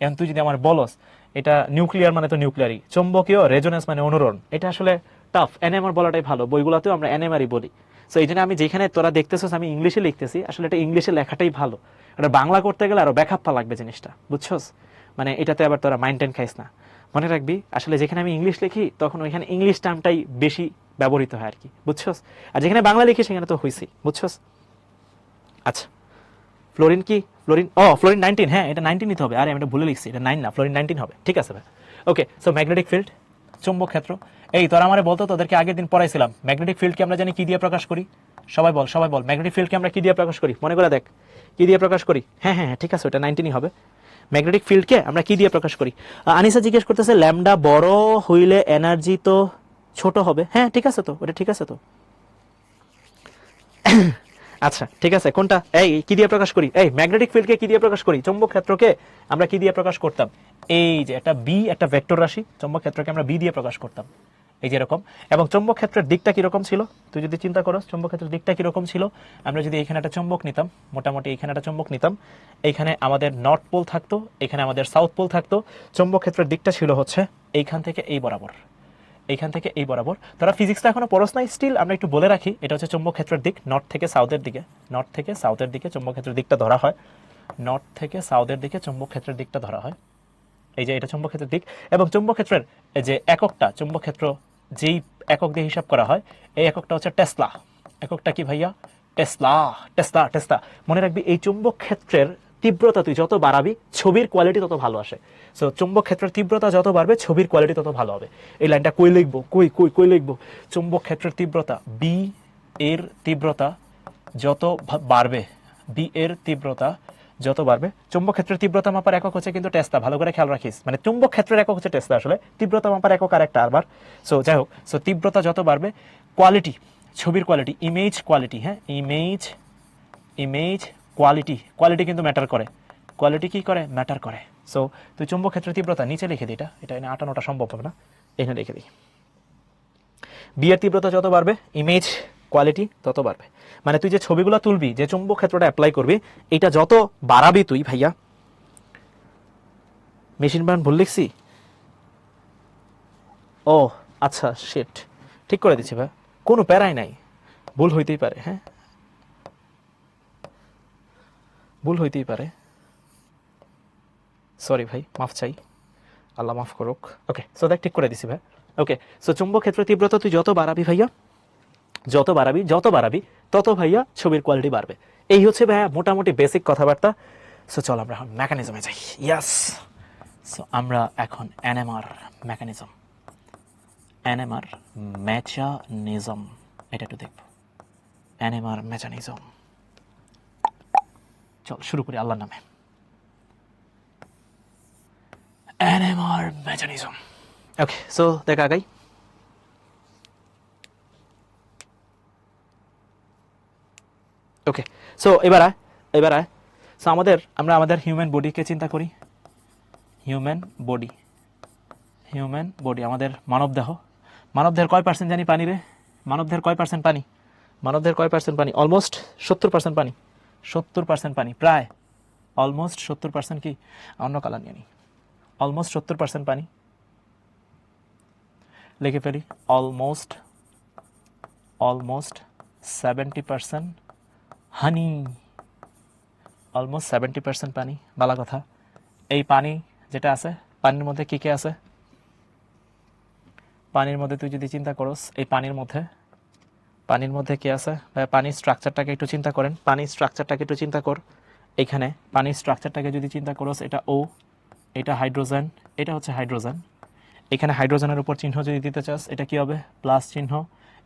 এখন তুই যদি আমার বলস, এটা নিউক্লিয়ার মানে তো নিউক্লিয়ারই, চৌম্বকীয় রেজোনেন্স মানে অনুরণ, এটা আসলে টাফ। এনএমআর বলাটাই ভালো, বইগুলাতেও আমরা এনএমআরই বলি। সো এই জন্য আমি যেখানে তোরা দেখতেছিস আমি ইংলিশে লিখতেছি, আসলে এটা ইংলিশে লেখাটাই ভালো। এটা বাংলা করতে গেলে আরো ব্যাকআপ লাগবে জিনিসটা, বুঝছস? মানে এটাতে আবার তোরা মাইন্টেন খাইস না, মনে রাখবি আসলে যেখানে আমি ইংলিশ লিখি তখন ওইখানে ইংলিশ টার্মটাই বেশি ব্যবহৃত হয় আর কি, বুঝছস? আর যেখানে বাংলা লিখি সেখানে তো হয়েছি, বুঝছস? আচ্ছা, ফ্লোরিন কি? ফ্লোরিন, ফ্লোরিন 19, হ্যাঁ এটা 19 নিতে হবে। আরে আমি এটা ভুলে লিখছি, এটা 9 না, ফ্লোরিন 19 হবে। ঠিক আছে ভাই, ওকে। সো ম্যাগনেটিক ফিল্ড, চুম্বক ক্ষেত্র। এই তোরা আমারে বলতো, তোদেরকে আগের দিন পড়াইছিলাম ম্যাগনেটিক ফিল্ডকে আমরা জানি কি দিয়ে প্রকাশ করি? সবাই বল, সবাই বল, ম্যাগনেটিক ফিল্ডকে আমরা কি দিয়ে প্রকাশ করি? মনে করে দেখ, কি দিয়ে প্রকাশ করি? হ্যাঁ হ্যাঁ ঠিক আছে, ওটা 19ই হবে। ম্যাগনেটিক ফিল্ডকে আমরা কি দিয়ে প্রকাশ করি? আনিসা জিজ্ঞেস করতেছে ল্যামডা বড় হইলে এনার্জি তো ছোট হবে। হ্যাঁ ঠিক আছে তো, ওটা ঠিক আছে তো। আচ্ছা ঠিক আছে, কোনটা? এই কি দিয়ে প্রকাশ করি? এই ম্যাগনেটিক ফিল্ডকে কি দিয়ে প্রকাশ করি? চৌম্বক ক্ষেত্রকে আমরা কি দিয়ে প্রকাশ করতাম? এই যে একটা বি, একটা ভেক্টর রাশি, চৌম্বক ক্ষেত্রকে আমরা বি দিয়ে প্রকাশ করতাম, এই যে এরকম। এবং চৌম্বক ক্ষেত্রের দিকটা কিরকম ছিল তুই যদি চিন্তা করো, চৌম্বক ক্ষেত্রের দিকটা কিরকম ছিল? আমরা যদি এখানে একটা চৌম্বক নিতাম, মোটামুটি এখানে একটা চৌম্বক নিতাম, এইখানে আমাদের নর্থ পোল থাকতো, এখানে আমাদের সাউথ পোল থাকতো। চৌম্বক ক্ষেত্রের দিকটা ছিল হচ্ছে এইখান থেকে এই বরাবর, এইখান থেকে এই বরাবর। তারা ফিজিক্সটা এখনো পড়স নাই, স্টিল আমরা একটু বলে রাখি, এটা হচ্ছে চৌম্বক ক্ষেত্রের দিক, নর্থ থেকে সাউথের দিকে, নর্থ থেকে সাউথের দিকে চৌম্বক ক্ষেত্রের দিকটা ধরা হয়, নর্থ থেকে সাউথের দিকে চৌম্বক ক্ষেত্রের দিকটা ধরা হয়। এই যে এটা চৌম্বক ক্ষেত্রের দিক। এবং চৌম্বক ক্ষেত্রের যে এককটা, চৌম্বক ক্ষেত্র যেই একক দিয়ে হিসাব করা হয়, এই এককটা হচ্ছে টেসলা। এককটা কি ভাইয়া? Tesla, Tesla, Tesla. মনে রাখবি এই চৌম্বক ক্ষেত্রের তীব্রতা তুই যত বাড়াবি, ছবির কোয়ালিটি তত ভালো আসে। সো চৌম্বক ক্ষেত্রের তীব্রতা যত বাড়বে, ছবির কোয়ালিটি তত ভালো হবে। এই লাইনটা কই লিখবো? কই কই কই লিখবো? চৌম্বক ক্ষেত্রের তীব্রতা, বি এর তীব্রতা যত বাড়বে, বি এর তীব্রতা যত বাড়বে, চৌম্বক ক্ষেত্রের তীব্রতা মাপার একক হচ্ছে কিন্তু টেসলা। ভালো করে খেয়াল রাখিস, মানে চৌম্বক ক্ষেত্রের একক হচ্ছে টেসলা, আসলে তীব্রতা মাপার একক আরেকটা আবার। সো যাই হোক, সো তীব্রতা যত বাড়বে, কোয়ালিটি, ছবির কোয়ালিটি, ইমেজ কোয়ালিটি, হ্যাঁ ইমেজ, ইমেজ কোয়ালিটি, কোয়ালিটি কিন্তু ম্যাটার করে। কোয়ালিটি কি করে? ম্যাটার করে। সো তুই চৌম্বক ক্ষেত্রের তীব্রতা নিচে লিখে দিই, এটা এনে আটানোটা সম্ভব হবে না, এখানে লিখে দিই। বি এর তীব্রতা যত বাড়বে, ইমেজ কোয়ালিটি তত বাড়বে। মানে তুই যে ছবিগুলো তুলবি, যে চুম্বক ক্ষেত্রটা অ্যাপ্লাই করবি, এটা যত বাড়াবি তুই ভাইয়া, মেশিন বার্ন ভুল লিখছি, ও আচ্ছা শিট, ঠিক করে দিচ্ছি ভাই, কোনো প্যারাই নাই, ভুল হইতেই পারে, হ্যাঁ ভুল হইতেই পারে, সরি ভাই, মাফ চাই, আল্লাহ মাফ করুক। ওকে, সো দেখ ঠিক করে দিছি ভাই। ওকে, সো চুম্বক ক্ষেত্রের তীব্রতা তুই যত বাড়াবি ভাইয়া, যত বাড়াবি যত বাড়াবি তত ভাইয়া ছবির কোয়ালিটি বাড়বে। এই হচ্ছে ভাইয়া মোটামুটি বেসিক কথাবার্তা। সো চল আমরা এখন মেকানিজমে যাই। ইয়াস, সো আমরা এখন এনএমআর মেকানিজম, এনএমআর মেকানিজম, এটা একটু দেখব, এনএমআর মেকানিজম। চল শুরু করি আল্লাহর নামে। NMR mechanism. ওকে, সো দেখ আগাই। ওকে, সো এবার আয়। সো আমরা আমাদের হিউম্যান বডিকে চিন্তা করি, হিউম্যান বডি, হিউম্যান বডি আমাদের মানবদেহ। মানবদেহের কয় পার্সেন্ট জানি পানি রে? মানবদেহের কয় পার্সেন্ট পানি? মানবদেহের কয় পার্সেন্ট পানি? অলমোস্ট 70% পানি, 70% পানি, প্রায় অলমোস্ট 70%। কি অন্য কালার নিয়ে নিই, অলমোস্ট 70% পানি লিখে ফেলি, অলমোস্ট, অলমোস্ট 70% হানি, অলমোস্ট 70% পানি। ভালো কথা। এই পানি যেটা আছে, পানির মধ্যে কি কি আছে? পানির মধ্যে তুই যদি চিন্তা করস, এই পানির মধ্যে কি আছে? পানির স্ট্রাকচারটাকে একটু চিন্তা করেন, পানির স্ট্রাকচারটাকে একটু চিন্তা কর। এখানে পানির স্ট্রাকচারটাকে যদি চিন্তা করস, এটা ও, এটা হাইড্রোজেন, এটা হচ্ছে হাইড্রোজেন। এখানে হাইড্রোজেনের উপর চিহ্ন যদি দিতে চাস, এটা কি হবে? প্লাস চিহ্ন।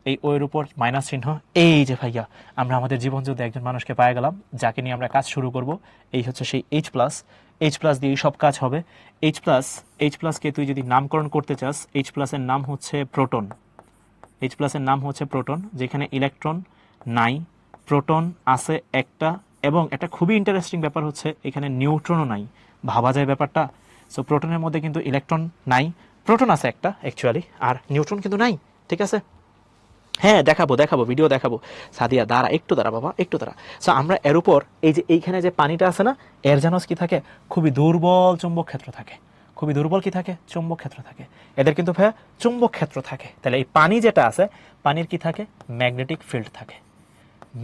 এই ও এর উপর মাইনাস চিহ্ন। এই যে ভাইয়া, আমরা আমাদের জীবন যদি একজন মানুষকে পায়ে গেলাম, যাকে নিয়ে আমরা কাজ শুরু করব, এই হচ্ছে সেই এইচ প্লাস। এইচ প্লাস দিয়ে সব কাজ হবে। এইচ প্লাসকে তুই যদি নামকরণ করতে চাস, এইচ প্লাসের নাম হচ্ছে প্রোটন। এইচ প্লাসের নাম হচ্ছে প্রোটন, যেখানে ইলেকট্রন নাই, প্রোটন আছে একটা, এবং একটা খুবই ইন্টারেস্টিং ব্যাপার হচ্ছে এখানে নিউট্রনও নাই। ভাবা যায় ব্যাপারটা? সো প্রোটনের মধ্যে কিন্তু ইলেকট্রন নাই, প্রোটন আছে একটা অ্যাকচুয়ালি, আর নিউট্রন কিন্তু নাই। ঠিক আছে, হ্যাঁ দেখাবো ভিডিও দেখাবো। সাদিয়া দাঁড়া, একটু দাঁড়া বাবা, একটু দাঁড়া। সো আমরা এর উপর এই যে এইখানে যে পানিটা আছে না, এর জানোস কি থাকে? খুবই দুর্বল চুম্বক ক্ষেত্র থাকে। খুবই দুর্বল কি থাকে? চুম্বক ক্ষেত্র থাকে। এদের কিন্তু ভাইয়া চুম্বক ক্ষেত্র থাকে। তাহলে এই পানি যেটা আছে, পানির কি থাকে? ম্যাগনেটিক ফিল্ড থাকে।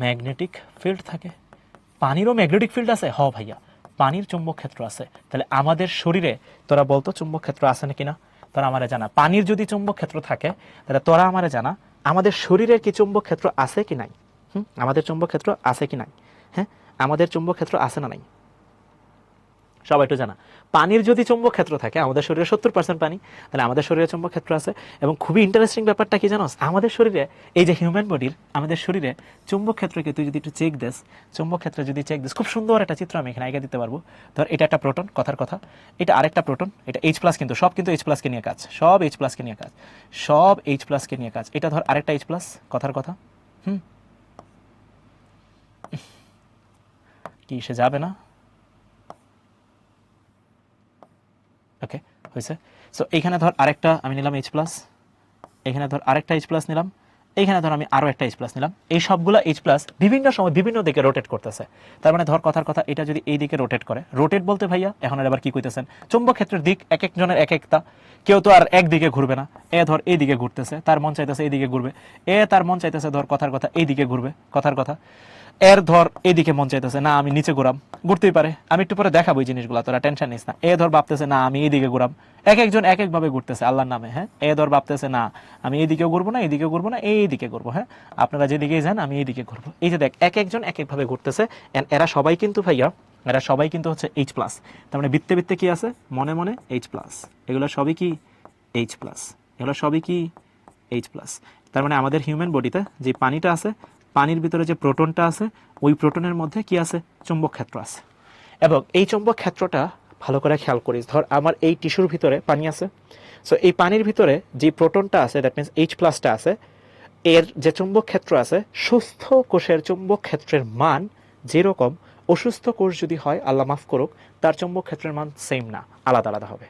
ম্যাগনেটিক ফিল্ড থাকে। পানিরও ম্যাগনেটিক ফিল্ড আছে? ভাইয়া, পানির চুম্বক ক্ষেত্র আছে। তাহলে আমাদের শরীরে তোরা বলতো চুম্বক ক্ষেত্র আছে নাকি না? তোরা আমারে জানা। পানির যদি চুম্বক ক্ষেত্র থাকে তাহলে তোরা আমারে জানা আমাদের শরীরের কি চুম্বক ক্ষেত্র আছে কি নাই। আমাদের চুম্বক ক্ষেত্র আছে কি নাই? হ্যাঁ, আমাদের চুম্বক ক্ষেত্র আছে না নাই? সবাই একটু জানা। পানির যদি চুম্বক ক্ষেত্র থাকে, আমাদের শরীরে 70% পানি, তাহলে আমাদের শরীরে চুম্বক ক্ষেত্র আছে। এবং খুবই ইন্টারেস্টিং ব্যাপারটা কি জানোস, আমাদের শরীরে এই যে হিউম্যান বডির আমাদের শরীরে চুম্বক ক্ষেত্রকে তুই যদি একটু চেক দিস, চুম্বক ক্ষেত্রে যদি চেক দিস, খুব সুন্দর একটা চিত্র আমি এখানে আগে দিতে পারবো। ধর এটা একটা প্রোটন, কথার কথা, এটা আরেকটা প্রোটন, এটা H+, কিন্তু সব কিন্তু H+ কে নিয়ে কাজ, সব H+ কে নিয়ে কাজ, সব H+ কে নিয়ে কাজ। এটা ধর আরেকটা H+, কথার কথা। কি সে যাবে না? ওকে, হয়েছে। সো এইখানে ধর আরেকটা আমি নিলাম H+, এখানে ধর আরেকটা H+ নিলাম, এইখানে ধর আমি আরো একটা H+ নিলাম। এই সবগুলো H+ বিভিন্ন সময় বিভিন্ন দিকে রোটেট করতেছে। তার মানে ধর কথার কথা, এটা যদি এই দিকে রোটেট করে, রোটেট বলতে ভাইয়া এখন আবার কি কইতেছেন, চুম্বক ক্ষেত্রের দিক এক একজনের এক একটা, কেউ তো আর একদিকে ঘুরবে না। এ ধর এই দিকে ঘুরতেছে, তার মন চাইতেছে এই দিকে ঘুরবে, তার মন চাইতেছে ধর কথার কথা এই দিকে ঘুরবে, কথার কথা। এর ধর এদিকে মন চাইতেছে না আমি নিচে ঘুরাম, ঘুরতেই পারে, আমি একটু পরে দেখাবো এই জিনিসগুলো, তোরা টেনশন নিস না। ধর ভাবতেছে না আমি এইদিকে ঘুরাম, এক একজন এক এক ভাবে ঘুরতেছে আল্লাহর নামে। হ্যাঁ, ধর ভাবতেছে না আমি এইদিকেও ঘুরবো না, এইদিকে ঘুরবো না, এইদিকে ঘুরবো। হ্যাঁ, আপনারা যেদিকেই যান আমি এইদিকে ঘুরবো। এই যে দেখ, এক একজন এক এক ভাবে ঘুরতেছে। এরা সবাই কিন্তু ভাইয়া, এরা সবাই কিন্তু হচ্ছে H+। তার মানে বৃত্তে বৃত্তে কি আছে, মনে মনে H+। এগুলো সবই কি H+, এগুলো সবই কি H+। তার মানে আমাদের হিউম্যান বডিতে যে পানিটা আছে, পানির ভিতরে যে প্রোটনটা আছে, ওই প্রোটনের মধ্যে কি আছে, চুম্বক ক্ষেত্র আছে। এবং এই চুম্বক ক্ষেত্রটা ভালো করে খেয়াল করিস। ধর আমার এই টিস্যুর ভিতরে পানি আছে, সো এই পানির ভিতরে যে প্রোটনটা আছে, দ্যাট মিনস H+টা আছে, এর যে চুম্বক ক্ষেত্র আছে, সুস্থ কোষের চুম্বক ক্ষেত্রের মান যেরকম, অসুস্থ কোষ যদি হয়, আল্লাহ মাফ করুক, তার চুম্বক ক্ষেত্রের মান সেম না, আলাদা আলাদা হবে।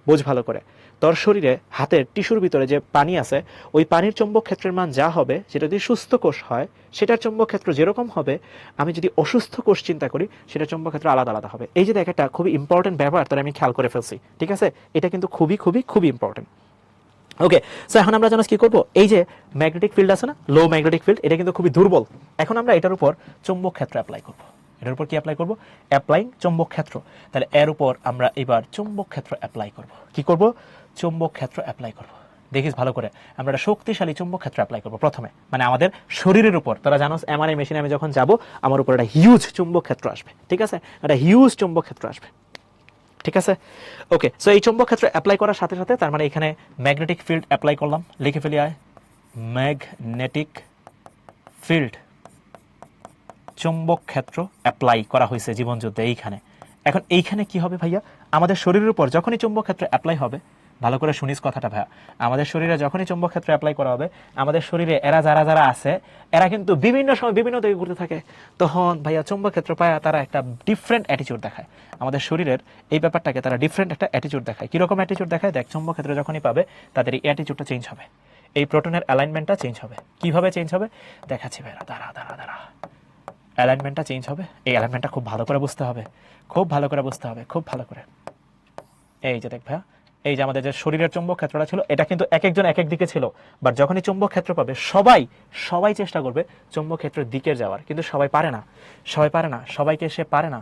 বোঝ ভালো করে। তোর শরীরে হাতের টিস্যুর ভিতরে যে পানি আছে, ওই পানির চুম্বক ক্ষেত্রের মান যা হবে, সেটা যদি সুস্থ কোষ হয় সেটার চুম্বক ক্ষেত্র যেরকম হবে, আমি যদি অসুস্থ কোষ চিন্তা করি সেটার চুম্বক ক্ষেত্র আলাদা আলাদা হবে। এই যে দেখ, একটা খুবই ইম্পর্টেন্ট ব্যাপার, তার আমি খেয়াল করে ফেলছি, ঠিক আছে? এটা কিন্তু খুবই খুবই খুবই ইম্পর্টেন্ট। ওকে, সো এখন আমরা জানো কি করব, এই যে ম্যাগনেটিক ফিল্ড আছে না, লো ম্যাগনেটিক ফিল্ড, এটা কিন্তু খুবই দুর্বল। এখন আমরা এটার উপর চুম্বক ক্ষেত্র অ্যাপ্লাই করব। এটার উপর কি অ্যাপ্লাই করব? অ্যাপ্লাইং চুম্বক ক্ষেত্র। তাহলে এর উপর আমরা এবার চুম্বক ক্ষেত্র অ্যাপ্লাই করব। কি করব? চুম্বক ক্ষেত্র অ্যাপ্লাই করব। দেখিস ভালো করে, আমরা একটা শক্তিশালী চুম্বক ক্ষেত্র অ্যাপ্লাই করব প্রথমে, মানে আমাদের শরীরের উপর। তোরা জানোস এমআরআই মেশিনে আমি যখন যাব, আমার উপর একটা হিউজ চুম্বক ক্ষেত্র আসবে, ঠিক আছে? একটা হিউজ চুম্বক ক্ষেত্র আসবে, ঠিক আছে? ওকে, সো এই চুম্বক ক্ষেত্র অ্যাপ্লাই করার সাথে সাথে, তার মানে এখানে ম্যাগনেটিক ফিল্ড অ্যাপ্লাই করলাম, লিখে ফেলি আয়, ম্যাগনেটিক ফিল্ড, চুম্বক ক্ষেত্র অ্যাপ্লাই করা হয়েছে জীবনযুদ্ধে এইখানে। এখন এইখানে কি হবে ভাইয়া, আমাদের শরীরের উপর যখনই চুম্বক ক্ষেত্র অ্যাপ্লাই হবে, ভালো করে শুনিস কথাটা ভাইয়া, আমাদের শরীরে যখনই চুম্বক ক্ষেত্র অ্যাপ্লাই করা হবে, আমাদের শরীরে এরা যারা যারা আছে, এরা কিন্তু বিভিন্ন সময় বিভিন্ন দিকে ঘুরতে থাকে। তখন ভাইয়া চুম্বক ক্ষেত্র পায় তারা একটা ডিফারেন্ট অ্যাটিটিউড দেখায়। আমাদের শরীরের এই ব্যাপারটাকে তারা ডিফারেন্ট একটা অ্যাটিটিউড দেখায়। কীরকম অ্যাটিটিউড দেখায়? দেখ, চুম্বক ক্ষেত্র যখনই পাবে তাদের এই অ্যাটিটিউডটা চেঞ্জ হবে, এই প্রোটনের অ্যালাইনমেন্টটা চেঞ্জ হবে। কিভাবে চেঞ্জ হবে দেখাচ্ছি ভাইয়া, দাঁড়া দাঁড়া দাঁড়া। অ্যালাইনমেন্টটা চেঞ্জ হবে, এই অ্যালাইনমেন্টটা খুব ভালো করে বুঝতে হবে, খুব ভালো করে বুঝতে হবে, খুব ভালো করে। এই যে দেখ ভাইয়া, এই যে আমাদের যে শরীরের চুম্বক ক্ষেত্রটা ছিল, এটা কিন্তু এক একজন এক এক দিকে ছিল, বাট যখনই চুম্বক ক্ষেত্র পাবে, সবাই সবাই চেষ্টা করবে চুম্বক ক্ষেত্রের দিকে যাওয়ার, কিন্তু সবাই পারে না, সবাই পারে না, সবাইকে সে পারে না,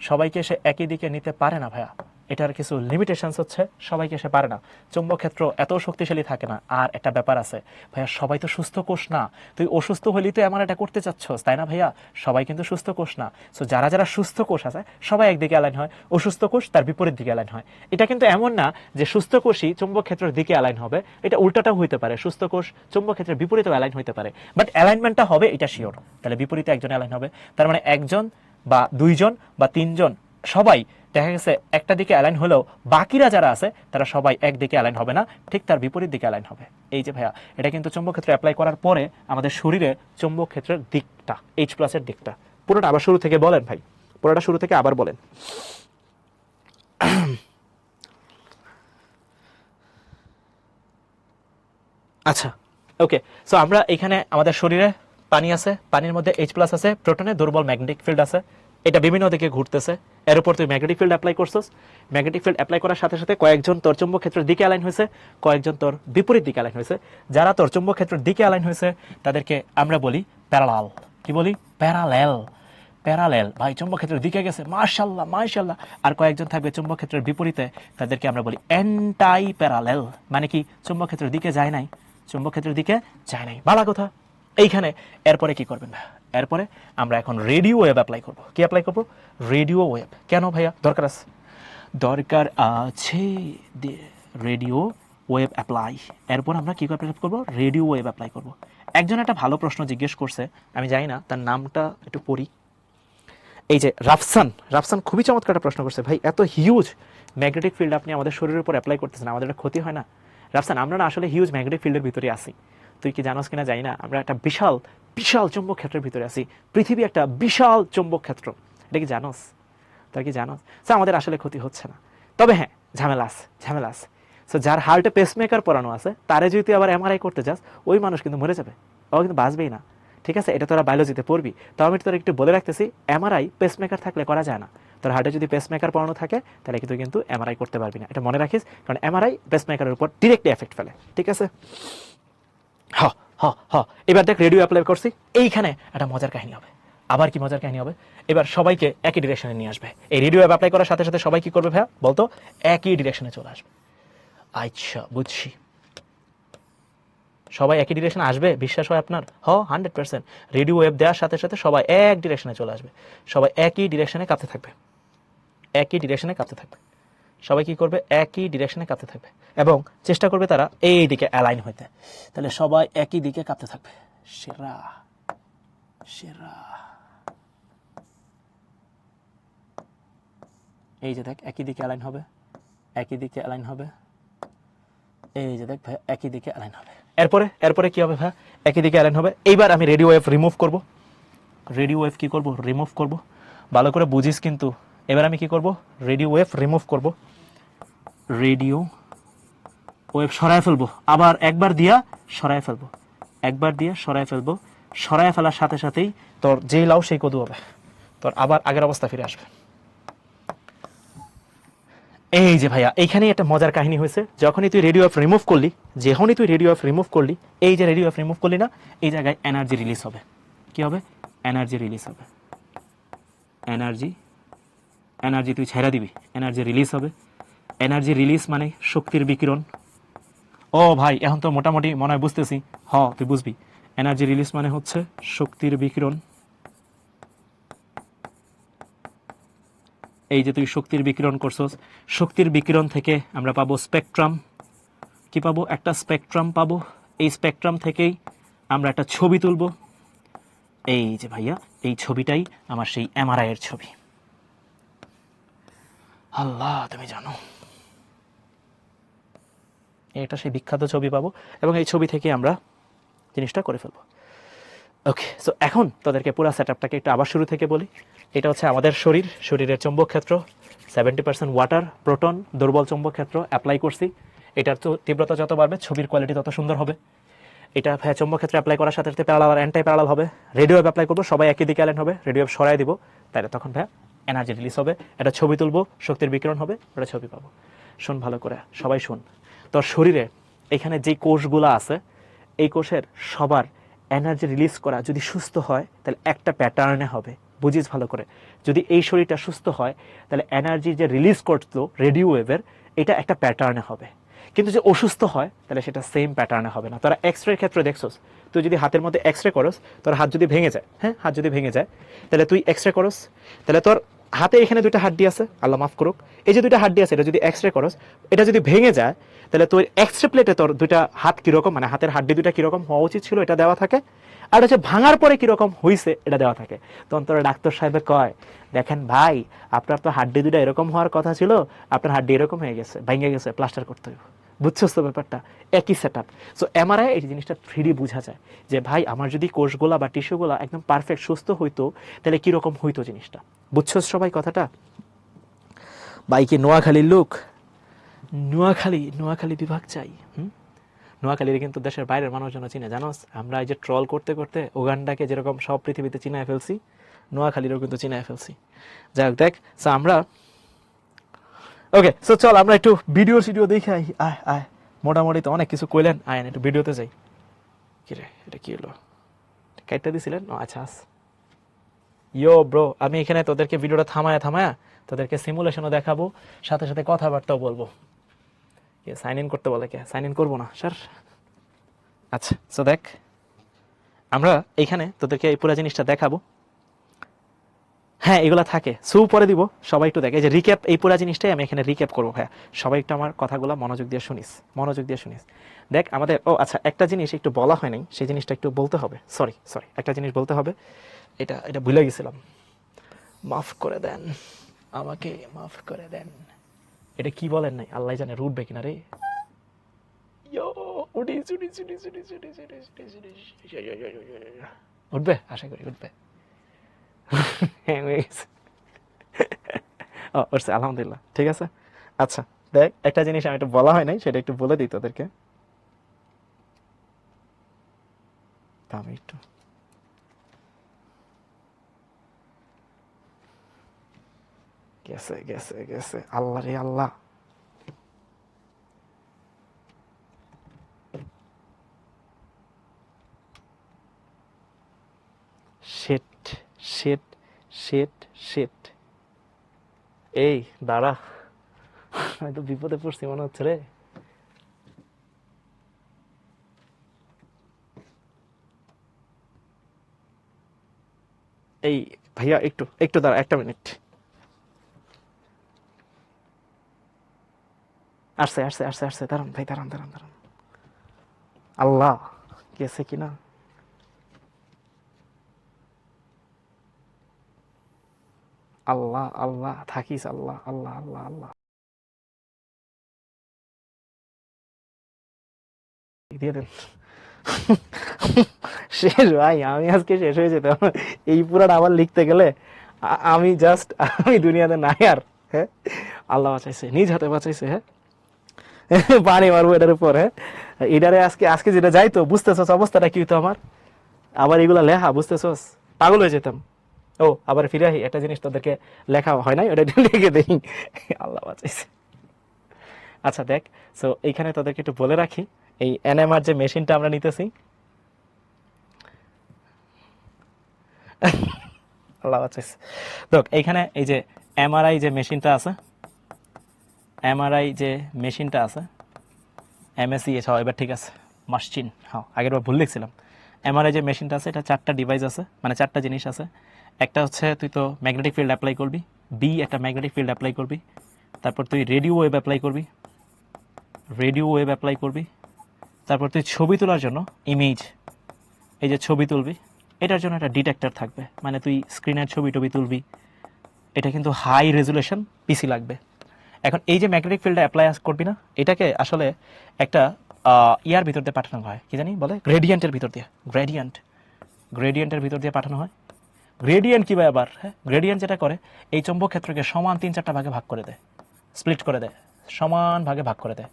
সবাইকে সে একই দিকে নিতে পারে না ভাইয়া। এটার কিছু লিমিটেশনস হচ্ছে, সবাইকে সে পারে না, চুম্বক ক্ষেত্র এত শক্তিশালী থাকে না। আর একটা ব্যাপার আছে ভাইয়া, সবাই তো সুস্থ কোষ না, তুই অসুস্থ হলেই তো এমন এটা করতে চাচ্ছস, তাই না ভাইয়া? সবাই কিন্তু সুস্থ কোষ না। সো যারা যারা সুস্থ কোষ আছে, সবাই একদিকে অ্যালাইন হয়, অসুস্থ কোষ তার বিপরীত দিকে অ্যালাইন হয়। এটা কিন্তু এমন না যে সুস্থ কোষই চুম্বক ক্ষেত্রের দিকে অ্যালাইন হবে, এটা উল্টাটাও হইতে পারে, সুস্থ কোষ চুম্বক ক্ষেত্রের বিপরীতেও অ্যালাইন হইতে পারে, বাট অ্যালাইনমেন্টটা হবে এটা শিওর। তাহলে বিপরীতে একজন অ্যালাইন হবে, তার মানে একজন বা দুইজন বা তিনজন, সবাই দেখা গেছে একটা দিকে অ্যালাইন হলেও বাকিরা যারা আছে তারা সবাই একদিকে অ্যালাইন হবে না, ঠিক তার বিপরীত দিকে অ্যালাইন হবে। এই যে ভাইয়া, এটা কিন্তু চুম্বক ক্ষেত্রে অ্যাপ্লাই করার পরে আমাদের শরীরে চুম্বক ক্ষেত্রের দিকটা, H+ এর দিকটা, পুরোটা আবার শুরু থেকে বলেন ভাই, পুরোটা শুরু থেকে আবার বলেন। আচ্ছা, ওকে, সো আমরা এখানে আমাদের শরীরে পানি আছে, পানির মধ্যে H+ আছে, প্রোটনের দুর্বল ম্যাগনেটিক ফিল্ড আছে, এটা বিভিন্ন দিকে ঘুরতেছে। এর উপর তুই ম্যাগনেটিক ফিল্ড অ্যাপ্লাই করছিস, ম্যাগনেটিক ফিল্ড অ্যাপ্লাই করার সাথে সাথে কয়েকজন তোর চুম্বক ক্ষেত্রের দিকে অ্যালাইন হয়েছে, কয়েকজন তোর বিপরীত দিকে অ্যালাইন হয়েছে। যারা তোর চুম্বক ক্ষেত্রের দিকে অ্যালাইন হয়েছে তাদেরকে আমরা বলি প্যারালাল। কি বলি? প্যারালেল। প্যারালেল, ভাই চুম্বক ক্ষেত্রের দিকে গেছে, মাশাআল্লাহ মাশাআল্লাহ। আর কয়েকজন থাকবে চুম্বক ক্ষেত্রের বিপরীতে, তাদেরকে আমরা বলি অ্যান্টাই প্যারালেল, মানে কি চুম্বক ক্ষেত্রের দিকে যায় নাই, চুম্বক ক্ষেত্রের দিকে যায় নাই। ভালো কথা। এইখানে এরপরে কি করবেন ভাইয়া? এরপরে আমরা এখন রেডিও ওয়েভ অ্যাপ্লাই করব। কি অ্যাপ্লাই করব? Radio wave. কেন ভাইয়া? দরকার আছে, দরকার আছে রেডিও ওয়েভ অ্যাপ্লাই। এরপর আমরা কি অ্যাপ্লাই করব? রেডিও ওয়েভ অ্যাপ্লাই করব। একজন একটা ভালো প্রশ্ন জিজ্ঞেস করছে, আমি জানি না তার নামটা, একটু পড়ি। এই যে রাফসান, রাফসান খুবই চমৎকার একটা প্রশ্ন করছে, ভাই এত হিউজ ম্যাগনেটিক ফিল্ড আপনি আমাদের শরীরের উপর অ্যাপ্লাই করতেছেন, আমাদের একটা ক্ষতি হয় না? রাফসান, আমরা না আসলে হিউজ ম্যাগনেটিক ফিল্ডের ভিতরে আছি, তুই কি জানোস কিনা জানি না, আমরা একটা বিশাল বিশাল চুম্বক ক্ষেত্রের ভিতরে আছি। পৃথিবী একটা বিশাল চুম্বক ক্ষেত্র, এটা কি জানোস? তার কি জানোস? স্যার আমাদের আসলে ক্ষতি হচ্ছে না, তবে হ্যাঁ ঝামেলা আছে, ঝামেলা আছে। সো যার হার্টে পেসমেকার পরানো আছে, তারে যদি তুই আবার এমআরআই করতে যাস, ওই মানুষ কিন্তু মরে যাবে, ও কিন্তু বাঁচবেই না। ঠিক আছে, এটা তোরা বায়োলজিতে পড়বি। তো আমি তোরা একটু বলে রাখতেছি, এমআরআই পেসমেকার থাকলে করা যায় না। তোর হার্টে যদি পেসমেকার পরানো থাকে, তাহলে কিন্তু এমআরআই করতে পারবি না, এটা মনে রাখিস, কারণ এমআরআই পেসমেকারের উপর ডিরেক্টলি এফেক্ট ফেলে। ঠিক আছে, হ হ হ। এবার দেখ রেডিও অ্যাপ্লাই করছি, এইখানে একটা মজার কাহিনী হবে। আবার কি মজার কাহিনী হবে? এবার সবাইকে একই ডিরেকশনে নিয়ে আসবে। এই রেডিও অ্যাপ অ্যাপ্লাই করার সাথে সাথে সবাই কি করবে ভাইয়া বলতো? একই ডিরেকশনে চলে আসবে। আচ্ছা বুঝছি, সবাই একই ডিরেকশনে আসবে, বিশ্বাস হয় আপনার? 100%। রেডিও ওয়েভ দেওয়ার সাথে সাথে সবাই এক ডিরেকশনে চলে আসবে, সবাই একই ডিরেকশনে কাঁপতে থাকবে, একই ডিরেকশনে কাঁপতে থাকবে। সবাই কি করবে? একই ডিরেকশনে কাঁপতে থাকবে এবং চেষ্টা করবে তারা এই দিকে অ্যালাইন হইতে। তাহলে সবাই একই দিকে কাঁপতে থাকবে। সেরা সেরা, এই যে দেখ একই দিকে অ্যালাইন হবে, একই দিকে অ্যালাইন হবে, এই যে দেখ ভাই একই দিকে অ্যালাইন হবে। এরপরে এরপরে কি হবে ভাই? একই দিকে অ্যালাইন হবে। এইবার আমি রেডিও ওয়েভ রিমুভ করব। রেডিও ওয়েভ কি করব? রিমুভ করব। ভালো করে বুঝিস কিন্তু। এবার আমি কি করব? রেডিও ওয়েভ রিমুভ করব। রেডিও ওয়েভ সরায় ফেলবো, আবার একবার দিয়া সরায় ফেলবো, একবার দিয়া সরায় ফেলবো। সরায় ফেলার সাথে সাথেই তোর যেই লাউ সেই কদু হবে, তোর আবার আগের অবস্থা ফিরে আসবে। এই যে ভাইয়া এইখানেই একটা মজার কাহিনী হয়েছে। যখনই তুই রেডিও ওয়েভ রিমুভ করলি, যখনই তুই রেডিও ওয়েভ রিমুভ করলি, এই যে রেডিও ওয়েভ রিমুভ করলি না, এই জায়গায় এনার্জি রিলিজ হবে। কি হবে? এনার্জি রিলিজ হবে। এনার্জি, এনার্জি তুই ছেড়ে দিবি, এনার্জি রিলিজ হবে। এনার্জি রিলিজ মানে শক্তির বিকিরণ। ও ভাই এখন তো মোটামুটি মনে হয় বুঝতেছি। তুই বুঝবি, এনার্জি রিলিজ মানে হচ্ছে শক্তির বিকিরণ। এই যে তুই শক্তির বিকিরণ করছস, শক্তির বিকিরণ থেকে আমরা পাবো স্পেকট্রাম। কি পাবো? একটা স্পেকট্রাম পাবো। এই স্পেকট্রাম থেকেই আমরা একটা ছবি তুলব। এই যে ভাইয়া এই ছবিটাই আমার সেই এমআরআই এর ছবি। আল্লাহ তুমি জানো, এটা সেই বিখ্যাত ছবি পাবো এবং এই ছবি থেকে আমরা জিনিসটা করে ফেলবো। ওকে, সো এখন তোদেরকে পুরো সেটআপটাকে একটু আবার শুরু থেকে বলি। এটা হচ্ছে আমাদের শরীর, শরীরের চৌম্বক ক্ষেত্র 70% ওয়াটার, প্রোটন, দুর্বল চৌম্বক ক্ষেত্র অ্যাপ্লাই করছি। এটার তো তীব্রতা যত বাড়বে ছবির কোয়ালিটি তত সুন্দর হবে। এটা চৌম্বক ক্ষেত্রে অ্যাপ্লাই করার সাথে সাথে প্যারালাল আর অ্যান্টাই প্যারালাল হবে। রেডিও ওয়েভ অ্যাপ্লাই করবো, সবাই একই দিকে অ্যালাইন হবে, রেডিও ওয়েভ সরাই দিব, তাহলে তখন ভাইয়া এনার্জি রিলিজ হবে, এটা ছবি তুলবো, শক্তির বিকিরণ হবে, ওটা ছবি পাবো। শোন ভালো করে, সবাই শোন। তোর শরীরে এখানে যে কোষগুলো আছে, এই কোষের সবার এনার্জি রিলিজ করা যদি সুস্থ হয় তাহলে একটা প্যাটার্নে হবে। বুঝিস ভালো করে, যদি এই শরীরটা সুস্থ হয় তাহলে এনার্জি যে রিলিজ করতো রেডিও ওয়েভের, এটা একটা প্যাটার্নে হবে। কিন্তু যে অসুস্থ হয় তাহলে সেটা সেম প্যাটার্নে হবে না। তোরা এক্স রের ক্ষেত্রে দেখছোস, তুই যদি হাতের মধ্যে এক্স রে করস, তোর হাত যদি ভেঙে যায়, হ্যাঁ হাত যদি ভেঙে যায়, তাহলে তুই এক্স রে করস, তাহলে তোর হাতে এখানে দুইটা হাড্ডি আছে, আল্লাহ মাফ করুক, এই যে দুইটা হাড্ডি আছে, এটা যদি এক্স রে করস, এটা যদি ভেঙে যায়, তাহলে তোর এক্স রে প্লেটে তোর দুইটা হাত কিরকম, মানে হাতের হাড্ডি দুইটা কিরকম হওয়া উচিত ছিল এটা দেওয়া থাকে, আর হচ্ছে ভাঙার পরে কিরকম হয়েছে এটা দেওয়া থাকে। তখন তোর ডাক্তার সাহেবে কয়, দেখেন ভাই আপনার তো হাড্ডি দুইটা এরকম হওয়ার কথা ছিল, আপনার হাড্ডি এরকম হয়ে গেছে, ভেঙে গেছে, প্লাস্টার করতে হবে। বুঝছো তো ব্যাপারটা? একই সেট আপ। সো এমআরআই এই জিনিসটা 3D বোঝা যায় যে ভাই আমার যদি কোষগুলা বা টিস্যুগুলা একদম পারফেক্ট সুস্থ হইতো তাহলে কিরকম হইতো জিনিসটা। বুঝছো সবাই কথাটা? বাইকে নোয়াখালীর লোক, নোয়াখালী বিভাগ চাই। নোয়াখালীর কিন্তু দেশের বাইরের মানুষজন চিনে, জানোস? আমরা এই যে ট্রল করতে করতে উগান্ডাকে যেরকম সব পৃথিবীতে চিনায় ফেলছি, নোয়াখালীরও কিন্তু চিনায় ফেলছি। যাই হোক দেখ, সো আমরা ওকে, সো চল আমরা একটু ভিডিও দেখে আই। আয় আয়, মোটামুটি তো অনেক কিছু কইলেন, আয় একটু ভিডিওতে যাই। কি রে এটা কি হলো? কাইটটা দিছিলেন? আচ্ছা ইয়ো ব্রো, আমি এখানে তোদেরকে ভিডিওটা থামায়া থামায়া তোদেরকে সিমুলেশনও দেখাবো, সাথে সাথে কথাবার্তাও বলবো। কে সাইন ইন করতে বলে? কে সাইন ইন করবো না স্যার? আচ্ছা, সো দেখ, আমরা এইখানে তোদেরকে এই পুরো জিনিসটা দেখাবো। হ্যাঁ, এগুলা থাকে, সু পরে দিব, সবাই একটু দেখ। এই যে রিক্যাপ, এই পুরো জিনিসটাই আমি এখানে রিক্যাপ করবো। হ্যাঁ, সবাই একটু আমার কথাগুলো মনোযোগ দিয়ে শুনিস, মনোযোগ দিয়ে শুনিস। দেখ আমাদের, ও আচ্ছা, একটা জিনিস একটু বলা হয় নাই, সেই জিনিসটা একটু বলতে হবে। সরি সরি, একটা জিনিস বলতে হবে, এটা এটা ভুলে গেছিলাম, মাফ করে দেন, আমাকে মাফ করে দেন। এটা কি বলেন নাই, আল্লাহ জানে উঠবে কিনা রে। ইয়ো, উঠিস উঠিস উঠিস উঠিস উঠিস উঠিস উঠিস উঠিস। উঠবে, আশা করি উঠবে। হ্যাঁ, হয়ে গেছে। ও উঠছে, আলহামদুলিল্লাহ, ঠিক আছে। আচ্ছা দেখ, একটা জিনিস আমি একটু বলা হয় নাই, সেটা একটু বলে দিই তোদেরকে। আমি একটু গেছে গেছে গেছে, আল্লাহ রে Allah. Shit shit shit shit. এই দাঁড়া, আমি তো বিপদে পড়ছি মনে হচ্ছে রে। এই ভাইয়া, একটু একটু দাঁড়া, একটা মিনিট। আসছে আসছে আসছে আসছে, দাঁড়ান ভাই, দাঁড়ান দাঁড়ান দাঁড়ান। আল্লাহ, গেছে কিনা? আল্লাহ আল্লাহ, থাকিস, আল্লাহ আল্লাহ আল্লাহ আল্লাহ। দিয়ে দেন। শেষ ভাই, আমি আজকে শেষ হয়ে যেতাম এই পুরাটা আবার লিখতে গেলে। আমি জাস্ট, আমি দুনিয়াতে নাই আর। হ্যাঁ, আল্লাহ বাঁচাইছে, নিজ হাতে বাঁচাইছে। হ্যাঁ, পানি মারবো এটার উপর। হ্যাঁ, এটারে আজকে আজকে যেটা যাইতো, বুঝতেছস অবস্থাটা কি হতো আমার? আবার এগুলা লেখা, বুঝতেছস, পাগল হয়ে যেতাম। ও আবার ফিরে আহি, একটা জিনিস তোদেরকে লেখা হয় নাই, ওটা লিখে দেই। আল্লাহ বাঁচাইছে। আচ্ছা দেখ, সো এইখানে তোদেরকে একটু বলে রাখি, এই এনএমআর যে মেশিনটা আমরা নিতেছি, আল্লাহ বাঁচাইছে। দেখ এইখানে এই যে এমআরআই যে মেশিনটা আছে, এমআরআই যে মেশিনটা আছে, এমএসি, এছাড়াও এবার ঠিক আছে, মাসচিন, হ্যাঁ আগের বার ভুল লিখছিলাম। এমআরআই যে মেশিনটা আছে, এটা চারটা ডিভাইস আছে, মানে চারটা জিনিস আছে। একটা হচ্ছে তুই তো ম্যাগনেটিক ফিল্ড অ্যাপ্লাই করবি, বি একটা ম্যাগনেটিক ফিল্ড অ্যাপ্লাই করবি, তারপর তুই রেডিও ওয়েভ অ্যাপ্লাই করবি, রেডিও ওয়েভ অ্যাপ্লাই করবি, তারপর তুই ছবি তোলার জন্য ইমেজ, এই যে ছবি তুলবি, এটার জন্য একটা ডিটেক্টর থাকবে, মানে তুই স্ক্রিনের ছবি টবি তুলবি, এটা কিন্তু হাই রেজুলেশন পিসি লাগবে। এখন এই যে ম্যাগনেটিক ফিল্ডটা অ্যাপ্লাই করবি না, এটাকে আসলে একটা ইয়ার ভিতর দিয়ে পাঠানো হয়, কি জানি বলে, গ্রেডিয়েন্টের ভিতর দিয়ে, গ্রেডিয়েন্টের ভিতর দিয়ে পাঠানো হয়। গ্রেডিয়েন্ট কী ভাই আবার? হ্যাঁ, গ্রেডিয়েন্ট যেটা করে, এই চৌম্বক ক্ষেত্রকে সমান 3-4টা ভাগে ভাগ করে দেয়, স্প্লিট করে দেয়, সমান ভাগে ভাগ করে দেয়।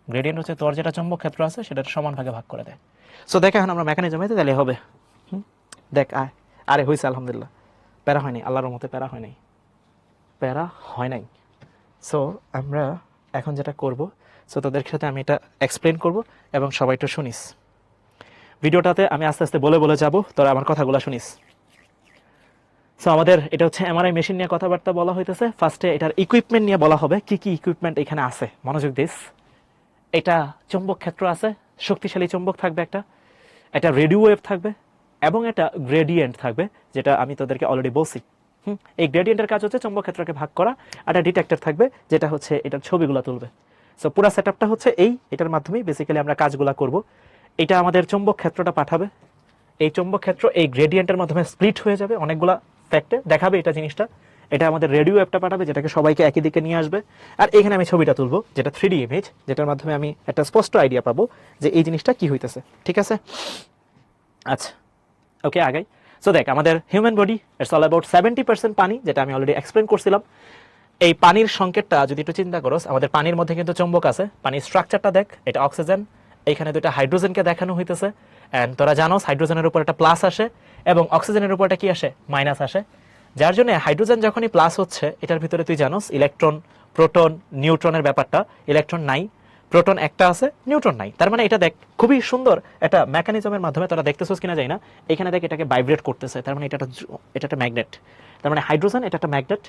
গ্রেডিয়েন্ট হচ্ছে তোর যেটা চৌম্বক ক্ষেত্র আছে সেটা সমান ভাগে ভাগ করে দেয়। সো দেখ, এখন আমরা মেকানিজমে তাহলে হবে। দেখ আয়, আরে হয়েছে আলহামদুলিল্লাহ, প্যারা হয়নি, আল্লাহর মতে প্যারা হয় নাই, প্যারা হয় নাই। সো আমরা এখন যেটা করব, সো তোদের সাথে আমি এটা এক্সপ্লেন করব এবং সবাই একটু শুনিস। ভিডিওটাতে আমি আস্তে আস্তে বলে বলে যাব, তোরা আমার কথাগুলো শুনিস। সো আমাদের এটা হচ্ছে এমআরআই মেশিন নিয়ে কথাবার্তা বলা হইতেছে। ফার্স্টে এটার ইকুইপমেন্ট নিয়ে বলা হবে, কি কি ইকুইপমেন্ট এখানে আছে, মনোযোগ দিস। এটা চৌম্বক ক্ষেত্র আছে, শক্তিশালী চৌম্বক থাকবে একটা, একটা রেডিও ওয়েভ থাকবে, এবং একটা গ্রেডিয়েন্ট থাকবে, যেটা আমি তোদেরকে অলরেডি বলছি। এই গ্রেডিয়েন্টের কাজ হচ্ছে চৌম্বক ক্ষেত্রকে ভাগ করা। একটা ডিটেক্টর থাকবে, যেটা হচ্ছে এটার ছবিগুলো তুলবে। সো পুরো সেটআপটা হচ্ছে এটার মাধ্যমেই বেসিক্যালি আমরা কাজগুলো করব। এটা আমাদের চৌম্বক ক্ষেত্রটা পাঠাবে, এই চৌম্বক ক্ষেত্র এই গ্রেডিয়েন্টের মাধ্যমে স্প্লিট হয়ে যাবে, অনেকগুলা ফ্যাক্টে দেখাবে এটা জিনিসটা। এটা আমাদের রেডিও অ্যাপটা পাঠাবে, যেটাকে সবাইকে একই দিকে নিয়ে আসবে। আর এখানে আমি ছবিটা তুলবো, যেটা 3D ইমেজ, যেটার মাধ্যমে আমি একটা স্পষ্ট আইডিয়া পাবো যে এই জিনিসটা কি হইতেছে। ঠিক আছে, আচ্ছা ওকে, আগাই। সো দেখ, আমাদের human body, it's all about 70% পানি, যেটা আমি অলরেডি এক্সপ্লেন করছিলাম। এই পানির সংকেতটা যদি একটু চিন্তা করোস, আমাদের পানির মধ্যে কিন্তু চুম্বক আছে। পানির স্ট্রাকচারটা দেখ, এটা অক্সিজেন, এইখানে দুইটা হাইড্রোজেনকে দেখানো হইতেছে। অ্যান্ড তোরা জানোস হাইড্রোজেনের উপর একটা প্লাস আসে এবং অক্সিজেনের উপর একটা কি আসে, মাইনাস আসে। যার জন্য হাইড্রোজেন যখনই প্লাস হচ্ছে, এটার ভিতরে তুই জানোস ইলেকট্রন, প্রোটন, নিউট্রনের ব্যাপারটা, ইলেকট্রন নাই, প্রোটন একটা আছে, নিউট্রন নাই। তার মানে এটা দেখ খুবই সুন্দর একটা মেকানিজমের মাধ্যমে, তোরা দেখতেছিস কিনা জানি না, এখানে দেখ এটাকে ভাইব্রেট করতেছে, তার মানে এটা একটা ম্যাগনেট। তার মানে হাইড্রোজেন এটা একটা ম্যাগনেট,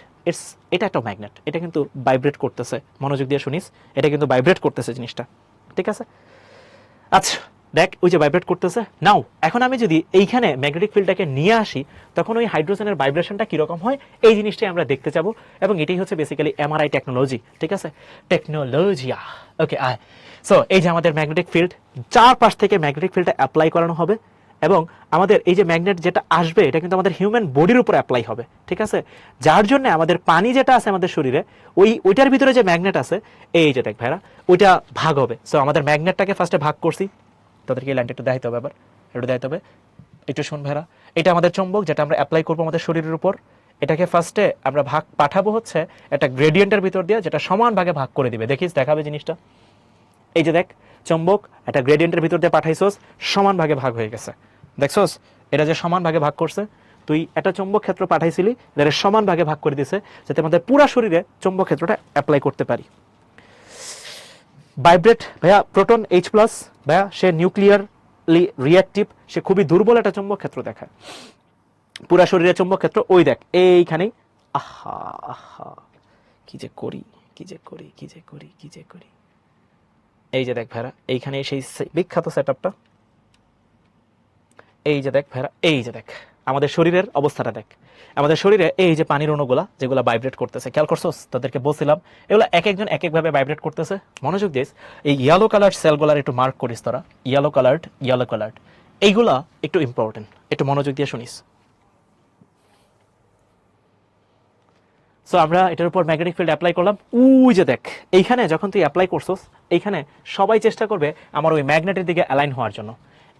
এটা একটা ম্যাগনেট, এটা কিন্তু ভাইব্রেট করতেছে। মনোযোগ দিয়ে শুনিস, এটা কিন্তু ভাইব্রেট করতেছে জিনিসটা, ঠিক আছে? আচ্ছা দেখ ওই যে ভাইব্রেট করতেছে নাও। এখন আমি যদি এইখানে ম্যাগনেটিক ফিল্ডটাকে নিয়ে আসি, তখন ওই হাইড্রোজেনের ভাইব্রেশনটা কিরকম হয় এই জিনিসটাই আমরা দেখতে যাবো, এবং এটাই হচ্ছে বেসিক্যালি এমআরআই টেকনোলজি, ঠিক আছে? টেকনোলজিয়া, ওকে আয়। সো এই যে আমাদের ম্যাগনেটিক ফিল্ড, চারপাশ থেকে ম্যাগনেটিক ফিল্ডটা অ্যাপ্লাই করানো হবে, এবং আমাদের এই যে ম্যাগনেট যেটা আসবে এটা কিন্তু আমাদের হিউম্যান বডির উপর অ্যাপ্লাই হবে, ঠিক আছে? যার জন্য আমাদের পানি যেটা আছে আমাদের শরীরে, ওইটার ভিতরে যে ম্যাগনেট আছে, এই যে দেখ ভাইরা, ওইটা ভাগ হবে। সো আমাদের ম্যাগনেটটাকে ফার্স্টে ভাগ করছি, তাদেরকে এই লাইনটা একটু দেখাইতে হবে, আবার একটু দেখাইতে হবে, একটু শুন ভাইরা। এটা আমাদের চুম্বক যেটা আমরা অ্যাপ্লাই করবো আমাদের শরীরের উপর, এটাকে ফার্স্টে আমরা ভাগ পাঠাবো হচ্ছে একটা গ্রেডিয়েন্টের ভিতর দিয়ে, যেটা সমান ভাগে ভাগ করে দিবে। দেখিস, দেখাবে জিনিসটা, এই যে দেখ চুম্বক একটা গ্রেডিয়েন্টের ভিতর দিয়ে পাঠাইছোস, সমান ভাগে ভাগ হয়ে গেছে, দেখছোস? এটা যে সমান ভাগে ভাগ করছে, তুই একটা চুম্বক ক্ষেত্র পাঠাইছিলি, যেটা সমান ভাগে ভাগ করে দিছে, যাতে আমাদের পুরো শরীরে চুম্বক ক্ষেত্রটা অ্যাপ্লাই করতে পারি। ভাইব্রেট ভাইয়া, প্রোটন H+, ভাইয়া সে নিউক্লিয়ারলি রিঅ্যাক্টিভ, সে খুবই দুর্বল একটা চুম্বক ক্ষেত্র দেখায় পুরা শরীরে চুম্বক ক্ষেত্র। ওই দেখ এইখানেই, আহা আহা, কি যে করি, কি যে করি, কি যে করি, কি যে করি। এই যে দেখ ভাইরা, এইখানে সেই বিখ্যাত সেটআপটা, এই যে দেখ ভাইরা, এই যে দেখ আমাদের শরীরের অবস্থাটা দেখ। আমাদের শরীরে এই যে পানির অণুগুলা যেগুলো ভাইব্রেট করতেছে, খেয়াল করছোস? তাদেরকে বলছিলাম এগুলো এক একজন এক একভাবে ভাইব্রেট করতেছে। মনোযোগ দিস, এই ইয়েলো কালার সেলগুলার একটু মার্ক করিস তোরা, ইয়েলো কালার, এইগুলা একটু ইম্পর্টেন্ট, একটু মনোযোগ দিয়ে শুনিস। সো আমরা এটার উপর ম্যাগনেটিক ফিল্ড অ্যাপ্লাই করলাম। ওই যে দেখ এইখানে যখন তুই অ্যাপ্লাই করছস, এইখানে সবাই চেষ্টা করবে আমার ওই ম্যাগনেটের দিকে অ্যালাইন হওয়ার জন্য।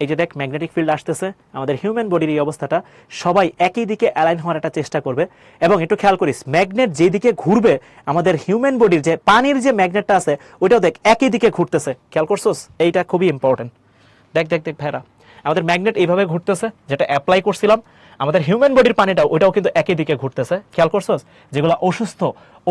এই যে দেখ ম্যাগনেটিক ফিল্ড আসতেছে, আমাদের হিউম্যান বডির এই অবস্থাটা, সবাই একই দিকে অ্যালাইন হওয়ার একটা চেষ্টা করবে। এবং একটু খেয়াল করিস, ম্যাগনেট যেদিকে ঘুরবে, আমাদের হিউম্যান বডির যে পানির যে ম্যাগনেটটা আছে, ওইটাও দেখ একই দিকে ঘুরতেছে। খেয়াল করছস? এইটা খুবই ইম্পর্টেন্ট। দেখ দেখ দেখ ভাইরা, আমাদের ম্যাগনেট এইভাবে ঘুরতেছে, যেটা অ্যাপ্লাই করছিলাম। আমাদের হিউম্যান বডির পানিটা ওটাও কিন্তু একই দিকে ঘুরতেছে। খেয়াল করছস? যেগুলো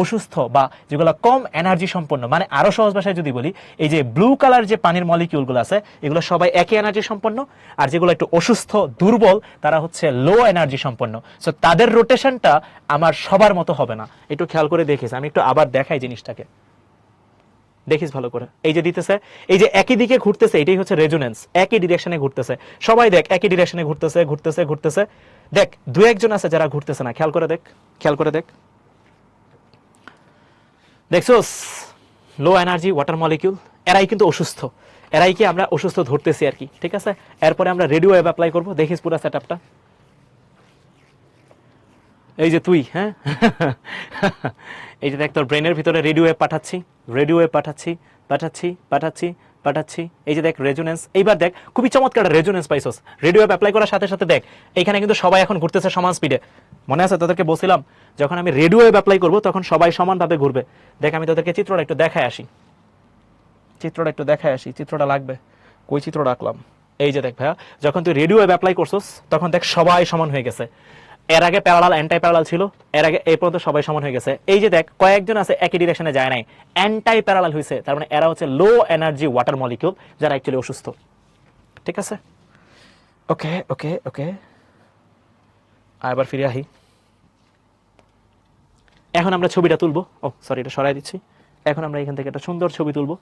অসুস্থ বা যেগুলো কম এনার্জি সম্পন্ন, মানে আরো সহজ ভাষায় যদি বলি, এই যে ব্লু কালার যে পানির মলিকিউলগুলো আছে, এগুলো সবাই একই এনার্জি সম্পন্ন। আর যেগুলো একটু অসুস্থ দুর্বল, তারা হচ্ছে লো এনার্জি সম্পন্ন। সো তাদের রোটেশনটা আমার সবার মতো হবে না। একটু খেয়াল করে দেখিস, আমি একটু আবার দেখাই জিনিসটাকে, দেখিস ভালো করে। এই যে দিতেছে, এই যে একই দিকে ঘুরতেছে, এটাই হচ্ছে রেজোনেন্স, একই ডিরেকশনে ঘুরতেছে। সবাই দেখ একই ডিরেকশনে ঘুরতেছে। দেখ দু একজন আছে যারা ঘুরতেছে না, খেয়াল করে দেখ, দেখছোস? লো এনার্জি ওয়াটার মলিকিউল, এরাই কিন্তু অসুস্থ, এরাই কি আমরা অসুস্থ ধরতেছি আর কি, ঠিক আছে? এরপরে আমরা রেডিও ওয়েভ অ্যাপ্লাই করবো, দেখিস পুরো সেটআপটা। এই যে তুই, হ্যাঁ এই যে দেখ তোর ব্রেনের ভিতরে রেডিও ওয়েভ পাঠাচ্ছি। এই যে দেখ রেজোনেন্স, এইবার দেখ খুবই চমৎকার রেজোনেন্স পাইছস। রেডিও ওয়েভ অ্যাপ্লাই করার সাথে সাথে দেখ এইখানে কিন্তু সবাই এখন ঘুরতেছে সমান স্পিডে। মনে আছে তোদেরকে বলছিলাম, যখন আমি রেডিও ওয়েভ অ্যাপ্লাই করবো তখন সবাই সমানভাবে ঘুরবে। দেখ আমি তোদেরকে চিত্রটা একটু দেখায় আসি, চিত্রটা লাগবে, কই চিত্র রাখলাম? এই যে দেখ ভাইয়া, যখন তুই রেডিও ওয়েভ অ্যাপ্লাই করছস, তখন দেখ সবাই সমান হয়ে গেছে। এর আগে প্যারালাল অ্যান্টাই প্যারালাল ছিল, এর আগে এই পর্যন্ত সবাই সমান হয়ে গেছে। এই যে দেখ কয়েকজন আছে একই ডিরেকশনে যায় নাই, অ্যান্টাই প্যারালাল হয়েছে, তার মানে এরা হচ্ছে লো এনার্জি ওয়াটার মলিকিউল, যারা অ্যাকচুয়ালি অসুস্থ, ঠিক আছে? ওকে আবার ফিরে আহি। এখন আমরা ছবিটা তুলবো, সরি এটা সরাই দিচ্ছি। এখন আমরা এখান থেকে একটা সুন্দর ছবি তুলবো,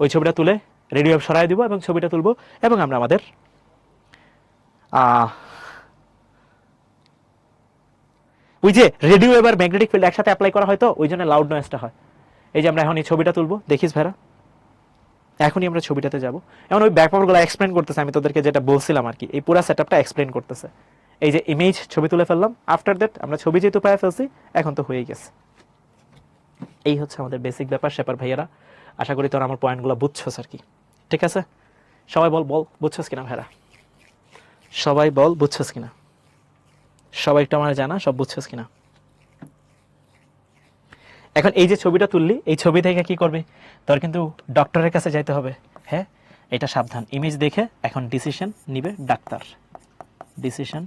ওই ছবিটা তুলে রেডিও ওয়েভ সরাই দিব এবং ছবিটা তুলবো, এবং আমরা আমাদের ওই যে রেডিও এবার ম্যাগনেটিক ফিল্ড একসাথে অ্যাপ্লাই করা হয়, তো ওই জন্য লাউড নয়েজটা হয়। এই যে আমরা এখন এই ছবিটা তুলবো, দেখিস ভাইরা, এখনই আমরা ছবিটাতে যাব। এখন ওই ব্যাপারগুলো এক্সপ্লেন করতেছে, আমি তোদেরকে যেটা বলছিলাম আর কি, এই পুরো সেটআপটা এক্সপ্লেন করতেছে। এই যে ইমেজ ছবি তুলে ফেললাম, আফটার দ্যাট আমরা ছবি যেহেতু পায়ে ফেলছি, এখন তো হয়েই গেছে। এই হচ্ছে আমাদের বেসিক ব্যাপার স্যাপার ভাইয়ারা। আশা করি তোরা আমার পয়েন্টগুলো বুঝছস আর কি, ঠিক আছে? সবাই বল বুঝছস কিনা ভাইরা? সবাই বল বুঝছস কিনা? সবাই একটু আমার জানা সব বুঝছস কিনা? এখন এই যে ছবিটা তুললি, এই ছবি দেখে কি করবে? তোর কিন্তু ডক্টরের কাছে যাইতে হবে, হ্যাঁ? এটা সাবধান, ইমেজ দেখে এখন ডিসিশন নিবে doctor. Decision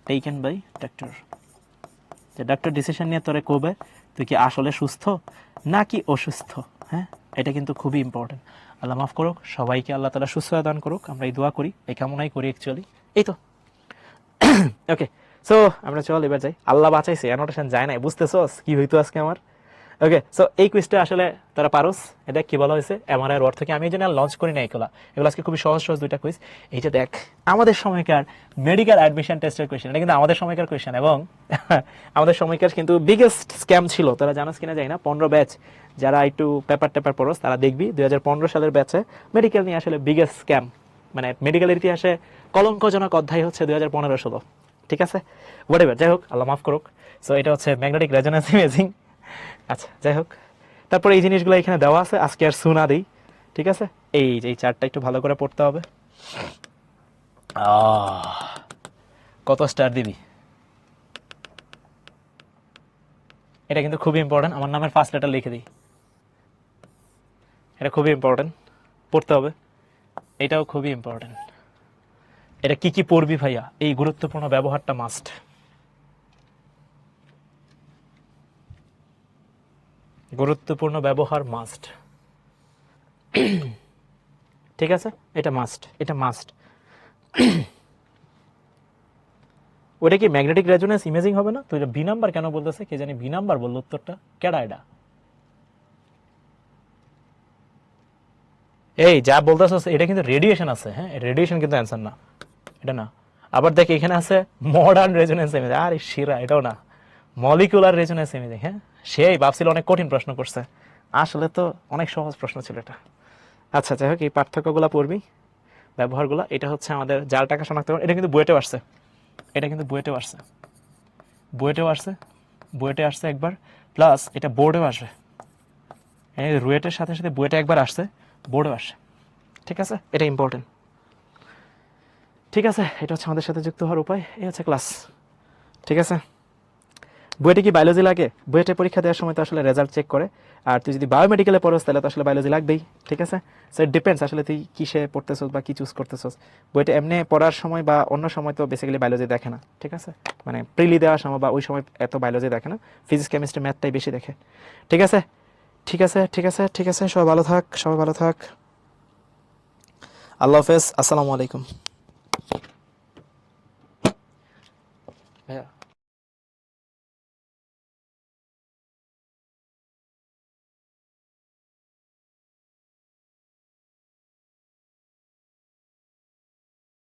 taken by doctor. যে ডাক্তার ডিসিশন নিয়ে তোরে কবে তুই কি আসলে সুস্থ নাকি অসুস্থ, হ্যাঁ? এটা কিন্তু খুবই ইম্পর্টেন্ট। আল্লাহ মাফ করুক, সবাইকে আল্লাহ তাআলা সুস্থতা দান করুক, আমরা এই দোয়া করি, এই কামনাই করি অ্যাকচুয়ালি। এই তো ওকে, সো আমরা চল এবার যাই। আল্লাহ বাঁচাইছে, অ্যানোটেশন যায় নাই, বুঝতেছস কি হইতো আজকে আমার। ওকে, সো এই কুইজটা আসলে তারা পারোস, এটা কি বলা হয়েছে এমআরআই এর অর্থ কি, আমি এই জন্য লঞ্চ করি না এগুলো আজকে খুবই সহজ সহজ দুইটা কুইজ। এই যে দেখ, আমাদের সময়কার মেডিকেল অ্যাডমিশন টেস্টের কোয়েশ্চেন, এটা কিন্তু আমাদের সময়কার কোয়েশ্চেন, এবং আমাদের সময়কার কিন্তু বিগেস্ট স্ক্যাম ছিল। তারা জানাস কিনা যায় না, 15 ব্যাচ যারা একটু পেপার টেপার পড়োস তারা দেখবি 2015 সালের ব্যাচে মেডিকেল নিয়ে আসলে বিগেস্ট স্ক্যাম, মানে মেডিকেলের ইতিহাসে কলঙ্কজনক অধ্যায় হচ্ছে 2015-16। ঠিক আছে, হোয়াট এভার, যাই হোক, আল্লাহ মাফ করুক। সো এটা হচ্ছে ম্যাগনেটিক রেজোনেন্স ইমেজিং। আচ্ছা, যাই হোক, তারপরে এই জিনিসগুলো এখানে দেওয়া আছে, আজকে আর শোনা দিই। ঠিক আছে, এই যে এই চার্টটা একটু ভালো করে পড়তে হবে। কত স্টার দিবি, এটা কিন্তু খুবই ইম্পর্টেন্ট। আমার নামের ফার্স্ট লেটার লিখে দিই, এটা খুবই ইম্পর্টেন্ট, পড়তে হবে। এটাও খুবই ইম্পর্টেন্ট। এটা কি কি পড়বি ভাইয়া, এই গুরুত্বপূর্ণ ব্যবহারটা মাস্ট। গুরুত্বপূর্ণ ব্যবহার মাস্ট। ঠিক আছে, এটা মাস্ট, এটা মাস্ট। ওটা কি ম্যাগনেটিক রেজোনেন্স ইমেজিং হবে না? তো এটা বি নাম্বার কেন বলতেছে, কে জানি বি নাম্বার বললো উত্তরটা, কেডা এটা? এই যা বলতেছ এটা কিন্তু রেডিয়েশন আছে, হ্যাঁ, রেডিয়েশন কিন্তু অ্যান্সার না, এটা না। আবার দেখ এখানে আছে মডার্ন রেজোনেন্স ইমেজিং, আরে শিরা, এটাও না। মলিকুলার রেজোনেন্স ইমেজিং, হ্যাঁ, সেই ভাবছিল অনেক কঠিন প্রশ্ন করছে, আসলে তো অনেক সহজ প্রশ্ন ছিল এটা। আচ্ছা, যাই হোক, এই পার্থক্যগুলো পড়বি, ব্যবহারগুলো। এটা হচ্ছে আমাদের জাল টাকা শনাক্ত করা, এটা কিন্তু বুয়েটেও আসছে, এটা কিন্তু বুয়েটেও আসছে, বুয়েটেও আসছে, বুয়েটে আসছে একবার, প্লাস এটা বোর্ডেও আসবে। এই রুয়েটের সাথে সাথে বুয়েটে একবার আসছে, বোর্ডেও আসে। ঠিক আছে, এটা ইম্পর্টেন্ট। ঠিক আছে, এটা হচ্ছে আমাদের সাথে যুক্ত হওয়ার উপায়, এই হচ্ছে ক্লাস। ঠিক আছে, বুয়েটে কি বায়োলজি লাগে? বুয়েটে পরীক্ষা দেওয়ার সময় তো আসলে রেজাল্ট চেক করে, আর তুই যদি বায়োমেডিকেলে পড়োস তাহলে তো আসলে বায়োলজি লাগবেই। ঠিক আছে, সো ইট ডিপেন্ডস আসলে তুই কিসে পড়তেছস বা কি চুজ করতেছস। বুয়েটে এমনি পড়ার সময় বা অন্য সময় তো বেসিক্যালি বায়োলজি দেখে না। ঠিক আছে, মানে প্রিলি দেওয়ার সময় বা ওই সময় এত বায়োলজি দেখে না, ফিজিক্স কেমিস্ট্রি ম্যাথটাই বেশি দেখে। ঠিক আছে, ঠিক আছে, ঠিক আছে, ঠিক আছে, সবাই ভালো থাক, সবাই ভালো থাক। আল্লাহ হাফেজ, আসসালামু আলাইকুম। ভাইয়া